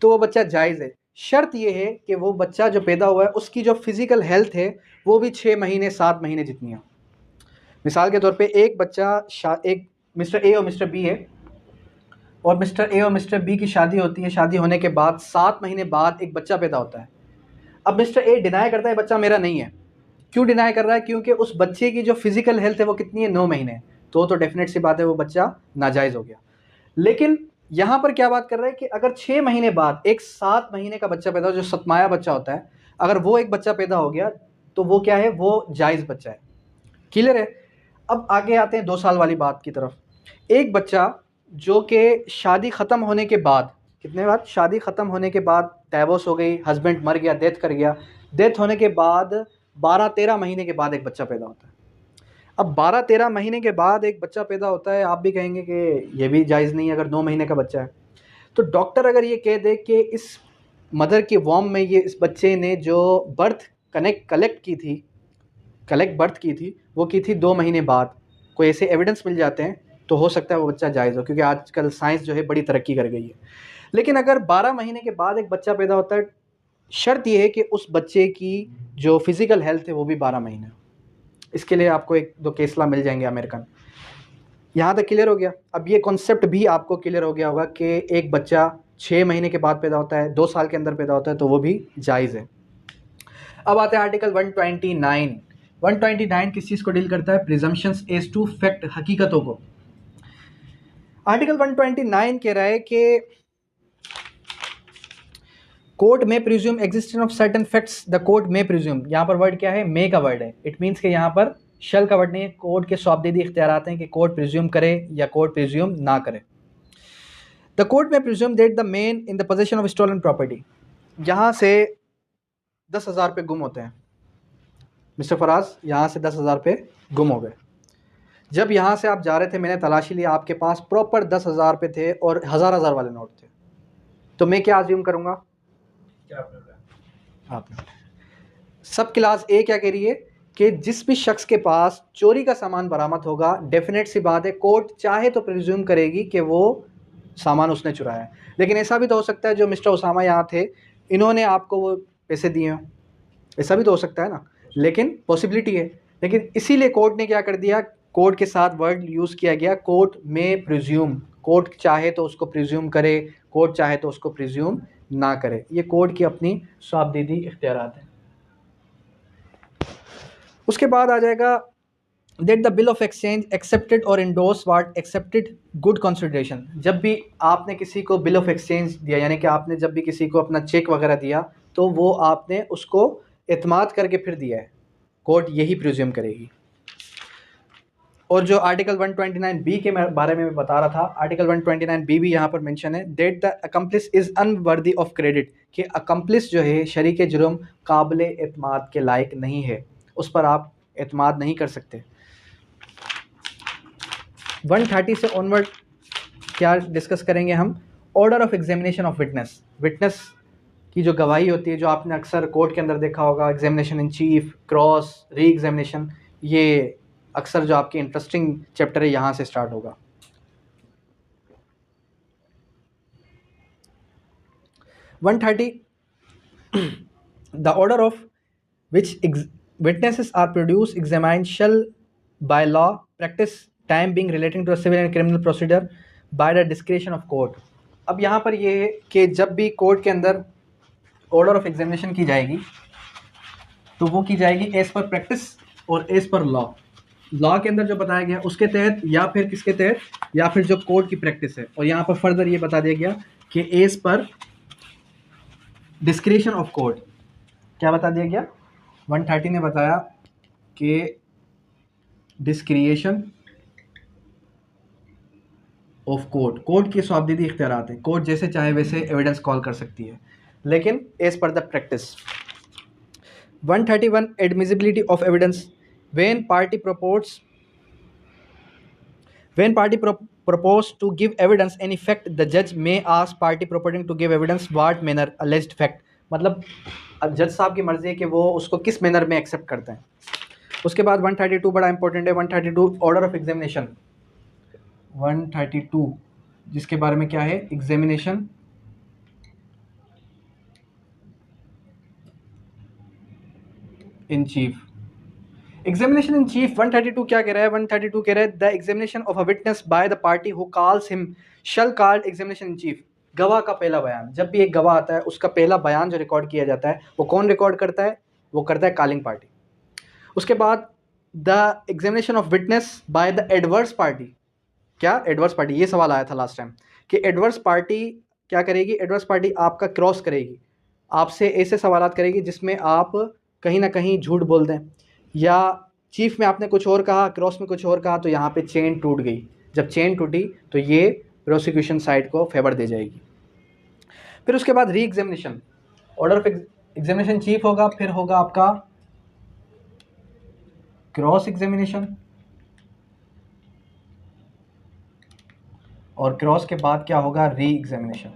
तो वो बच्चा जायज़ है। शर्त ये है कि वो बच्चा जो पैदा हुआ है उसकी जो फिज़िकल हेल्थ है वो भी 6 महीने 7 महीने जितनी है। मिसाल के तौर पे एक बच्चा, एक मिस्टर ए और मिस्टर बी है, और मिस्टर ए और मिस्टर बी की शादी होती है। शादी होने के बाद 7 महीने बाद एक बच्चा पैदा होता है। अब मिस्टर ए डिनाई करता है बच्चा मेरा नहीं है। क्यों डिनाई कर रहा है? क्योंकि उस बच्चे की जो फिज़िकल हेल्थ है वो कितनी है? 9 महीने। तो डेफिनेट सी बात है वो बच्चा नाजायज़ हो गया। लेकिन यहाँ पर क्या बात कर रहे हैं कि अगर 6 महीने बाद एक 7 महीने का बच्चा पैदा हो, जो सतमाया बच्चा होता है, अगर वो एक बच्चा पैदा हो गया तो वो क्या है, वो जायज़ बच्चा है। क्लियर है। अब आगे आते हैं 2 साल वाली बात की तरफ। एक बच्चा जो कि शादी ख़त्म होने के बाद, कितने बाद, शादी ख़त्म होने के बाद डाइवोर्स हो गई, हस्बैंड मर गया, डेथ कर गया, डेथ होने के बाद 12-13 महीने के बाद एक बच्चा पैदा होता है। अब 12-13 महीने के बाद एक बच्चा पैदा होता है, आप भी कहेंगे कि ये भी जायज़ नहीं है अगर 9 महीने का बच्चा है। तो डॉक्टर अगर ये कह दे कि इस मदर के वॉम में ये इस बच्चे ने जो बर्थ कलेक्ट बर्थ की थी वो की थी 2 महीने बाद, कोई ऐसे एविडेंस मिल जाते हैं तो हो सकता है वो बच्चा जायज़ हो, क्योंकि आजकल साइंस जो है बड़ी तरक्की कर गई है। लेकिन अगर 12 महीने के बाद एक बच्चा पैदा होता है, शर्त यह है कि उस बच्चे की जो फिज़िकल हेल्थ है वो भी 12 महीने। इसके लिए आपको 1-2 केसला मिल जाएंगे अमेरिकन। यहाँ तक क्लियर हो गया। अब ये कॉन्सेप्ट भी आपको क्लियर हो गया होगा कि एक बच्चा 6 महीने के बाद पैदा होता है, 2 साल के अंदर पैदा होता है, तो वो भी जायज़ है। अब आते हैं आर्टिकल 129। 129 किस चीज़ को डील करता है, प्रिजम्पशंस एज टू फैक्ट, हकीकतों को। आर्टिकल 129 कह रहा है कि court may presume existence of certain facts, the court may presume, यहाँ पर वर्ड क्या है, मे का वर्ड है। इट मीन्स कि यहाँ पर शल का वर्ड नहीं है। कोर्ट के सौंपदीदी इख्तियारात हैं कि कोर्ट प्रिज्यूम करे या कोर्ट प्रिज्यूम ना करे। The court may presume that the man in the possession of stolen property, यहाँ से 10,000 रुपये गुम होते हैं। मिस्टर फराज, यहाँ से 10,000 रुपये गुम हो गए। जब यहाँ से आप जा रहे थे, मैंने तलाशी लिया, आपके पास प्रॉपर 10,000 रुपये थे और हज़ार वाले नोट थे, तो मैं क्या अज्यूम करूँगा, आपने सब क्लास ए क्या कह रही है कि जिस भी शख्स के पास चोरी का सामान बरामद होगा, डेफिनेट सी बात है कोर्ट चाहे तो प्रिज्यूम करेगी कि वो सामान उसने चुराया है। लेकिन ऐसा भी तो हो सकता है जो मिस्टर उसामा यहाँ थे, इन्होंने आपको वो पैसे दिए हों, ऐसा भी तो हो सकता है ना, लेकिन पॉसिबिलिटी है। लेकिन इसीलिए कोर्ट ने क्या कर दिया, कोर्ट के साथ वर्ड यूज़ किया गया, कोर्ट में प्रिज्यूम। कोर्ट चाहे तो उसको प्रिज्यूम करे, कोर्ट चाहे तो उसको प्रिज्यूम ना करे। ये कोर्ट की अपनी साबदीदी इख्तियारात है। उसके बाद आ जाएगा that the bill of exchange accepted और इंडोर्स वाट एक्सेप्टेड गुड कंसिडरेशन। जब भी आपने किसी को बिल ऑफ एक्सचेंज दिया, यानी कि आपने जब भी किसी को अपना चेक वगैरह दिया, तो वो आपने उसको एतमाद करके फिर दिया है, कोर्ट यही प्रिज्यूम करेगी। और जो आर्टिकल 129B के बारे में मैं बता रहा था, आर्टिकल 129B भी यहाँ पर मेंशन है, that the accomplish is unworthy of credit, कि अकम्प्लिस जो है शरीक जुर्म काबिल एतमाद के लायक नहीं है, उस पर आप एतमाद नहीं कर सकते। 130 से ऑनवर्ड क्या डिस्कस करेंगे हम, order of examination of witness. Witness की जो गवाही होती है, जो आपने अक्सर कोर्ट के अंदर देखा होगा, examination in chief, cross, re examination, ये अक्सर जो आपकी इंटरेस्टिंग चैप्टर है यहाँ से स्टार्ट होगा। 130 the order of which witnesses are produced, examined shall by law practice time being relating to a civil and criminal procedure by the discretion of court। अब यहाँ पर ये है कि जब भी कोर्ट के अंदर ऑर्डर ऑफ एग्जामिनेशन की जाएगी तो वो की जाएगी एज पर प्रैक्टिस और एज पर लॉ। लॉ के अंदर जो बताया गया उसके तहत, या फिर किसके तहत, या फिर जो कोर्ट की प्रैक्टिस है। और यहाँ पर फर्दर ये बता दिया गया कि एज पर डिस्क्रिशन ऑफ कोर्ट। क्या बता दिया गया, 130 ने बताया कि डिस्क्रिएशन ऑफ कोर्ट, कोर्ट की साबदीदी इख्तियारात है, कोर्ट जैसे चाहे वैसे एविडेंस कॉल कर सकती है, लेकिन as per the practice. 131 admissibility of evidence, when party propose to give evidence any fact, the judge may ask party purporting to give evidence what manner alleged fact। मतलब अब जज साहब की मर्जी है कि वो उसको किस मैनर में एक्सेप्ट करते हैं। उसके बाद 132 बड़ा इंपॉर्टेंट है, 132 ऑर्डर ऑफ एग्जामिनेशन। 132 जिसके बारे में क्या है, examination in chief. Examination in chief 132 क्या कह रहा है, 132 कह रहा है the examination of a witness by the party who calls him shall called examination in chief. गवाह का पहला बयान, जब भी एक गवाह आता है उसका पहला बयान जो रिकॉर्ड किया जाता है वो कौन रिकॉर्ड करता है, वो करता है कॉलिंग पार्टी। उसके बाद the examination of witness by the adverse party. क्या एडवर्स पार्टी, ये सवाल आया था लास्ट टाइम कि एडवर्स पार्टी क्या करेगी, एडवर्स पार्टी आपका क्रॉस करेगी, आपसे ऐसे सवालात करेगी जिसमें आप कहीं ना कहीं झूठ बोल दें, या चीफ में आपने कुछ और कहा, क्रॉस में कुछ और कहा, तो यहाँ पे चेन टूट गई। जब चेन टूटी तो ये प्रोसिक्यूशन साइड को फेवर दे जाएगी। फिर उसके बाद re examination, order of examination chief होगा, फिर होगा आपका क्रॉस एग्जामिनेशन, और क्रॉस के बाद क्या होगा, री एग्जामिनेशन।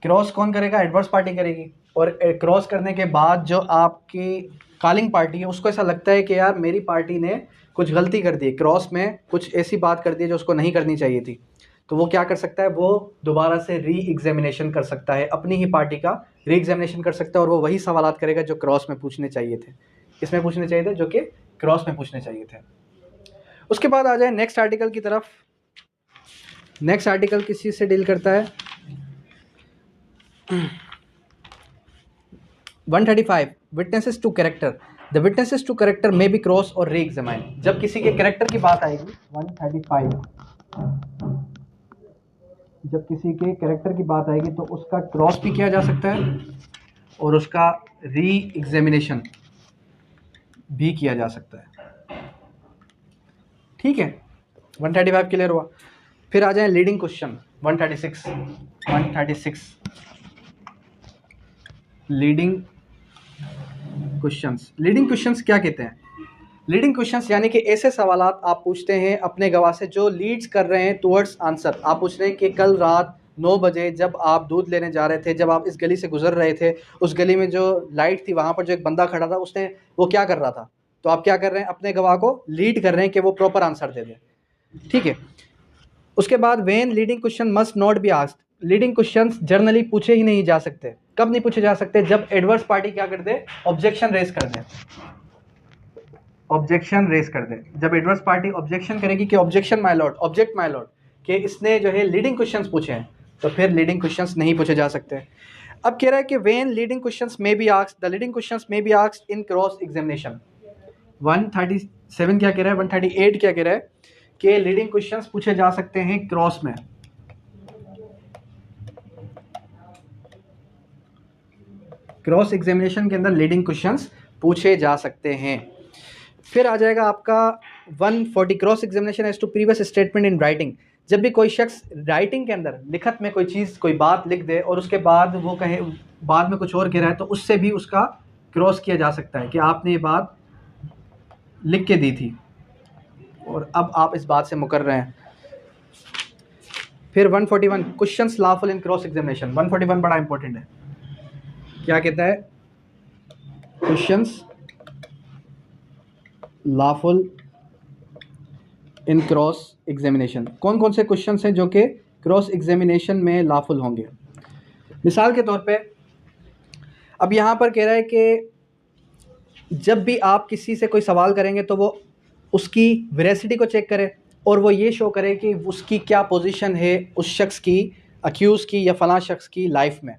क्रॉस कौन करेगा, एडवर्स पार्टी करेगी, और क्रॉस करने के बाद जो आपकी कॉलिंग पार्टी है उसको ऐसा लगता है कि यार मेरी पार्टी ने कुछ गलती कर दी, क्रॉस में कुछ ऐसी बात कर दी जो उसको नहीं करनी चाहिए थी, तो वो क्या कर सकता है, वो दोबारा से री एग्जामिनेशन कर सकता है, अपनी ही पार्टी का री एग्जामिनेशन कर सकता है, और वो वही सवालात करेगा जो क्रॉस में पूछने चाहिए थे, इसमें पूछने चाहिए थे जो कि क्रॉस में पूछने चाहिए थे। उसके बाद आ जाए नेक्स्ट आर्टिकल की तरफ। नेक्स्ट आर्टिकल किस चीज़ से डील करता है, 135 witnesses to character, the witnesses to character may be cross और री एग्जामाइन। जब किसी के कैरेक्टर की बात आएगी, 135, जब किसी के कैरेक्टर की बात आएगी तो उसका क्रॉस भी किया जा सकता है और उसका री एग्जामिनेशन भी किया जा सकता है। ठीक है, 135 क्लियर हुआ। फिर आ जाए leading question, 136 leading questions. Leading questions क्या कहते हैं, लीडिंग क्वेश्चंस यानी कि ऐसे सवालात आप पूछते हैं अपने गवाह से जो लीड्स कर रहे हैं टुवर्ड्स आंसर। आप पूछ रहे हैं कि कल रात 9 बजे जब आप दूध लेने जा रहे थे, जब आप इस गली से गुजर रहे थे, उस गली में जो लाइट थी वहाँ पर जो एक बंदा खड़ा था उसने वो क्या कर रहा था, तो आप क्या कर रहे हैं, अपने गवाह को लीड कर रहे हैं कि वो प्रॉपर आंसर दे दे। ठीक है। उसके बाद when leading question must not be asked, leading questions generally पूछे ही नहीं जा सकते। कब नहीं पूछे जा सकते, जब एडवर्स पार्टी क्या कर दे, ऑब्जेक्शन रेस कर दे, ऑब्जेक्शन रेस कर दे। जब एडवर्स पार्टी ऑब्जेक्शन करेगी कि objection my Lord, object my Lord, कि इसने जो है लीडिंग क्वेश्चंस पूछे हैं, तो फिर लीडिंग क्वेश्चंस नहीं पूछे जा सकते। अब कह रहा है कि when leading questions may be asked, the leading questions may be asked in cross examination. 137 क्या कह रहा है, 138 क्या कह रहा है कि लीडिंग क्वेश्चंस पूछे जा सकते हैं क्रॉस में। क्रॉस एग्जामिनेशन के अंदर लीडिंग क्वेश्चंस पूछे जा सकते हैं। फिर आ जाएगा आपका 140 cross examination as to previous statement in writing. जब भी कोई शख्स राइटिंग के अंदर लिखत में कोई चीज़ कोई बात लिख दे और उसके बाद वो कहे बाद में कुछ और कह रहा है, तो उससे भी उसका क्रॉस किया जा सकता है कि आपने ये बात लिख के दी थी और अब आप इस बात से मुकर रहे हैं। फिर 141 क्वेश्चंस लॉफुल इन क्रॉस एग्जामिनेशन। 141 बड़ा इंपॉर्टेंट है, क्या कहता है, क्वेश्चंस लॉफुल इन क्रॉस एग्जामिनेशन। कौन कौन से क्वेश्चंस हैं जो कि क्रॉस एग्जामिनेशन में लॉफुल होंगे। मिसाल के तौर पे अब यहाँ पर कह रहा है कि जब भी आप किसी से कोई सवाल करेंगे तो वो उसकी वेरासिटी को चेक करे और वो ये शो करे कि उसकी क्या पोजीशन है उस शख्स की, अक्यूज़ की या फलां शख्स की लाइफ में।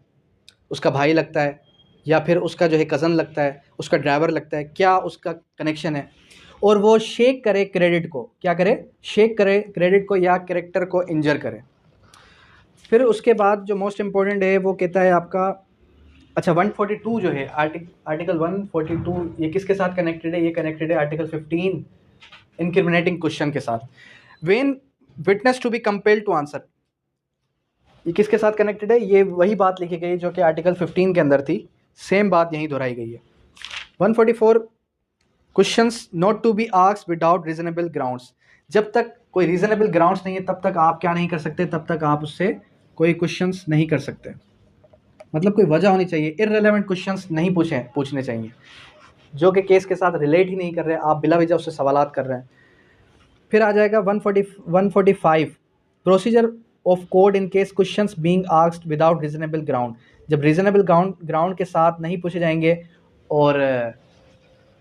उसका भाई लगता है या फिर उसका जो है कज़न लगता है, उसका ड्राइवर लगता है, क्या उसका कनेक्शन है, और वो शेक करे क्रेडिट को, क्या करे, शेक करे क्रेडिट को या कैरेक्टर को इंजर करे। फिर उसके बाद जो मोस्ट इम्पोर्टेंट है वो कहता है आपका, अच्छा 142 जो है आर्टिकल 142 ये किसके साथ कनेक्टेड है, ये कनेक्टेड है आर्टिकल 15 इंक्रिमिनेटिंग क्वेश्चन के साथ। When witness to be compelled to answer, ये किसके साथ कनेक्टेड है, ये वही बात लिखी गई जो कि आर्टिकल 15 के अंदर थी, सेम बात यहीं दोहराई गई है। 144 questions not to be asked without reasonable grounds. जब तक कोई रीजनेबल ग्राउंड्स नहीं है तब तक आप क्या नहीं कर सकते, तब तक आप उससे कोई क्वेश्चंस नहीं कर सकते। मतलब कोई वजह होनी चाहिए, इररिलेवेंट क्वेश्चंस नहीं पूछने चाहिए जो कि केस के साथ रिलेट ही नहीं कर रहे, आप बिला वजह उससे सवालात कर रहे हैं। फिर आ जाएगा 145 procedure of court in case questions being asked without reasonable ground. जब रीजनेबल ग्राउंड के साथ नहीं पूछे जाएंगे और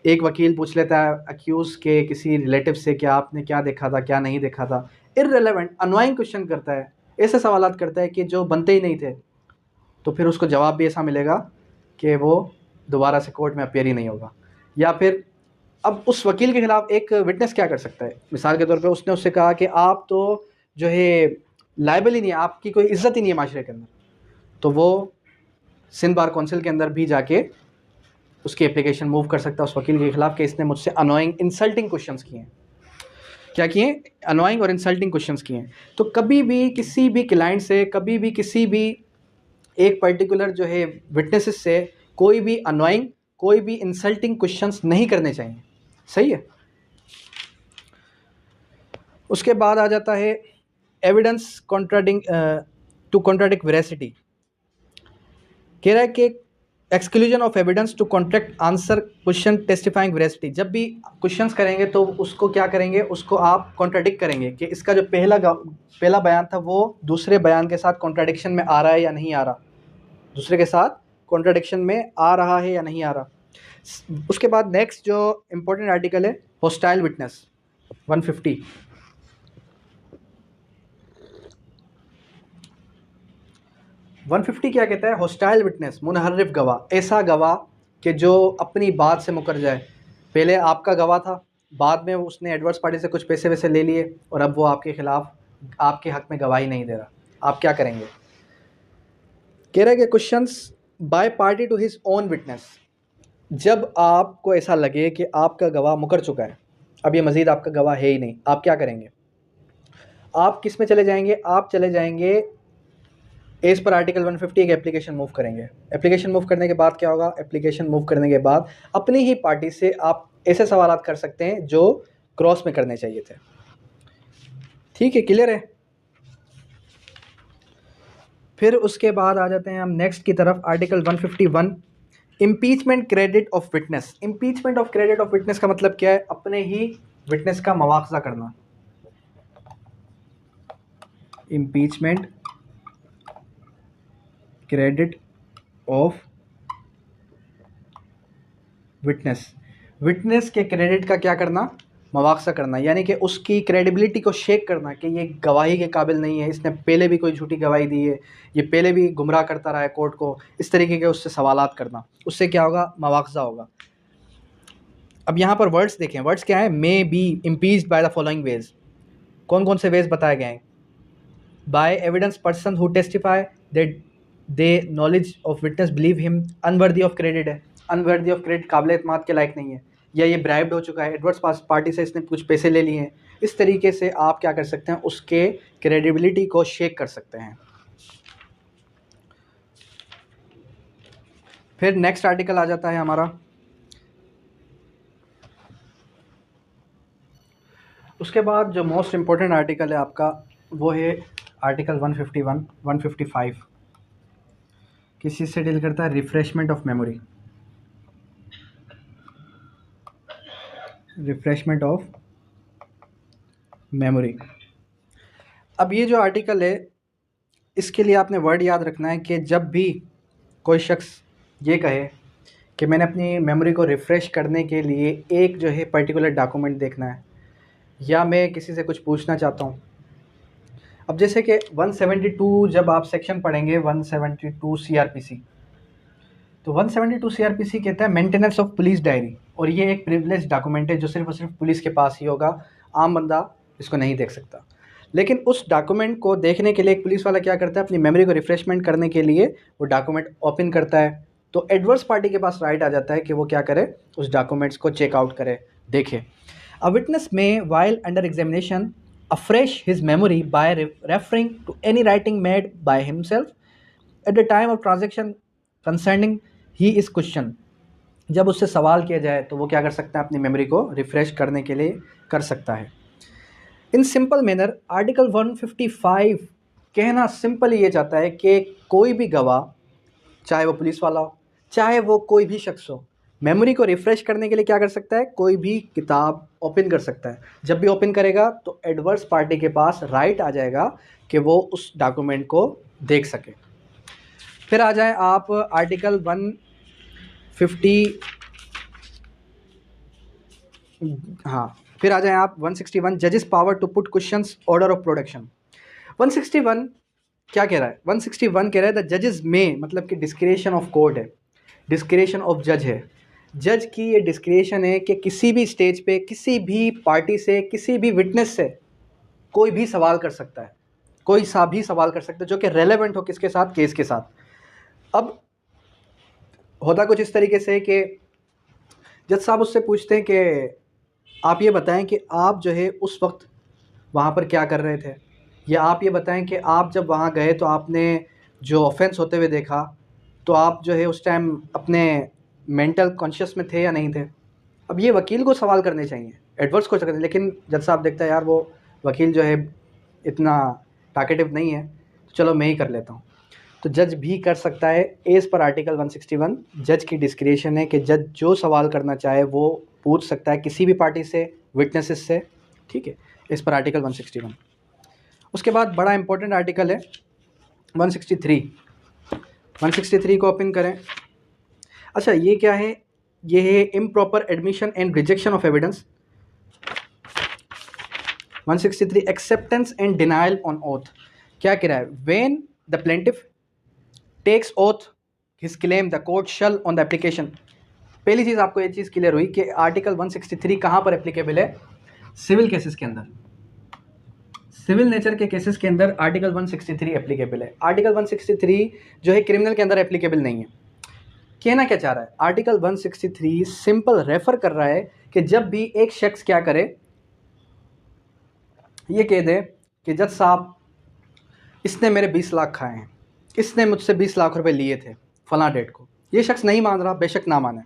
एक वकील पूछ लेता है अक्यूज़ के किसी रिलेटिव से कि आपने क्या देखा था क्या नहीं देखा था, इररिलेवेंट अनोइंग क्वेश्चन करता है, ऐसे सवालात करता है कि जो बनते ही नहीं थे, तो फिर उसको जवाब भी ऐसा मिलेगा कि वो दोबारा से कोर्ट में अपेयर ही नहीं होगा। या फिर अब उस वकील के खिलाफ एक विटनेस क्या कर सकता है, मिसाल के तौर पे उसने उससे कहा कि आप तो जो है लायबल ही नहीं है, आपकी कोई इज्जत ही नहीं है माशरे के अंदर, तो वो सिंध बार काउंसिल के अंदर भी जाके उसकी एप्लीकेशन मूव कर सकता है उस वकील के खिलाफ कि इसने मुझसे अनोइंग इंसल्टिंग क्वेश्चंस किए हैं। क्या किए? अनोइंग और इंसल्टिंग क्वेश्चंस किए हैं। तो कभी भी किसी भी क्लाइंट से, कभी भी किसी भी एक पर्टिकुलर जो है विटनेसेस से कोई भी अनोइंग, कोई भी इंसल्टिंग क्वेश्चंस नहीं करने चाहिए। सही है। उसके बाद आ जाता है evidence contradicting to contradict veracity. कह रहा है कि exclusion of evidence to contract answer question testifying veracity. जब भी क्वेश्चंस करेंगे तो उसको क्या करेंगे, उसको आप कॉन्ट्राडिक्ट करेंगे कि इसका जो पहला बयान था वो दूसरे बयान के साथ कॉन्ट्राडिक्शन में आ रहा है या नहीं आ रहा, दूसरे के साथ कॉन्ट्राडिक्शन में आ रहा है या नहीं आ रहा। उसके बाद नेक्स्ट जो इम्पोर्टेंट आर्टिकल है होस्टाइल विटनेस 150। क्या कहता है? होस्टाइल विटनेस, मुनहर्रिफ गवाह, ऐसा गवाह कि जो अपनी बात से मुकर जाए। पहले आपका गवाह था, बाद में उसने एडवर्स पार्टी से कुछ पैसे वैसे ले लिए और अब वो आपके खिलाफ, आपके हक में गवाही नहीं दे रहा, आप क्या करेंगे? कह रहा है कि questions by party to his own witness. जब आपको ऐसा लगे कि आपका गवाह मुकर चुका है, अब ये मज़ीद आपका गवाह है ही नहीं, आप क्या करेंगे? आप किस में चले जाएंगे? आप चले जाएंगे एज पर आर्टिकल 150 एक एप्लीकेशन मूव करेंगे। एप्लीकेशन मूव करने के बाद क्या होगा? एप्लीकेशन मूव करने के बाद अपनी ही पार्टी से आप ऐसे सवाल कर सकते हैं जो क्रॉस में करने चाहिए थे। ठीक है, क्लियर है? फिर उसके बाद आ जाते हैं हम नेक्स्ट की तरफ, article 151 impeachment credit of witness. Impeachment of credit of witness का मतलब क्या है? अपने ही विटनेस का मवाखज़ा करना। इम्पीचमेंट क्रेडिट ऑफ विटनेस के क्रेडिट का क्या करना? मवाखज़ा करना, यानी कि उसकी क्रेडिबिलिटी को शेक करना कि ये गवाही के काबिल नहीं है, इसने पहले भी कोई झूठी गवाही दी है, ये पहले भी गुमराह करता रहा है कोर्ट को, इस तरीके के उससे सवालात करना। उससे क्या होगा? मवाखज़ा होगा। अब यहाँ पर वर्ड्स देखें, वर्ड्स क्या है? May be impeached by the following ways. कौन कौन से वेज बताए गए हैं? By evidence person who testify that they knowledge of witness believe him unworthy of credit है, अनवर्दी ऑफ क्रेडिट, काबिल एतमाद के लायक नहीं है, या ये ब्राइब्ड हो चुका है, एडवर्स पार्टी से इसने कुछ पैसे ले लिए हैं। इस तरीके से आप क्या कर सकते हैं? उसके क्रेडिबिलिटी को शेक कर सकते हैं। फिर नेक्स्ट आर्टिकल आ जाता है हमारा, उसके बाद जो मोस्ट इम्पोर्टेंट आर्टिकल है आपका वो है आर्टिकल 151 155। किस चीज़ से डील करता है? Refreshment of memory. Refreshment of memory. अब ये जो आर्टिकल है, इसके लिए आपने वर्ड याद रखना है कि जब भी कोई शख्स ये कहे कि मैंने अपनी मेमोरी को रिफ़्रेश करने के लिए एक जो है पर्टिकुलर डॉक्यूमेंट देखना है, या मैं किसी से कुछ पूछना चाहता हूँ। अब जैसे कि 172 जब आप सेक्शन पढ़ेंगे 172 CRPC, तो 172 CRPC कहता है मेंटेनेंस ऑफ पुलिस डायरी, और ये एक प्रिविलेज डॉक्यूमेंट है जो सिर्फ और सिर्फ पुलिस के पास ही होगा, आम बंदा इसको नहीं देख सकता। लेकिन उस डॉक्यूमेंट को देखने के लिए एक पुलिस वाला क्या करता है? अपनी मेमोरी को रिफ्रेशमेंट करने के लिए वो डॉक्यूमेंट ओपन करता है, तो एडवर्स पार्टी के पास राइट आ जाता है कि वो क्या करे? उस डॉक्यूमेंट्स को चेकआउट करे, देखे। अ विटनेस में while under examination afresh his memory by referring to any writing made by himself at the time of transaction concerning he is questioned। जब उससे सवाल किया जाए तो वो क्या कर सकता है? अपनी मेमोरी को रिफ़्रेश करने के लिए कर सकता है। इन सिंपल मैनर आर्टिकल 155 कहना सिंपल ये चाहता है कि कोई भी गवाह, चाहे वो पुलिस वाला हो, चाहे वो कोई भी शख्स हो, मेमोरी को रिफ़्रेश करने के लिए क्या कर सकता है? कोई भी किताब ओपन कर सकता है। जब भी ओपन करेगा तो एडवर्स पार्टी के पास राइट आ जाएगा कि वो उस डॉक्यूमेंट को देख सके। फिर आ जाए आप आर्टिकल 150, फिर आ जाए आप 161 जजेस power to put questions order of production. 161 क्या कह रहा है? 161 कह रहा है द जजेस में, मतलब कि डिस्क्रिशन ऑफ कोर्ट है, डिस्क्रिशन ऑफ जज है। जज की ये डिस्क्रिशन है कि किसी भी स्टेज पे किसी भी पार्टी से किसी भी विटनेस से कोई भी सवाल कर सकता है, कोई सा भी सवाल कर सकता है जो कि रेलेवेंट हो किसके साथ, केस के साथ। अब होता कुछ इस तरीके से कि जज साहब उससे पूछते हैं कि आप ये बताएं कि आप जो है उस वक्त वहाँ पर क्या कर रहे थे, या आप ये बताएं कि आप जब वहाँ गए तो आपने जो ऑफेंस होते हुए देखा तो आप जो है उस टाइम अपने मेंटल कॉन्शियस में थे या नहीं थे। अब ये वकील को सवाल करने चाहिए, एडवर्स को करने, लेकिन जज साहब देखता है यार वो वकील जो है इतना टाकेटिव नहीं है, तो चलो मैं ही कर लेता हूँ। तो जज भी कर सकता है एज पर आर्टिकल 161। जज की डिस्क्रिशन है कि जज जो सवाल करना चाहे वो पूछ सकता है किसी भी पार्टी से, विटनेसेस से, ठीक है, इस पर आर्टिकल 161। उसके बाद बड़ा इंपॉर्टेंट आर्टिकल है 163। 163 को ओपन करें। अच्छा ये क्या है, ये है improper admission and rejection of evidence. 163 acceptance and denial on oath. क्या कह रहा है, when the plaintiff takes oath his claim the court shall on the application. पहली चीज़ आपको ये चीज़ क्लियर हुई कि आर्टिकल 163 कहाँ पर एप्लीकेबल है, सिविल केसेस के अंदर, सिविल नेचर के केसेस के अंदर आर्टिकल 163 एप्लीकेबल है। आर्टिकल 163 जो है क्रिमिनल के अंदर एप्लीकेबल नहीं है। कहना क्या चाह रहा है, आर्टिकल 163 सिंपल रेफर कर रहा है कि जब भी एक शख्स क्या करे, ये कह दे कि जज साहब इसने मेरे 20 लाख खाए हैं, इसने मुझसे 20 लाख रुपए लिए थे फलां डेट को। ये शख्स नहीं मान रहा, बेशक ना माने।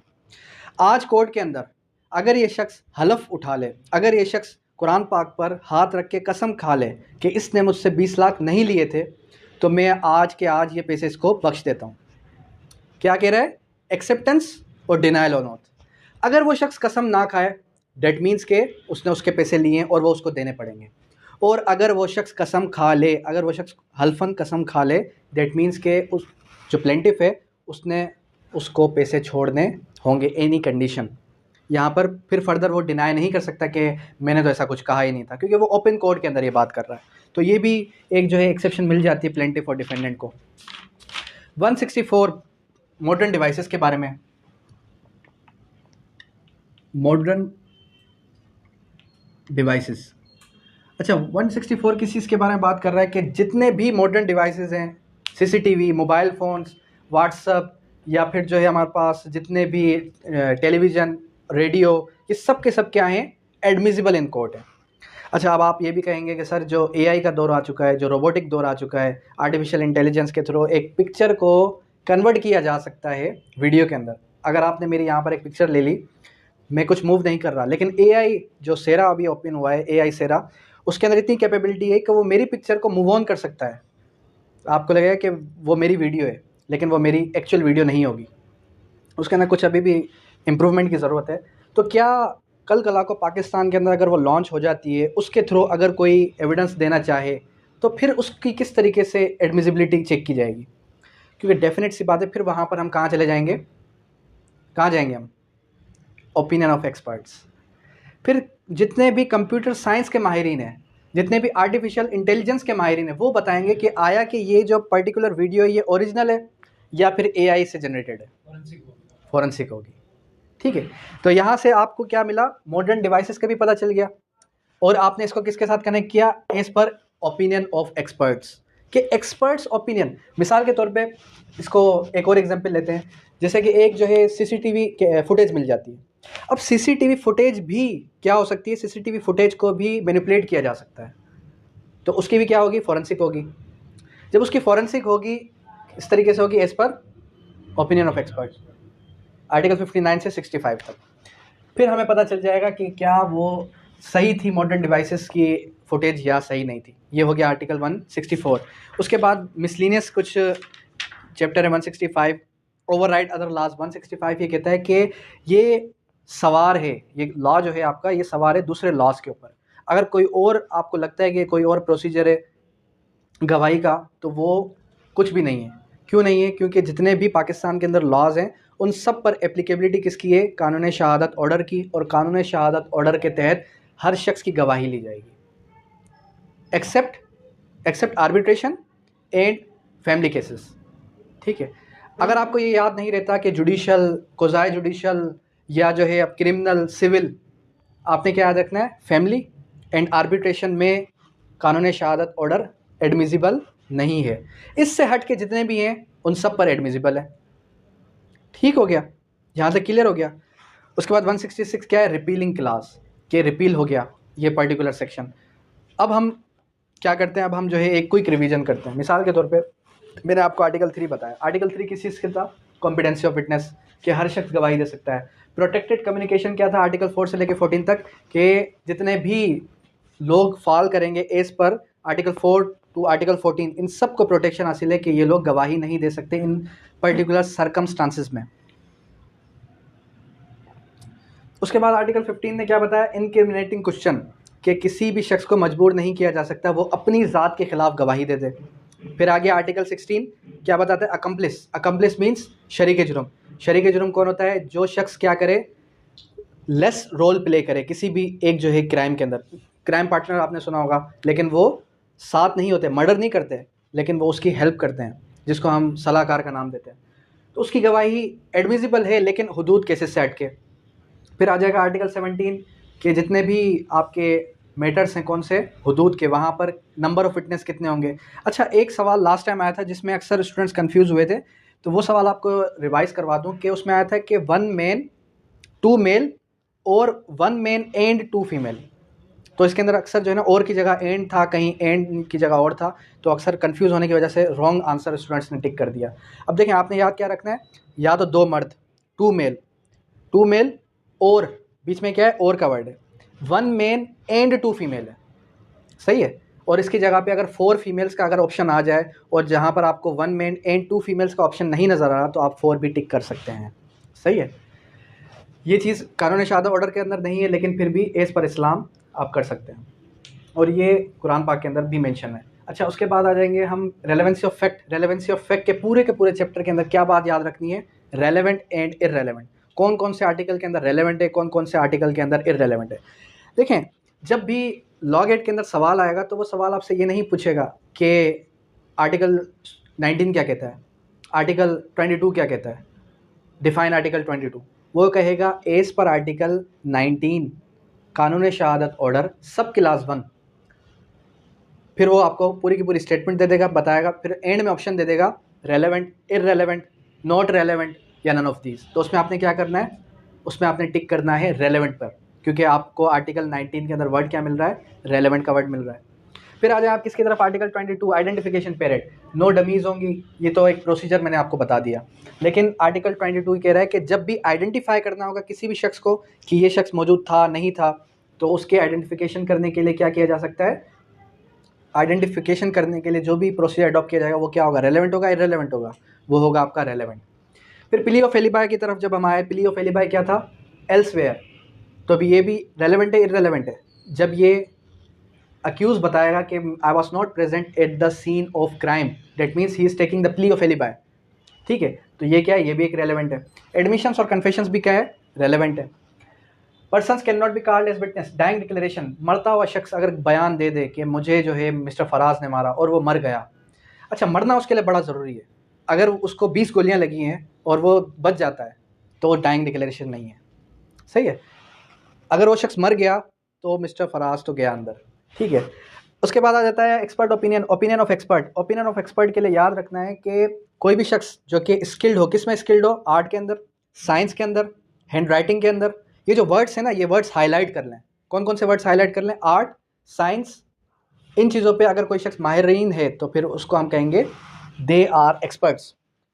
आज कोर्ट के अंदर अगर ये शख्स हलफ उठा ले, अगर ये शख्स कुरान पाक पर हाथ रख के कसम खा ले कि इसने मुझसे 20 लाख नहीं लिए थे, तो मैं आज के आज ये पैसे इसको बख्श देता हूँ। क्या कह रहा है, एक्सेप्टेंस और डिनायल ऑन ओथ। अगर वो शख्स कसम ना खाए, डेट मीन्स के उसने उसके पैसे लिए और वो उसको देने पड़ेंगे। और अगर वो शख्स कसम खा ले, अगर वो शख्स हल्फन कसम खा ले, डेट मीन्स के उस जो प्लेंटिफ है उसने उसको पैसे छोड़ने होंगे एनी कंडीशन। यहाँ पर फिर फर्दर वो डिनाई नहीं कर सकता कि मैंने तो ऐसा कुछ कहा ही नहीं था, क्योंकि वो ओपन कोर्ट के अंदर ये बात कर रहा है। तो ये भी एक जो है एक्सेप्शन मिल जाती है प्लेंटिफ और डिफेंडेंट को। 164 मॉडर्न डिवाइसेस के बारे में। मॉडर्न डिवाइसेस, अच्छा 164 किस चीज़ के बारे में बात कर रहा है कि जितने भी मॉडर्न डिवाइसेस हैं, सीसीटीवी, मोबाइल फ़ोन्स, व्हाट्सअप, या फिर जो है हमारे पास जितने भी टेलीविज़न, रेडियो, ये सब के सब क्या हैं, एडमिसिबल इन कोर्ट है। अच्छा अब आप ये भी कहेंगे कि सर जो एआई का दौर आ चुका है, जो रोबोटिक दौर आ चुका है, आर्टिफिशियल इंटेलिजेंस के थ्रू एक पिक्चर को कन्वर्ट किया जा सकता है वीडियो के अंदर। अगर आपने मेरी यहाँ पर एक पिक्चर ले ली, मैं कुछ मूव नहीं कर रहा, लेकिन एआई जो सेरा अभी ओपन हुआ है, एआई सेरा, उसके अंदर इतनी कैपेबिलिटी है कि वो मेरी पिक्चर को मूव ऑन कर सकता है। आपको लगेगा कि वो मेरी वीडियो है, लेकिन वो मेरी एक्चुअल वीडियो नहीं होगी, उसके अंदर कुछ अभी भी इम्प्रूवमेंट की ज़रूरत है। तो क्या कल कला को पाकिस्तान के अंदर अगर वो लॉन्च हो जाती है, उसके थ्रू अगर कोई एविडेंस देना चाहे, तो फिर उसकी किस तरीके से एडमिसिबिलिटी चेक की जाएगी? क्योंकि डेफिनेट सी बात है, फिर वहाँ पर हम कहाँ चले जाएंगे, कहाँ जाएंगे हम, ओपिनियन ऑफ एक्सपर्ट्स। फिर जितने भी कंप्यूटर साइंस के माहिरीन हैं, जितने भी आर्टिफिशियल इंटेलिजेंस के माहिरीन हैं, वो बताएंगे कि आया कि ये जो पर्टिकुलर वीडियो है ये ओरिजिनल है या फिर एआई से जनरेटेड है, फॉरेंसिक होगी। ठीक है, तो यहाँ से आपको क्या मिला, मॉडर्न डिवाइसेस का भी पता चल गया, और आपने इसको किसके साथ कनेक्ट किया, as per opinion of experts, कि एक्सपर्ट्स ओपिनियन। मिसाल के तौर पे इसको एक और एग्जांपल लेते हैं, जैसे कि एक जो है सीसीटीवी फुटेज मिल जाती है। अब सीसीटीवी फुटेज भी क्या हो सकती है, सीसीटीवी फुटेज को भी मैनिपुलेट किया जा सकता है, तो उसकी भी क्या होगी, फॉरेंसिक होगी। जब उसकी फॉरेंसिक होगी, इस तरीके से होगी as per opinion of experts, article 59 से 65 तक। फिर हमें पता चल जाएगा कि क्या वो सही थी मॉडर्न डिवाइसेस की फुटेज या सही नहीं थी। ये हो गया आर्टिकल 164। उसके बाद मिसलिनियस कुछ चैप्टर है 165, ओवरराइड अदर लॉज। 165 ये कहता है कि ये सवार है, ये लॉ जो है आपका, ये सवार है दूसरे लॉज के ऊपर। अगर कोई और आपको लगता है कि कोई और प्रोसीजर है गवाही का, तो वो कुछ भी नहीं है। क्यों नहीं है, क्योंकि जितने भी पाकिस्तान के अंदर लॉज हैं उन सब पर एप्लीकेबिलिटी किसकी है, कानून शहादत ऑर्डर की, और कानून शहादत ऑर्डर के तहत हर शख्स की गवाही ली जाएगी, except arbitration and family cases. ठीक है, अगर आपको ये याद नहीं रहता कि जुडिशल, कोजाई जुडिशल या जो है अब क्रिमिनल, सिविल, आपने क्या याद रखना है, फैमिली एंड आर्बिट्रेशन में कानून शहादत ऑर्डर एडमिसिबल नहीं है। इससे हट के जितने भी हैं उन सब पर एडमिसिबल है। ठीक हो गया, यहाँ तक क्लियर हो गया। उसके बाद 166 क्या है, रिपीलिंग क्लास, के रिपील हो गया ये पर्टिकुलर सेक्शन। अब हम क्या करते हैं, अब हम जो है एक क्विक रिवीजन करते हैं। मिसाल के तौर पे मैंने आपको आर्टिकल 3 बताया। आर्टिकल 3 किस चीज़ के था, कॉम्पिटेंसी ऑफ विटनेस, कि हर शख्स गवाही दे सकता है। प्रोटेक्टेड कम्युनिकेशन क्या था, आर्टिकल 4 से लेकर 14 तक, कि जितने भी लोग फॉल करेंगे as per article 4 to article 14, इन सब को प्रोटेक्शन हासिल है कि ये लोग गवाही नहीं दे सकते इन पर्टिकुलर सर्कमस्टांसिस में। उसके बाद आर्टिकल 15 ने क्या बताया, इनक्रिमिनेटिंग क्वेश्चन, कि किसी भी शख्स को मजबूर नहीं किया जा सकता वो अपनी ज़ात के खिलाफ गवाही दे दे। फिर आगे आर्टिकल 16 क्या बताता है, अकम्प्लिस। अकम्प्लिस मीन्स शरीक जुर्म। शरीक जुर्म कौन होता है, जो शख्स क्या करे, लेस रोल प्ले करे किसी भी एक जो है क्राइम के अंदर। क्राइम पार्टनर आपने सुना होगा, लेकिन वो साथ नहीं होते, मर्डर नहीं करते, लेकिन वो उसकी हेल्प करते हैं, जिसको हम सलाहकार का नाम देते हैं। तो उसकी गवाही एडमिसिबल है, लेकिन हुदूद केसेस से हट के। फिर आ जाएगा आर्टिकल 17 के जितने भी आपके मैटर्स हैं कौन से, हुदूद के, वहाँ पर नंबर ऑफ विटनेस कितने होंगे। अच्छा, एक सवाल लास्ट टाइम आया था जिसमें अक्सर स्टूडेंट्स कंफ्यूज हुए थे, तो वो सवाल आपको रिवाइज करवा दूँ कि उसमें आया था कि 1 मैन 2 मेल और 1 मैन एंड 2 फीमेल। तो इसके अंदर अक्सर जो है ना और की जगह एंड था, कहीं एंड की जगह और था, तो अक्सर कंफ्यूज होने की वजह से रॉन्ग आंसर स्टूडेंट्स ने टिक कर दिया। अब देखें, आपने याद क्या रखना है, या तो 2 मर्द 2 मेल और बीच में क्या है, और का वर्ड है, 1 मैन एंड 2 फीमेल है, सही है। और इसकी जगह पे अगर 4 फीमेल्स का अगर ऑप्शन आ जाए और जहाँ पर आपको 1 मैन एंड 2 फीमेल्स का ऑप्शन नहीं नज़र आ रहा, तो आप 4 भी टिक कर सकते हैं, सही है। ये चीज़ कानून शहादत ऑर्डर के अंदर नहीं है, लेकिन फिर भी एज पर इस्लाम आप कर सकते हैं, और ये कुरान पाक के अंदर भी मेंशन है। अच्छा, उसके बाद आ जाएंगे हम relevancy of fact. Relevancy of fact के पूरे चैप्टर के अंदर क्या बात याद रखनी है, रेलेवेंट एंड इररेलेवेंट। कौन कौन से आर्टिकल के अंदर रेलेवेंट है, कौन कौन से आर्टिकल के अंदर इररेलेवेंट है। देखें, जब भी लॉ गेट के अंदर सवाल आएगा तो वो सवाल आपसे ये नहीं पूछेगा कि आर्टिकल 19 क्या कहता है, आर्टिकल 22 क्या कहता है, डिफाइन आर्टिकल 22। वो कहेगा एज पर आर्टिकल 19 कानून शहादत ऑर्डर सब क्लास 1। फिर वो आपको पूरी की पूरी स्टेटमेंट दे देगा, बताएगा, फिर एंड में ऑप्शन दे देगा रेलेवेंट, इररेलेवेंट, नॉट रेलेवेंट या नन ऑफ दीज। तो उसमें आपने क्या करना है, उसमें आपने टिक करना है रेलेवेंट पर, क्योंकि आपको आर्टिकल 19 के अंदर वर्ड क्या मिल रहा है, रेलेवेंट का वर्ड मिल रहा है। फिर आ जाए आप किसकी तरफ, article 22 identification period, no dummies होंगी, ये तो एक प्रोसीजर मैंने आपको बता दिया। लेकिन आर्टिकल 22 कह रहा है कि जब भी आइडेंटिफाई करना होगा किसी भी शख्स को कि ये शख्स मौजूद था नहीं था, तो उसके आइडेंटिफिकेशन करने के लिए क्या किया जा सकता है, आइडेंटिफिकेशन करने के लिए जो भी प्रोसीजर अडॉप्ट किया जाएगा वो क्या होगा, रेलेवेंट होगा, इररेलेवेंट होगा, वो होगा आपका रेलेवेंट। फिर प्ली ऑफ एलिबाई की तरफ जब हम आए, प्ली ऑफ एलिबाई क्या था, एल्सवेयर, तो अभी ये भी रेलेवेंट है, इररेलेवेंट है। जब ये अक्यूज बताएगा कि I was not present at the scene of crime, that means he is taking the plea of alibi, ठीक है, तो ये क्या है, ये भी एक रेलेवेंट है। एडमिशंस और कन्फेशंस भी क्या है, रेलेवेंट है। Persons can not be called as witness, dying declaration, मरता हुआ शख्स अगर बयान दे दे कि मुझे जो है मिस्टर फराज ने मारा और वो मर गया। अच्छा, मरना उसके लिए बड़ा ज़रूरी है, अगर उसको 20 गोलियां लगी हैं और वो बच जाता है तो वो डाइंग डिक्लेरेशन नहीं है, सही है। अगर वो शख्स मर गया तो मिस्टर फराज तो गया अंदर, ठीक है। उसके बाद आ जाता है expert opinion, opinion of expert. Opinion of expert के लिए याद रखना है कि कोई भी शख्स जो कि स्किल्ड हो, किस में स्किल्ड हो, आर्ट के अंदर, साइंस के अंदर, हैंड राइटिंग के अंदर। ये जो वर्ड्स हैं ना, ये वर्ड्स हाईलाइट कर लें। कौन कौन से वर्ड्स हाईलाइट कर लें, आर्ट, साइंस, इन चीज़ों पे अगर कोई शख्स माहिरीन है तो फिर उसको हम कहेंगे दे आर एक्सपर्ट्स।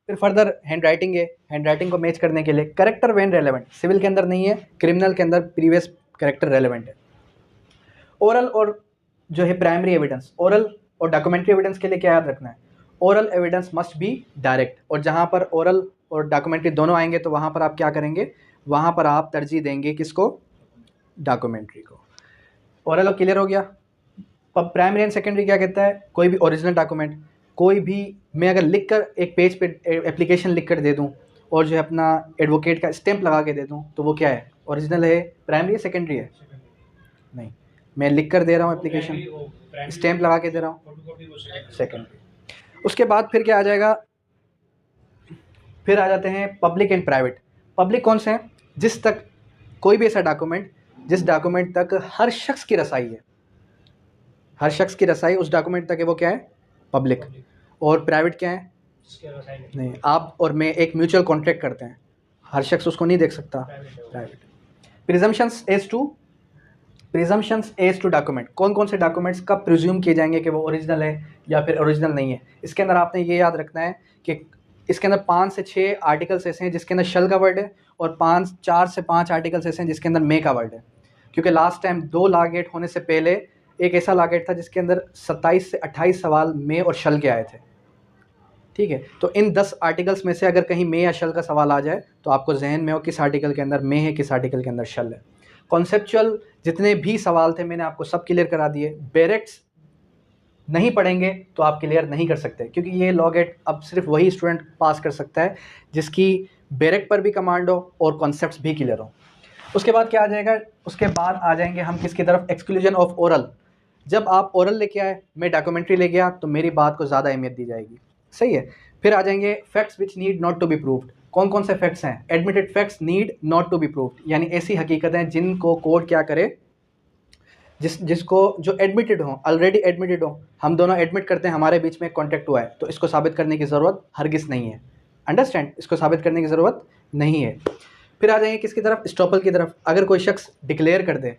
फिर फर्दर हैंड राइटिंग है, हैंड राइटिंग को मैच करने के लिए करेक्टर वेन रेलेवेंट, सिविल के अंदर नहीं है, क्रिमिनल के अंदर प्रीवियस करेक्टर रेलेवेंट है। ओरल और जो है प्राइमरी एविडेंस, ओरल और डॉक्यूमेंट्री एविडेंस के लिए क्या याद रखना है, oral evidence must be direct, और जहाँ पर ओरल और डॉक्यूमेंट्री दोनों आएंगे तो वहाँ पर आप क्या करेंगे, वहाँ पर आप तरजीह देंगे किसको, डॉक्यूमेंट्री को। ओरल क्लियर हो गया। अब प्राइमरी एंड सेकेंडरी क्या कहता है, कोई भी ओरिजिनल डॉक्यूमेंट, कोई भी मैं अगर लिख कर एक पेज पे एप्लीकेशन लिख कर दे दूँ और जो है अपना एडवोकेट का स्टैंप लगा के दे दूँ, तो वो क्या है, ओरिजिनल है, प्राइमरी है, सेकेंडरी है, नहीं, मैं लिख कर दे रहा हूँ एप्लीकेशन, स्टैंप लगा के दे रहा हूँ, सेकेंडरी। उसके बाद फिर क्या आ जाएगा, फिर आ जाते हैं पब्लिक एंड प्राइवेट। पब्लिक कौन से हैं? जिस तक कोई भी ऐसा डॉक्यूमेंट जिस डॉक्यूमेंट तक हर शख्स की रसाई है, हर शख्स की रसाई उस डॉक्यूमेंट तक है, वो क्या है? पब्लिक। और प्राइवेट क्या है? नहीं, आप और मैं एक म्यूचुअल कॉन्ट्रैक्ट करते हैं, हर शख्स उसको नहीं देख सकता, private. Presumptions as to document, कौन कौन से डॉक्यूमेंट्स कब प्रिज्यूम किए जाएंगे कि वो ओरिजिनल है या फिर ओरिजिनल नहीं है। इसके अंदर आपने ये याद रखना है कि इसके अंदर 5 से 6 आर्टिकल्स ऐसे हैं जिसके अंदर शल का वर्ड है, और 4 से 5 आर्टिकल्स ऐसे हैं जिसके अंदर मे का वर्ड है। क्योंकि लास्ट टाइम 2 लॉ गेट होने से पहले एक ऐसा लॉ गेट था जिसके अंदर 27 से 28 सवाल मे और शल के आए थे। ठीक है, तो इन 10 आर्टिकल्स में से अगर कहीं मे या शल का सवाल आ जाए तो आपको जहन में हो किस आर्टिकल के अंदर मे है, किस आर्टिकल के अंदर शल है। कॉन्सेप्चुअल जितने भी सवाल थे मैंने आपको सब क्लियर करा दिए। बैरेक्ट्स नहीं पढ़ेंगे तो आप क्लियर नहीं कर सकते, क्योंकि ये लॉ गेट अब सिर्फ वही स्टूडेंट पास कर सकता है जिसकी बैरेक्ट पर भी कमांड हो और कॉन्सेप्ट्स भी क्लियर हो। उसके बाद क्या आ जाएगा? उसके बाद आ जाएंगे हम किसकी तरफ? Exclusion of oral. जब आप ओरल लेके आए, मैं डॉक्यूमेंट्री ले गया, तो मेरी बात को ज़्यादा अहमियत दी जाएगी। सही है। फिर आ जाएंगे facts which need not to be proved. कौन कौन से फैक्ट्स हैं? Admitted facts need not to be proved, यानी ऐसी हकीकतें जिनको कोर्ट क्या करे, जिसको जो एडमिटेड हो, ऑलरेडी एडमिटेड हो, हम दोनों एडमिट करते हैं, हमारे बीच में कॉन्टैक्ट हुआ है, तो इसको साबित करने की ज़रूरत हरगिज़ नहीं है। अंडरस्टैंड? इसको साबित करने की ज़रूरत नहीं है। फिर आ जाएंगे किसकी तरफ? स्टॉपल की तरफ। अगर कोई शख्स डिक्लेयर कर दे,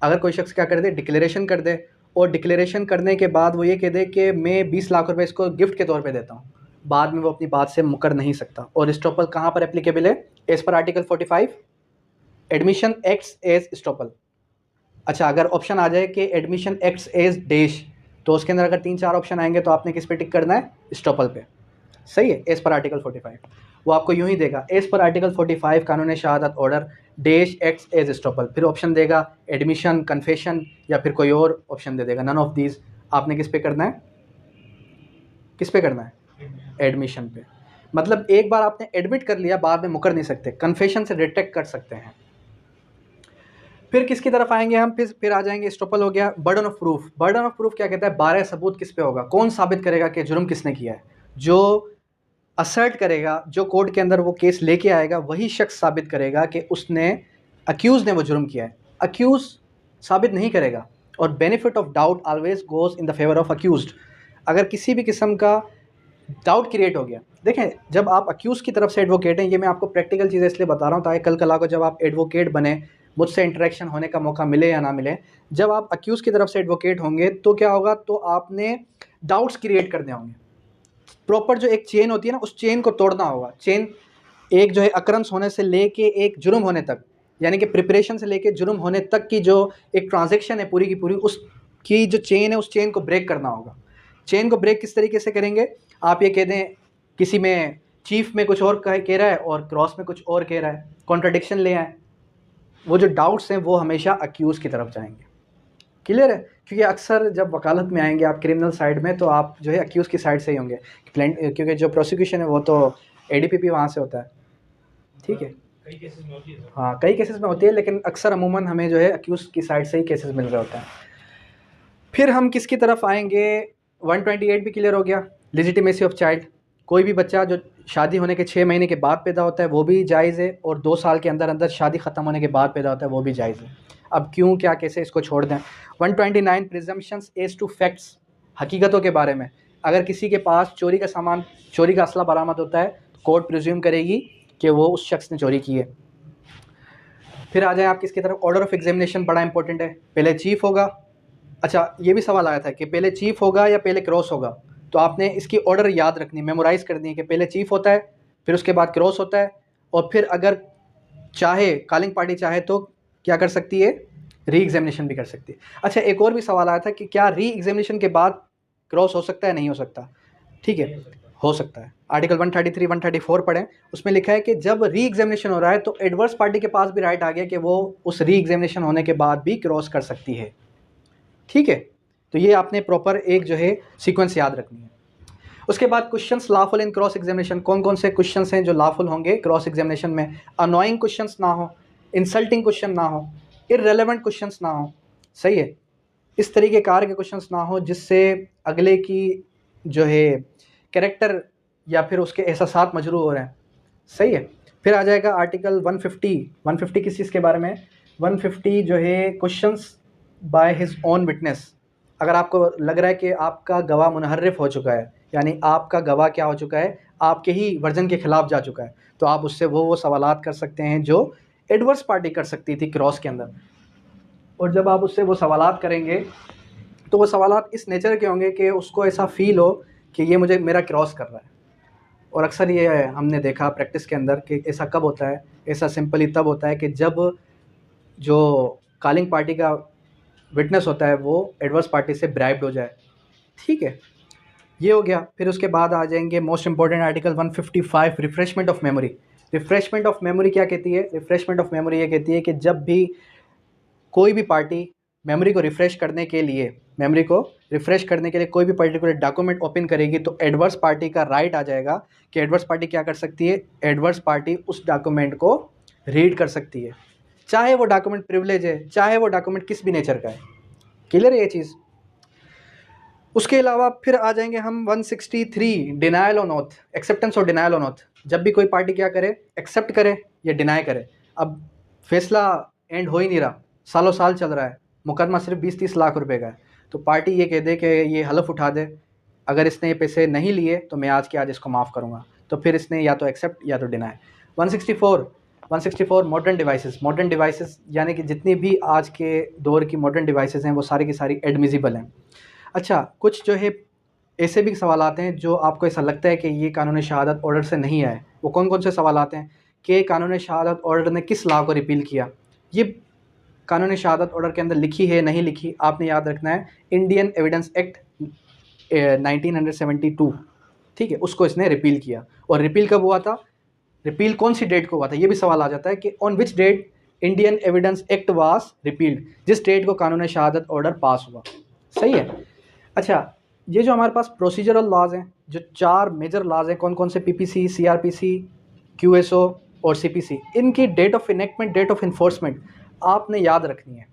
अगर कोई शख्स क्या कर दे? डिक्लेरेशन कर दे, और डिक्लेरेशन करने के बाद वो ये कह दे कि मैं 20 लाख रुपए इसको गिफ्ट के तौर पे देता हूँ, बाद में वो अपनी बात से मुकर नहीं सकता। और स्टॉपल कहाँ पर एप्लीकेबल है? As per article 45 admission acts as estoppel. अच्छा, अगर ऑप्शन आ जाए कि एडमिशन एक्ट्स एज डैश, तो उसके अंदर अगर 3-4 ऑप्शन आएंगे तो आपने किस पे टिक करना है? स्टॉपल पे। सही है। एज पर आर्टिकल 45 वो आपको यूं ही देगा, एज पर आर्टिकल 45 कानून शहादत order dash acts as estoppel, फिर ऑप्शन देगा एडमिशन, कन्फेशन, या फिर कोई और ऑप्शन दे देगा, नन ऑफ दीज। आपने किस पे करना है? किस पे करना है? एडमिशन पे। मतलब एक बार आपने एडमिट कर लिया, बाद में मुकर नहीं सकते, कन्फेशन से डिटेक्ट कर सकते हैं। फिर किसकी तरफ आएंगे हम? फिर आ जाएंगे, स्टॉपल हो गया। Burden of proof. Burden of proof क्या कहता है? 12 सबूत किस पे होगा? कौन साबित करेगा कि जुर्म किसने किया है? जो असर्ट करेगा, जो कोर्ट के अंदर वो केस लेके आएगा, वही शख्स साबित करेगा कि उसने, अक्यूज ने वो जुर्म किया है। अक्यूज साबित नहीं करेगा, और benefit of doubt always goes in the favour of accused. अगर किसी भी किस्म का डाउट क्रिएट हो गया, देखें, जब आप अक्यूज की तरफ से एडवोकेट हैं, ये मैं आपको प्रैक्टिकल चीज़ें इसलिए बता रहा हूँ ताकि कल कला को जब आप एडवोकेट बने, मुझसे इंटरेक्शन होने का मौका मिले या ना मिले, जब आप अक्यूज की तरफ से एडवोकेट होंगे तो क्या होगा? तो आपने डाउट्स क्रिएट करने होंगे। प्रॉपर जो एक चेन होती है ना, उस चेन को तोड़ना होगा। चेन एक जो है अक्रंस होने से लेके एक जुर्म होने तक, यानी कि प्रिपरेशन से लेके जुर्म होने तक की जो एक ट्रांजैक्शन है पूरी की पूरी, उसकी जो चेन है, उस चेन को ब्रेक करना होगा। चेन को ब्रेक किस तरीके से करेंगे? आप ये कह दें किसी में चीफ में कुछ और कह रहा है और क्रॉस में कुछ और कह रहा है, कॉन्ट्राडिक्शन ले आए, वो जो डाउट्स हैं वो हमेशा अक्यूज़ की तरफ जाएंगे। क्लियर है? क्योंकि अक्सर जब वकालत में आएंगे आप क्रिमिनल साइड में, तो आप जो है अक्यूज़ की साइड से ही होंगे, क्योंकि जो प्रोसिक्यूशन है वो तो एडीपीपी वहाँ से होता है। ठीक है, कई केसेस में होती है। हाँ, कई केसेस में होती है, लेकिन अक्सर अमूमन हमें जो है अक्यूज़ की साइड से ही केसेस मिल रहे होते हैं। फिर हम किसकी तरफ आएंगे? 128 भी क्लियर हो गया। Legitimacy of child. कोई भी बच्चा जो शादी होने के 6 महीने के बाद पैदा होता है वो भी जायज़ है, और 2 साल के अंदर अंदर शादी ख़त्म होने के बाद पैदा होता है वो भी जायज़ है। अब क्यों, क्या, कैसे, इसको छोड़ दें। 129 प्रिजम्पशंस एज टू फैक्ट्स। हकीकतों के बारे में, अगर किसी के पास चोरी का सामान, चोरी का असला बरामद होता है, तो कोर्ट प्रिज्यूम करेगी कि वो उस शख्स ने चोरी की है। फिर आ जाए आप किसकी तरफ? ऑर्डर ऑफ एग्जामिनेशन बड़ा इंपॉर्टेंट है। पहले चीफ होगा। अच्छा, ये भी सवाल आया था कि पहले चीफ होगा या पहले क्रॉस होगा, तो आपने इसकी ऑर्डर याद रखनी, मेमोराइज़ करनी है कि पहले चीफ होता है, फिर उसके बाद क्रॉस होता है, और फिर अगर चाहे कॉलिंग पार्टी चाहे तो क्या कर सकती है? री एग्जामिनेशन भी कर सकती है। अच्छा, एक और भी सवाल आया था कि क्या री एग्जामिनेशन के बाद क्रॉस हो सकता है? नहीं हो सकता। ठीक है, हो सकता है। आर्टिकल 133 134 पढ़ें, उसमें लिखा है कि जब री एग्जामिनेशन हो रहा है तो एडवर्स पार्टी के पास भी राइट आ गया कि वो उस री एग्जामिनेशन होने के बाद भी क्रॉस कर सकती है। ठीक है, तो ये आपने प्रॉपर एक जो है सीक्वेंस याद रखनी है। उसके बाद क्वेश्चंस लॉफुल इन क्रॉस एग्जामिनेशन। कौन कौन से क्वेश्चंस हैं जो लॉफुल होंगे क्रॉस एग्जामिनेशन में? अनोइंग क्वेश्चंस ना हो, इंसल्टिंग क्वेश्चन ना हो, इररेलेवेंट क्वेश्चंस ना हो। सही है, इस तरीके कार के क्वेश्चंस ना हो जिससे अगले की जो है कैरेक्टर या फिर उसके एहसासात मजरूह हो रहे हैं। सही है। फिर आ जाएगा आर्टिकल 150। 150 किस चीज़ के बारे में? 150 जो है questions by his own witness. अगर आपको लग रहा है कि आपका गवाह मुनहर्रिफ हो चुका है, यानी आपका गवाह क्या हो चुका है, आपके ही वर्जन के खिलाफ जा चुका है, तो आप उससे वो सवालात कर सकते हैं जो एडवर्स पार्टी कर सकती थी क्रॉस के अंदर। और जब आप उससे वो सवालात करेंगे तो वो सवालात इस नेचर के होंगे कि उसको ऐसा फील हो कि ये मुझे मेरा क्रॉस कर रहा है। और अक्सर ये हमने देखा प्रैक्टिस के अंदर कि ऐसा कब होता है, ऐसा सिंपली तब होता है कि जब जो कॉलिंग पार्टी का विटनेस होता है वो एडवर्स पार्टी से ब्राइब्ड हो जाए। ठीक है, ये हो गया। फिर उसके बाद आ जाएंगे most important article 155, refreshment of memory. Refreshment of memory क्या कहती है? रिफ्रेशमेंट ऑफ मेमोरी ये कहती है कि जब भी कोई भी पार्टी मेमोरी को रिफ्रेश करने के लिए कोई भी पर्टिकुलर डॉक्यूमेंट ओपन करेगी तो एडवर्स पार्टी का राइट आ जाएगा कि एडवर्स पार्टी क्या कर सकती है, एडवर्स पार्टी उस डॉक्यूमेंट को रीड कर सकती है, चाहे वो डॉक्यूमेंट प्रिविलेज है, चाहे वो डॉक्यूमेंट किस भी नेचर का है। क्लियर है ये चीज़? उसके अलावा फिर आ जाएंगे हम 163, डिनायल ऑन ऑथ, एक्सेप्टेंस और डिनायल ऑन ऑथ। जब भी कोई पार्टी क्या करे, एक्सेप्ट करे या डिनाई करे। अब फैसला एंड हो ही नहीं रहा, सालों साल चल रहा है, मुकदमा सिर्फ 20-30 लाख रुपए का है, तो पार्टी ये कह दे कि ये हलफ उठा दे, अगर इसने ये पैसे नहीं लिए तो मैं आज के आज इसको माफ़ करूँगा, तो फिर इसने या तो एक्सेप्ट या तो deny. 164 modern devices. Modern devices यानी कि जितनी भी आज के दौर की मॉडर्न डिवाइसेस हैं वो सारी की सारी एडमिसिबल हैं। अच्छा, कुछ जो है ऐसे भी सवाल आते हैं जो आपको ऐसा लगता है कि ये कानून शहादत ऑर्डर से नहीं आए। वो कौन कौन से सवाल आते हैं कि कानून शहादत ऑर्डर ने किस लॉ को रिपील किया? ये कानून शहादत ऑर्डर के अंदर लिखी है नहीं लिखी, आपने याद रखना है। इंडियन एविडेंस एक्ट 1972, ठीक है, उसको इसने रिपील किया। और रिपील कब हुआ था, रिपील कौन सी डेट को हुआ था, ये भी सवाल आ जाता है कि on which date Indian evidence act was repealed, जिस डेट को कानून शहादत ऑर्डर पास हुआ। सही है। अच्छा, ये जो हमारे पास प्रोसीजरल लॉज हैं, जो 4 मेजर लॉज हैं, कौन कौन से? पीपीसी, सीआरपीसी, क्यूएसओ और सीपीसी। इनकी date of enactment, date of enforcement आपने याद रखनी है।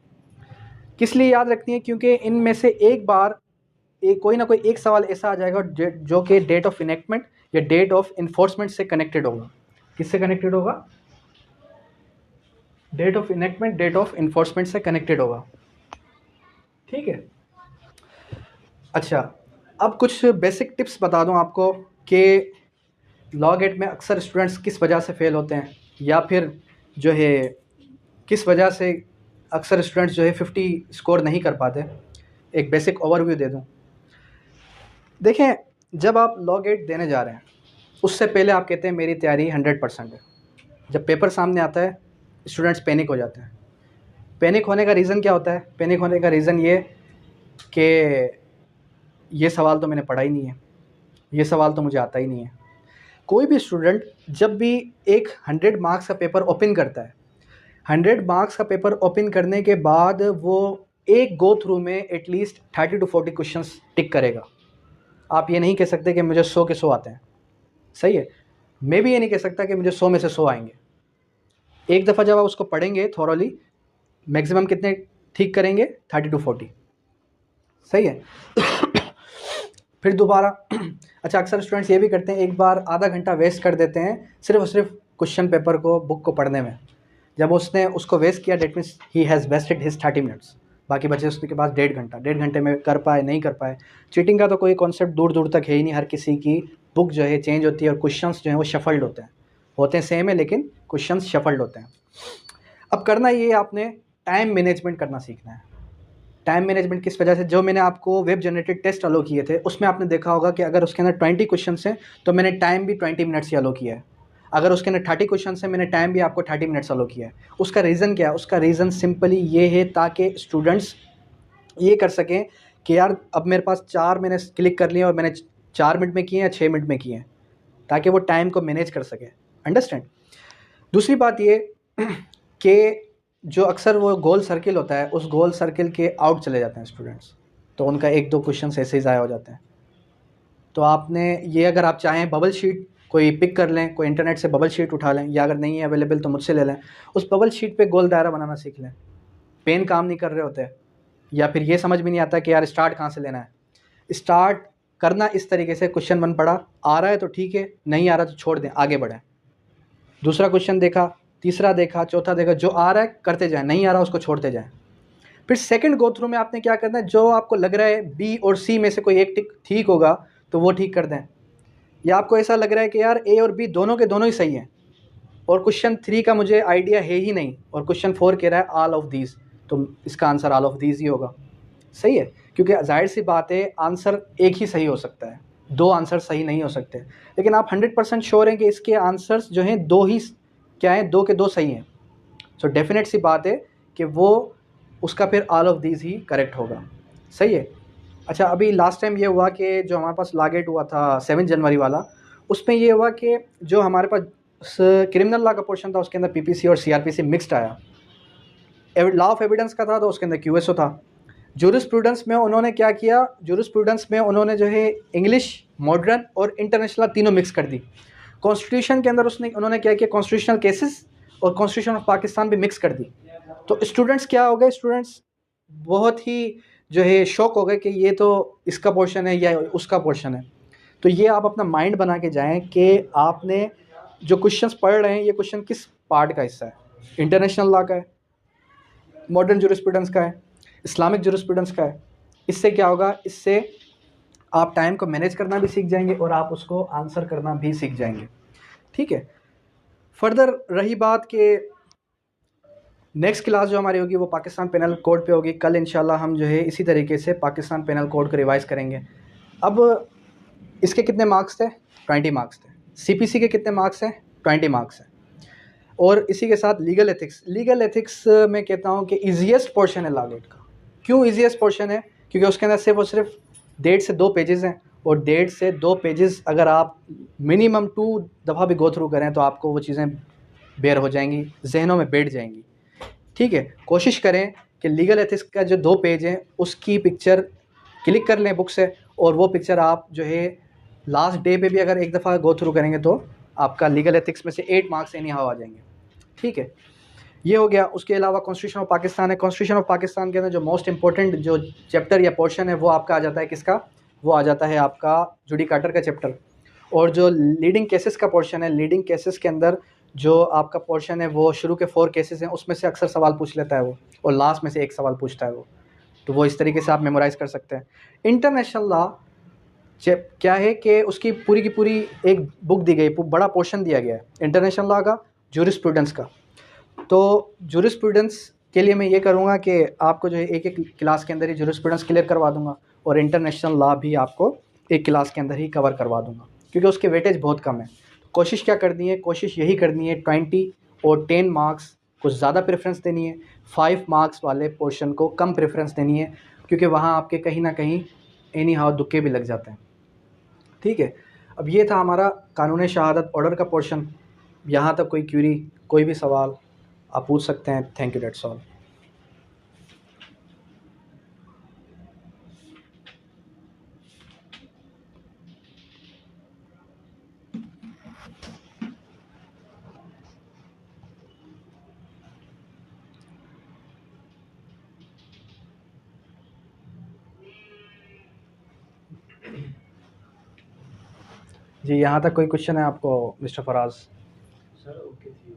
किस लिए याद रखनी है? क्योंकि इनमें से एक बार कोई ना कोई एक सवाल ऐसा आ जाएगा जो कि डेट ऑफ इनेक्टमेंट या डेट ऑफ इन्फोर्समेंट से कनेक्टेड होगा। किससे कनेक्टेड होगा? Date of enactment, date of enforcement से कनेक्टेड होगा। ठीक है। अच्छा, अब कुछ बेसिक टिप्स बता दूं आपको कि लॉ गेट में अक्सर स्टूडेंट्स किस वजह से फेल होते हैं, या फिर जो है किस वजह से अक्सर स्टूडेंट्स जो है 50 स्कोर नहीं कर पाते। एक बेसिक ओवरव्यू दे दूं। देखें, जब आप लॉ गेट देने जा रहे हैं उससे पहले आप कहते हैं मेरी तैयारी 100% है। जब पेपर सामने आता है स्टूडेंट्स पैनिक हो जाते हैं। पैनिक होने का रीज़न क्या होता है? पैनिक होने का रीज़न ये कि ये सवाल तो मैंने पढ़ा ही नहीं है, ये सवाल तो मुझे आता ही नहीं है। कोई भी स्टूडेंट जब भी एक 100 मार्क्स का पेपर ओपन करता है, 100 मार्क्स का पेपर ओपन करने के बाद वो एक गो थ्रू में एटलीस्ट 30 to 40 क्वेश्चंस टिक करेगा। आप ये नहीं कह सकते कि मुझे 100 के 100 आते हैं। सही है। मैं भी ये नहीं कह सकता कि मुझे 100 में से 100 आएंगे। एक दफ़ा जब आप उसको पढ़ेंगे थॉरली, मैक्सिमम कितने ठीक करेंगे? 30 to 40। सही है। फिर दोबारा अच्छा, अक्सर स्टूडेंट्स ये भी करते हैं, एक बार आधा घंटा वेस्ट कर देते हैं सिर्फ और सिर्फ क्वेश्चन पेपर को, बुक को पढ़ने में। जब उसने उसको वेस्ट किया, that means he has wasted his 30 minutes. बाकी बचे उसके पास 1.5 घंटा। 1.5 घंटे में कर पाए नहीं कर पाए। चीटिंग का तो कोई कॉन्सेप्ट दूर दूर तक है ही नहीं। हर किसी की बुक जो है चेंज होती है और क्वेश्चंस जो हैं वो शफल्ड होते हैं सेम है लेकिन क्वेश्चंस शफल्ड होते हैं। अब करना ये, आपने टाइम मैनेजमेंट करना सीखना है। टाइम मैनेजमेंट किस वजह से? जो मैंने आपको वेब जनरेटेड टेस्ट अलो किए थे उसमें आपने देखा होगा कि अगर उसके अंदर 20 क्वेश्चन हैं तो मैंने टाइम भी 20 मिनट्स ही अलो किया है। अगर उसके अंदर 30 क्वेश्चन हैं, मैंने टाइम भी आपको 30 मिनट्स अलो किया है। उसका रीज़न क्या है? उसका रीज़न सिंपली ये है ताकि स्टूडेंट्स ये कर सकें कि यार अब मेरे पास 4 मैंने क्लिक कर लिए और मैंने 4 मिनट में किए या 6 मिनट में किए हैं, ताकि वो टाइम को मैनेज कर सके। अंडरस्टैंड? दूसरी बात ये कि जो अक्सर वो गोल सर्किल होता है, उस गोल सर्किल के आउट चले जाते हैं स्टूडेंट्स, तो उनका 1-2 क्वेश्चन ऐसे ही ज़ाया हो जाते हैं। तो आपने ये, अगर आप चाहें बबल शीट कोई पिक कर लें, कोई इंटरनेट से बबल शीट उठा लें, या अगर नहीं है अवेलेबल तो मुझसे ले लें। उस बबल शीट पे गोल दायरा बनाना सीख लें। पेन काम नहीं कर रहे होते, या फिर ये समझ में नहीं आता कि यार स्टार्ट कहाँ से लेना है। स्टार्ट करना इस तरीके से, क्वेश्चन 1 पढ़ा, आ रहा है तो ठीक है, नहीं आ रहा तो छोड़ दें, आगे बढ़ें। दूसरा क्वेश्चन देखा, तीसरा देखा, चौथा देखा, जो आ रहा है करते जाएं, नहीं आ रहा उसको छोड़ते जाएं। फिर सेकंड गो थ्रू में आपने क्या करना है, जो आपको लग रहा है बी और सी में से कोई एक ठीक होगा तो वो ठीक कर दें, या आपको ऐसा लग रहा है कि यार ए और बी दोनों के दोनों ही सही हैं और क्वेश्चन 3 का मुझे आइडिया है ही नहीं और क्वेश्चन 4 कह रहा है ऑल ऑफ दीज, तो इसका आंसर ऑल ऑफ दीज ही होगा। सही है, क्योंकि जाहिर सी बात है आंसर एक ही सही हो सकता है, दो आंसर सही नहीं हो सकते, लेकिन आप 100% श्योर हैं कि इसके आंसर्स जो हैं दो ही क्या हैं, दो के दो सही हैं, सो डेफिनेट सी बात है कि वो उसका फिर all of these he correct होगा। सही है। अच्छा, अभी लास्ट टाइम ये हुआ कि जो हमारे पास लागेट हुआ था 7 जनवरी वाला, उसमें ये हुआ कि जो हमारे पास क्रिमिनल लॉ का पोर्शन था उसके अंदर पीपीसी और सीआरपीसी मिक्स्ड आया। लॉ ऑफ एविडेंस का था तो उसके अंदर क्यूएसओ था। जूरिस्प्रूडेंस में उन्होंने क्या किया, जूरिस्प्रूडेंस में उन्होंने जो है इंग्लिश, मॉडर्न और इंटरनेशनल तीनों मिक्स कर दी। कॉन्स्टिट्यूशन के अंदर उन्होंने क्या किया, कॉन्स्टिट्यूशनल केसेस और कॉन्स्टिट्यूशन ऑफ पाकिस्तान भी मिक्स कर दी। तो स्टूडेंट्स क्या हो गए, स्टूडेंट्स बहुत ही जो है शौक हो गए कि ये तो इसका पोर्शन है या उसका पोर्शन है। तो ये आप अपना माइंड बना के जाएं कि आपने जो क्वेश्चंस पढ़ रहे हैं ये क्वेश्चन किस पार्ट का हिस्सा है, इंटरनेशनल लॉ का है, मॉडर्न जूरिस्प्रूडेंस का है, इस्लामिक जूरिस्प्रूडेंस का है। इससे क्या होगा, इससे आप टाइम को मैनेज करना भी सीख जाएंगे और आप उसको आंसर करना भी सीख जाएंगे। ठीक है। फर्दर रही बात कि नेक्स्ट क्लास जो हमारी होगी वो पाकिस्तान पेनल कोड पे होगी। कल इंशाल्लाह हम जो है इसी तरीके से पाकिस्तान पेनल कोड को रिवाइज़ करेंगे। अब इसके कितने मार्क्स थे, 20 मार्क्स थे। सीपीसी के कितने मार्क्स हैं, 20 मार्क्स हैं। और इसी के साथ लीगल एथिक्स, लीगल एथिक्स में कहता हूँ कि ईजीएस्ट पोर्शन है लागेट का। क्यों ईजीएस्ट पोर्शन है, क्योंकि उसके अंदर सिर्फ और सिर्फ 1.5 से 2 पेजेस हैं, और 1.5 से 2 पेजेस अगर आप मिनिमम 2 दफ़ा भी गो थ्रू करें तो आपको वो चीज़ें बेयर हो जाएंगी, जहनों में बैठ जाएंगी। ठीक है, कोशिश करें कि लीगल एथिक्स का जो 2 पेज हैं उसकी पिक्चर क्लिक कर लें बुक से, और वो पिक्चर आप जो है लास्ट डे पे भी अगर एक दफ़ा गो थ्रू करेंगे तो आपका लीगल एथिक्स में से 8 मार्क्स एनी हाउ आ जाएंगे। ठीक है, ये हो गया। उसके अलावा कॉन्स्टिट्यूशन ऑफ पाकिस्तान है। कॉन्स्टिट्यूशन ऑफ पाकिस्तान के अंदर जो मोस्ट इंपॉर्टेंट जो चैप्टर या पोर्शन है वो आपका आ जाता है किसका, वो आ जाता है आपका जुडिकाटर का चैप्टर। और जो लीडिंग केसेस का पोर्शन है, लीडिंग केसेस के अंदर जो आपका पोर्शन है वो शुरू के 4 केसेस हैं, उसमें से अक्सर सवाल पूछ लेता है वो, और लास्ट में से एक सवाल पूछता है वो। तो वो इस तरीके से आप मेमोराइज़ कर सकते हैं। इंटरनेशनल लॉ क्या है कि उसकी पूरी की पूरी एक बुक दी गई, बड़ा पोर्शन दिया गया है इंटरनेशनल लॉ का, जूरिस्प्रूडेंस का। तो जूरिस्प्रूडेंस के लिए मैं ये करूँगा कि आपको जो है एक एक क्लास के अंदर ही जूरिस्प्रूडेंस क्लियर करवा दूँगा, और इंटरनेशनल लॉ भी आपको एक क्लास के अंदर ही कवर करवा दूँगा, क्योंकि उसके वेटेज बहुत कम है। कोशिश क्या करनी है, कोशिश यही करनी है 20 और 10 मार्क्स को ज़्यादा प्रेफरेंस देनी है, 5 मार्क्स वाले पोर्शन को कम प्रेफरेंस देनी है, क्योंकि वहाँ आपके कहीं ना कहीं एनी हाउ दुक्के भी लग जाते हैं। ठीक है, अब ये था हमारा कानून शहादत ऑर्डर का पोर्शन। यहाँ तक कोई क्यूरी, कोई भी सवाल आप पूछ सकते हैं। Thank you, that's all. जी, यहाँ तक कोई क्वेश्चन है आपको मिस्टर फराज? सर ओके थी।